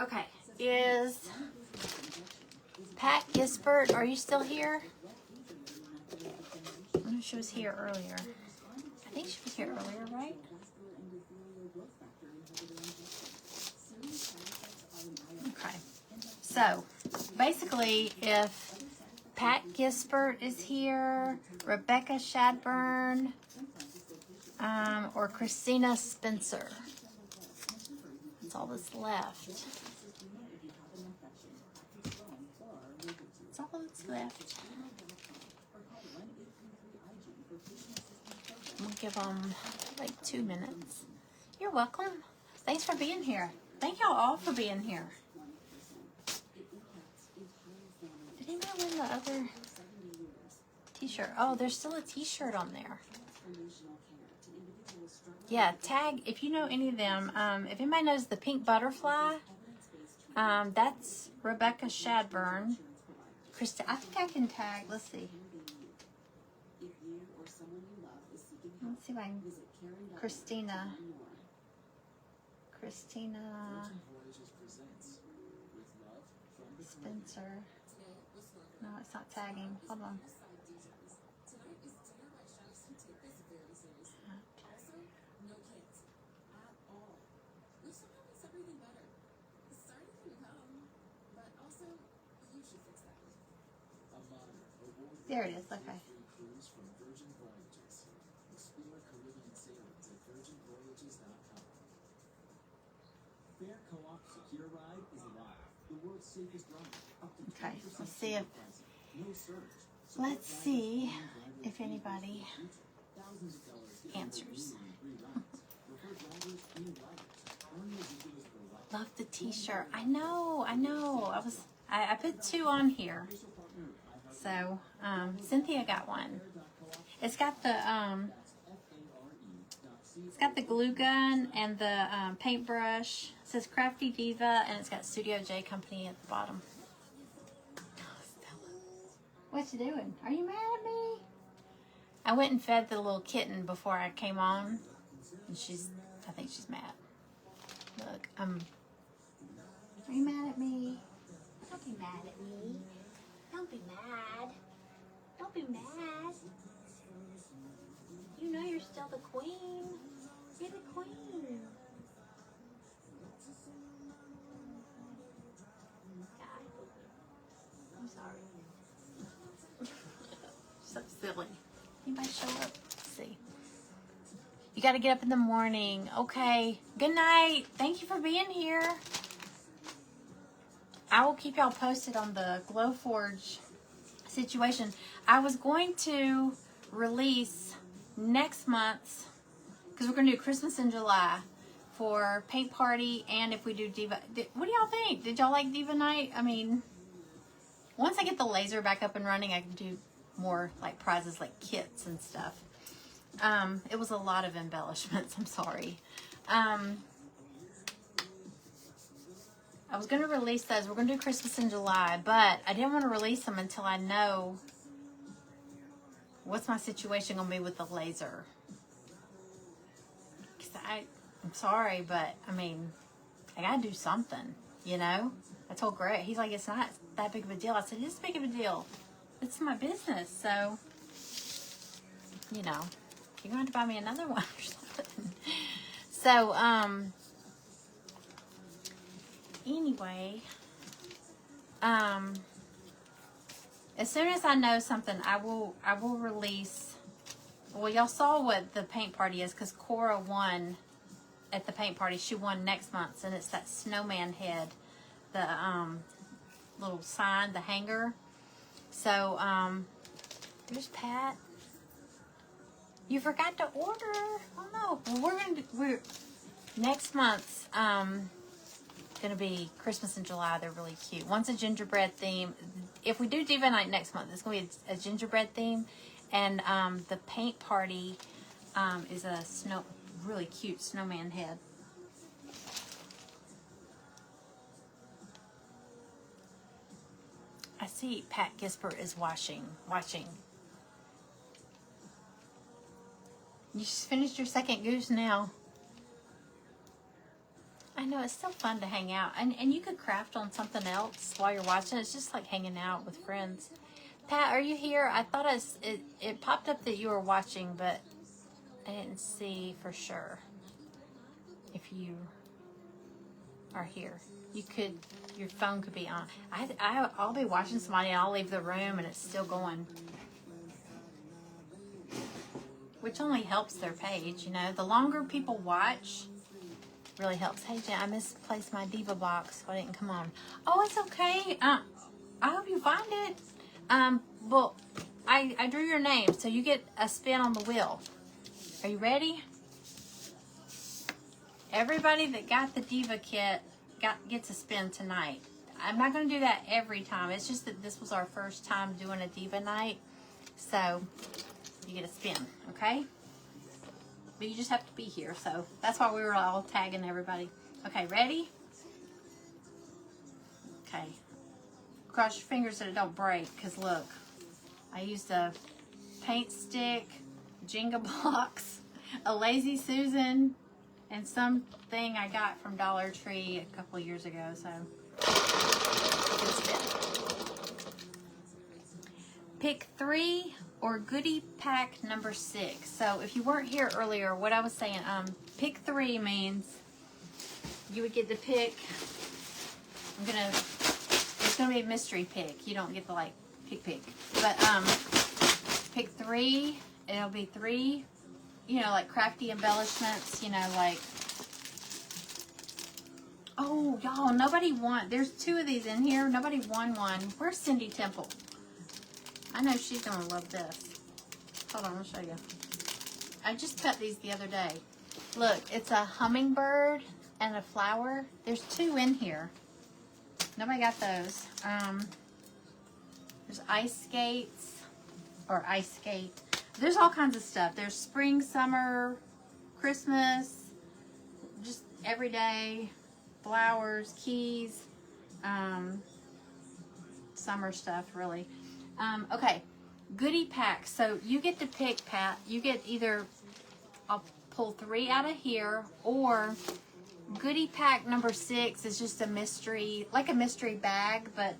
Speaker 1: Okay. Is Pat Gisbert, are you still here? I know she was here earlier. I think she was here earlier, right? Okay. So, basically, if Pat Gisbert is here, Rebecca Shadburn, or Christina Spencer. That's all that's left. That's all that's left. We'll give them like 2 minutes. You're welcome. Thanks for being here. Thank y'all all for being here. Did anybody win the other t-shirt? Oh, there's still a t-shirt on there. Yeah, tag, if you know any of them, if anybody knows the pink butterfly, that's Rebecca Shadburn. I think I can tag, let's see. Let's see if I can, Christina Spencer. No, it's not tagging. Hold on. There it is, okay. Okay, let's see if anybody answers. Love the t-shirt. I know. I put 2 on here. So, Cynthia got one. It's got the glue gun and the paintbrush. It says Crafty Diva, and it's got Studio J Company at the bottom. What you doing? Are you mad at me? I went and fed the little kitten before I came on, and I think she's mad. Look, are you mad at me? Don't be mad at me. Don't be mad. Don't be mad. You know you're still the queen. You're the queen. I'm sorry. So silly. Anybody show up? Let's see. You got to get up in the morning. Okay. Good night. Thank you for being here. I will keep y'all posted on the Glowforge situation. I was going to release next month's, because we're going to do Christmas in July for Paint Party, and if we do Diva. What do y'all think? Did y'all like Diva Night? I mean, once I get the laser back up and running, I can do more like prizes like kits and stuff. It was a lot of embellishments. I'm sorry. I was going to release those. We're going to do Christmas in July, but I didn't want to release them until I know what's my situation going to be with the laser. Because I'm sorry, but, I mean, I got to do something, you know? I told Greg, he's like, it's not that big of a deal. I said, it's big of a deal. It's my business, so, you know, you're going to have to buy me another one or something. So, anyway, as soon as I know something, I will release. Well, y'all saw what the paint party is, because Cora won at the paint party. She won next month, and it's that snowman head, the little sign, the hanger. So There's Pat. You forgot to order. Oh no. Well, we're next month's gonna be Christmas in July. They're really cute. One's a gingerbread theme. If we do Diva Night next month, it's gonna be a gingerbread theme, and the paint party is a really cute snowman head. I see Pat Gisper is watching. You just finished your second goose now. I know, it's so fun to hang out. And you could craft on something else while you're watching. It's just like hanging out with friends. Pat, are you here? I thought it popped up that you were watching, but I didn't see for sure if you are here. Your phone could be on. I'll be watching somebody and I'll leave the room and it's still going. Which only helps their page, you know. The longer people watch, really helps. Hey, Jen, I misplaced my Diva box, so I didn't come on. Oh, it's okay. I hope you find it. Well, I drew your name, so you get a spin on the wheel. Are you ready? Everybody that got the Diva kit gets a spin tonight. I'm not going to do that every time. It's just that this was our first time doing a Diva night, so you get a spin, okay? But you just have to be here, so that's why we were all tagging everybody. Okay, ready? Okay. Cross your fingers that it don't break, because look, I used a paint stick, Jenga blocks, a Lazy Susan, and something I got from Dollar Tree a couple years ago, so good spin. Pick 3 or goodie pack number 6. So if you weren't here earlier, what I was saying, pick 3 means you would get to pick. It's gonna be a mystery pick. You don't get to like pick. But pick 3. It'll be 3, you know, like crafty embellishments. You know, like, oh y'all, nobody won. There's 2 of these in here. Nobody won one. Where's Cindy Temple? I know she's gonna love this. Hold on, I'll show you. I just cut these the other day. Look, it's a hummingbird and a flower. There's 2 in here. Nobody got those. There's ice skates or ice skate. There's all kinds of stuff. There's spring, summer, Christmas, just everyday flowers, keys, summer stuff, really. Okay, goodie pack. So you get to pick, Pat. You get either, I'll pull 3 out of here, or goodie pack number 6 is just a mystery, like a mystery bag, but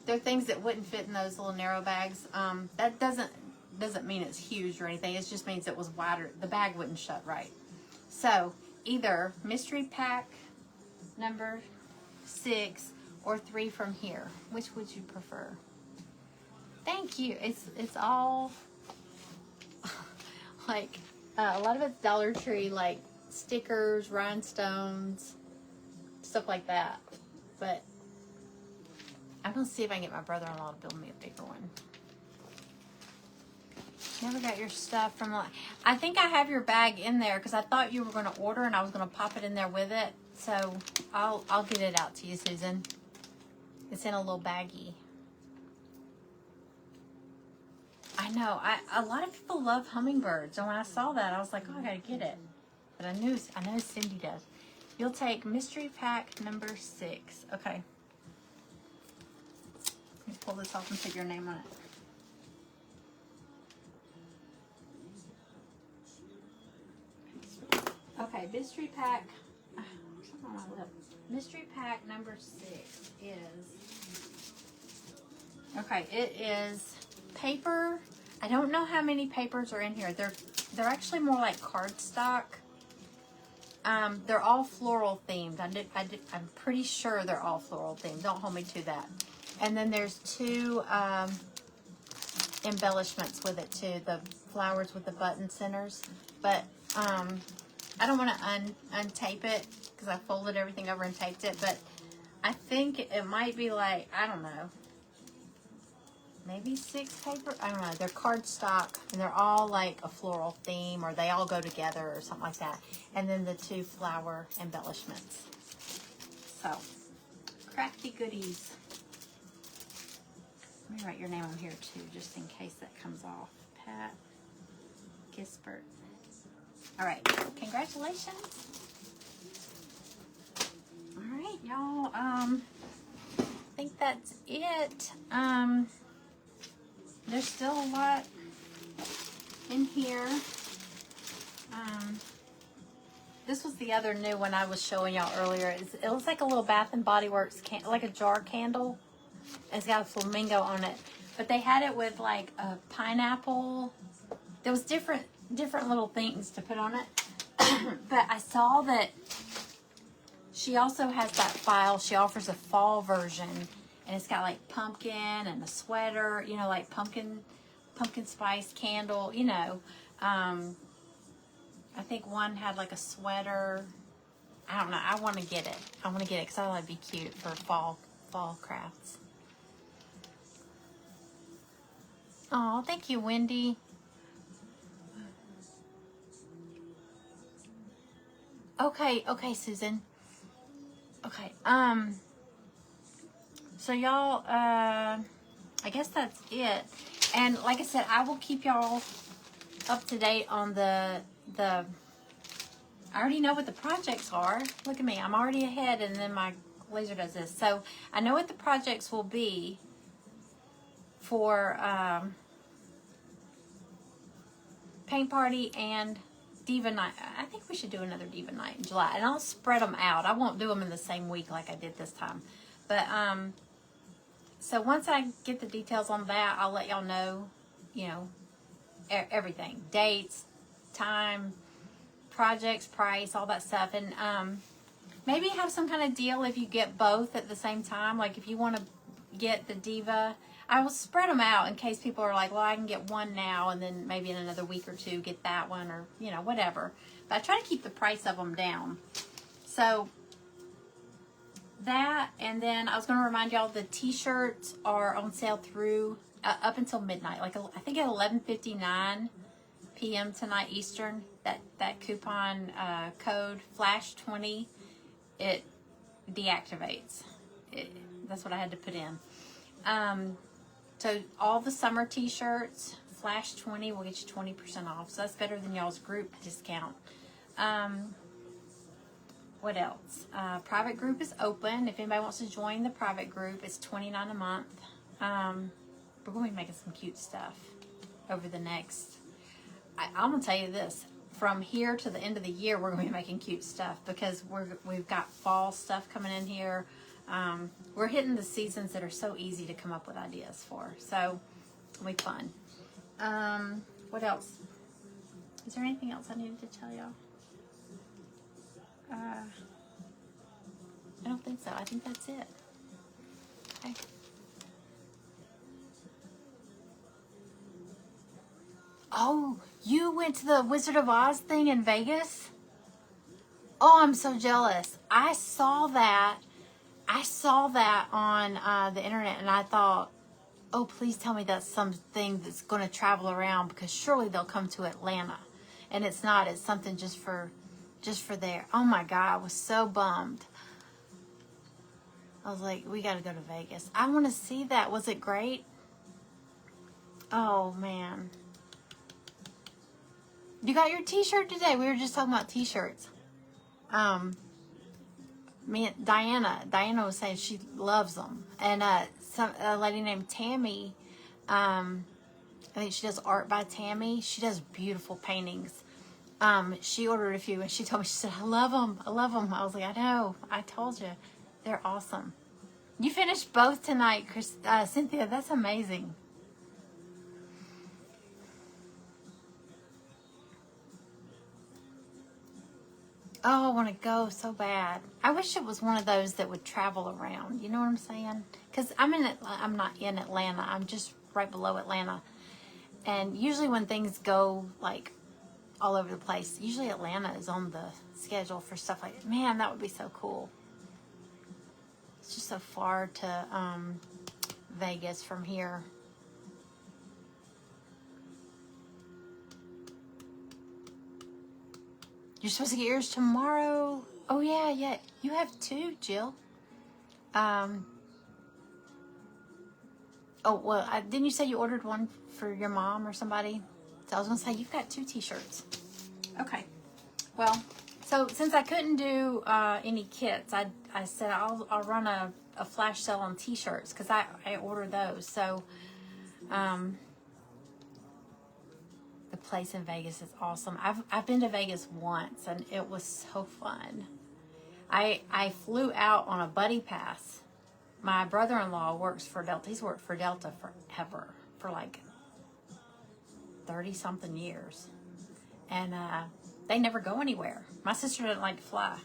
Speaker 1: they're things that wouldn't fit in those little narrow bags. That doesn't mean it's huge or anything. It just means it was wider. The bag wouldn't shut right. So either mystery pack number 6 or 3 from here. Which would you prefer? Thank you. It's all like a lot of it's Dollar Tree, like stickers, rhinestones, stuff like that. But I'm gonna see if I can get my brother-in-law to build me a bigger one. Never got your stuff from. I think I have your bag in there because I thought you were gonna order and I was gonna pop it in there with it. So I'll get it out to you, Susan. It's in a little baggie. I know. A lot of people love hummingbirds, and when I saw that, I was like, oh, I gotta get it. But I know Cindy does. You'll take mystery pack number 6. Okay. Let me pull this off and put your name on it. Okay, mystery pack. Mystery pack number 6 is. Okay, it is paper. I don't know how many papers are in here. They're actually more like cardstock. They're all floral themed. I'm pretty sure they're all floral themed. Don't hold me to that. And then there's 2 embellishments with it too. The flowers with the button centers. But I don't want to untape it because I folded everything over and taped it. But I think it might be like, I don't know, maybe 6 paper. I don't know. They're cardstock, and they're all like a floral theme, or they all go together, or something like that. And then the 2 flower embellishments. So, crafty goodies. Let me write your name on here too, just in case that comes off. Pat Gisbert. All right. Congratulations. All right, y'all. I think that's it. There's still a lot in here. This was the other new one I was showing y'all earlier. It looks like a little Bath and Body Works like a jar candle. It's got a flamingo on it, but they had it with like a pineapple. There was different little things to put on it. But I saw that she also has that file. She offers a fall version, and it's got like pumpkin and a sweater, you know, like pumpkin spice candle, you know. I think one had like a sweater. I don't know. I want to get it. I want to get it because I thought it'd be cute for fall crafts. Oh, thank you, Wendy. Okay, Susan. Okay, so y'all, I guess that's it. And like I said, I will keep y'all up to date on the, I already know what the projects are. Look at me, I'm already ahead, and then my laser does this. So I know what the projects will be for, Paint Party and Diva Night. I think we should do another Diva Night in July, and I'll spread them out. I won't do them in the same week like I did this time. But, so once I get the details on that, I'll let y'all know, you know, everything. Dates, time, projects, price, all that stuff. And, maybe have some kind of deal if you get both at the same time. Like if you want to get the Diva, I will spread them out in case people are like, well, I can get one now and then maybe in another week or 2 get that one, or, you know, whatever. But I try to keep the price of them down. So that, and then I was going to remind y'all the t-shirts are on sale through up until midnight. Like I think at 11:59 p.m. tonight Eastern. That coupon code FLASH20, it deactivates. That's what I had to put in. So all the summer t-shirts, FLASH20 will get you 20% off. So that's better than y'all's group discount. What else? Private group is open. If anybody wants to join the private group, it's $29 a month. We're going to be making some cute stuff over the next, I'm going to tell you this. From here to the end of the year, we're going to be making cute stuff because we've got fall stuff coming in here. We're hitting the seasons that are so easy to come up with ideas for. So it'll be fun. What else? Is there anything else I needed to tell y'all? I don't think so. I think that's it. Okay. Oh, you went to the Wizard of Oz thing in Vegas? Oh, I'm so jealous. I saw that on the internet, and I thought, oh, please tell me that's something that's going to travel around, because surely they'll come to Atlanta. And it's not. It's something just for there. Oh my God, I was so bummed. I was like, we got to go to Vegas. I want to see that. Was it great? Oh man. You got your t-shirt today. We were just talking about t-shirts. Diana was saying she loves them. And a lady named Tammy, I think she does art by Tammy. She does beautiful paintings. She ordered a few, and she told me, she said, I love them. I love them. I was like, I know. I told you. They're awesome. You finished both tonight, Cynthia. That's amazing. Oh, I want to go so bad. I wish it was one of those that would travel around. You know what I'm saying? Because I'm not in Atlanta. I'm just right below Atlanta. And usually when things go like all over the place, usually Atlanta is on the schedule for stuff like that. Man, that would be so cool. It's just so far to Vegas from here. You're supposed to get yours tomorrow. Oh, yeah. You have 2, Jill. Oh, well, didn't you say you ordered one for your mom or somebody? So I was going to say, you've got 2 t-shirts. Okay. Well, so since I couldn't do any kits, I said I'll run a flash sale on t-shirts because I ordered those. So the place in Vegas is awesome. I've been to Vegas once and it was so fun. I flew out on a buddy pass. My brother-in-law works for Delta. He's worked for Delta forever, for like 30-something years. And they never go anywhere. My sister doesn't like to fly.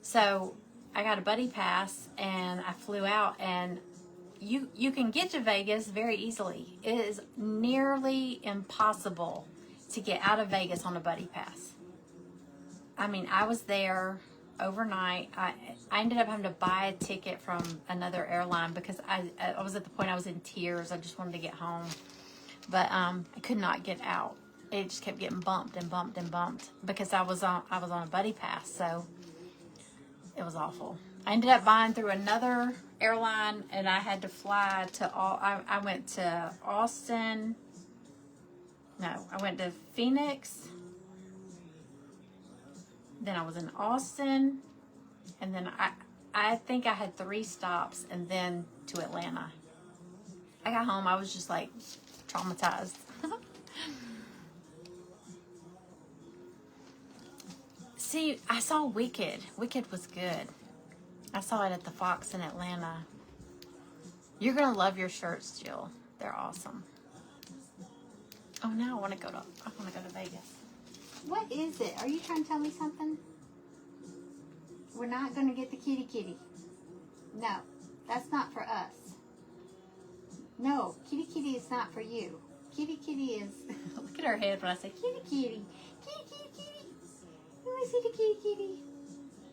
Speaker 1: So I got a buddy pass and I flew out, and you can get to Vegas very easily. It is nearly impossible to get out of Vegas on a buddy pass. I mean, I was there overnight. I ended up having to buy a ticket from another airline because I was at the point I was in tears. I just wanted to get home. But I could not get out. It just kept getting bumped and bumped and bumped because I was on a buddy pass, so it was awful. I ended up buying through another airline, and I had to fly to I went to Austin. No, I went to Phoenix. Then I was in Austin, and then I think I had 3 stops, and then to Atlanta. I got home, I was just like traumatized. See, I saw Wicked. Wicked was good. I saw it at the Fox in Atlanta. You're gonna love your shirts, Jill. They're awesome. Oh, now I want to go to Vegas. What is it? Are you trying to tell me something? We're not gonna get the kitty. No, that's not for us. No, kitty is not for you. Kitty is. Look at her head when I say kitty. Kitty. You want to see the kitty?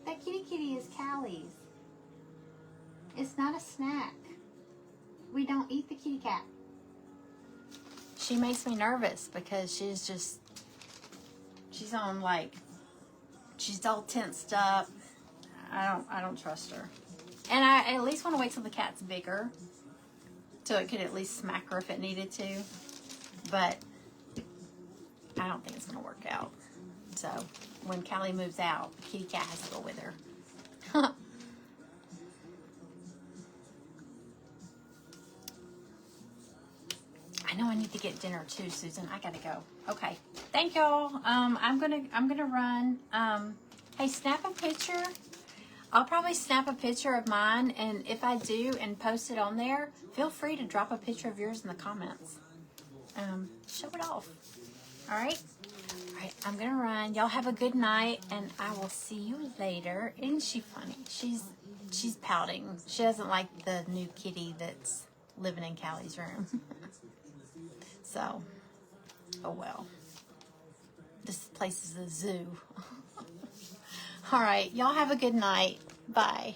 Speaker 1: That kitty is Callie's. It's not a snack. We don't eat the kitty cat. She makes me nervous because she's on she's all tensed up. I don't trust her. And I at least want to wait till the cat's bigger, so it could at least smack her if it needed to. But I don't think it's gonna work out. So when Callie moves out, the kitty cat has to go with her. I know I need to get dinner too, Susan. I gotta go. Okay. Thank y'all. I'm gonna run. Hey, snap a picture. I'll probably snap a picture of mine, and if I do and post it on there, feel free to drop a picture of yours in the comments. Show it off. All right? All right, I'm gonna run. Y'all have a good night, and I will see you later. Isn't she funny? She's pouting. She doesn't like the new kitty that's living in Callie's room. So, oh well. This place is a zoo. All right, y'all have a good night. Bye.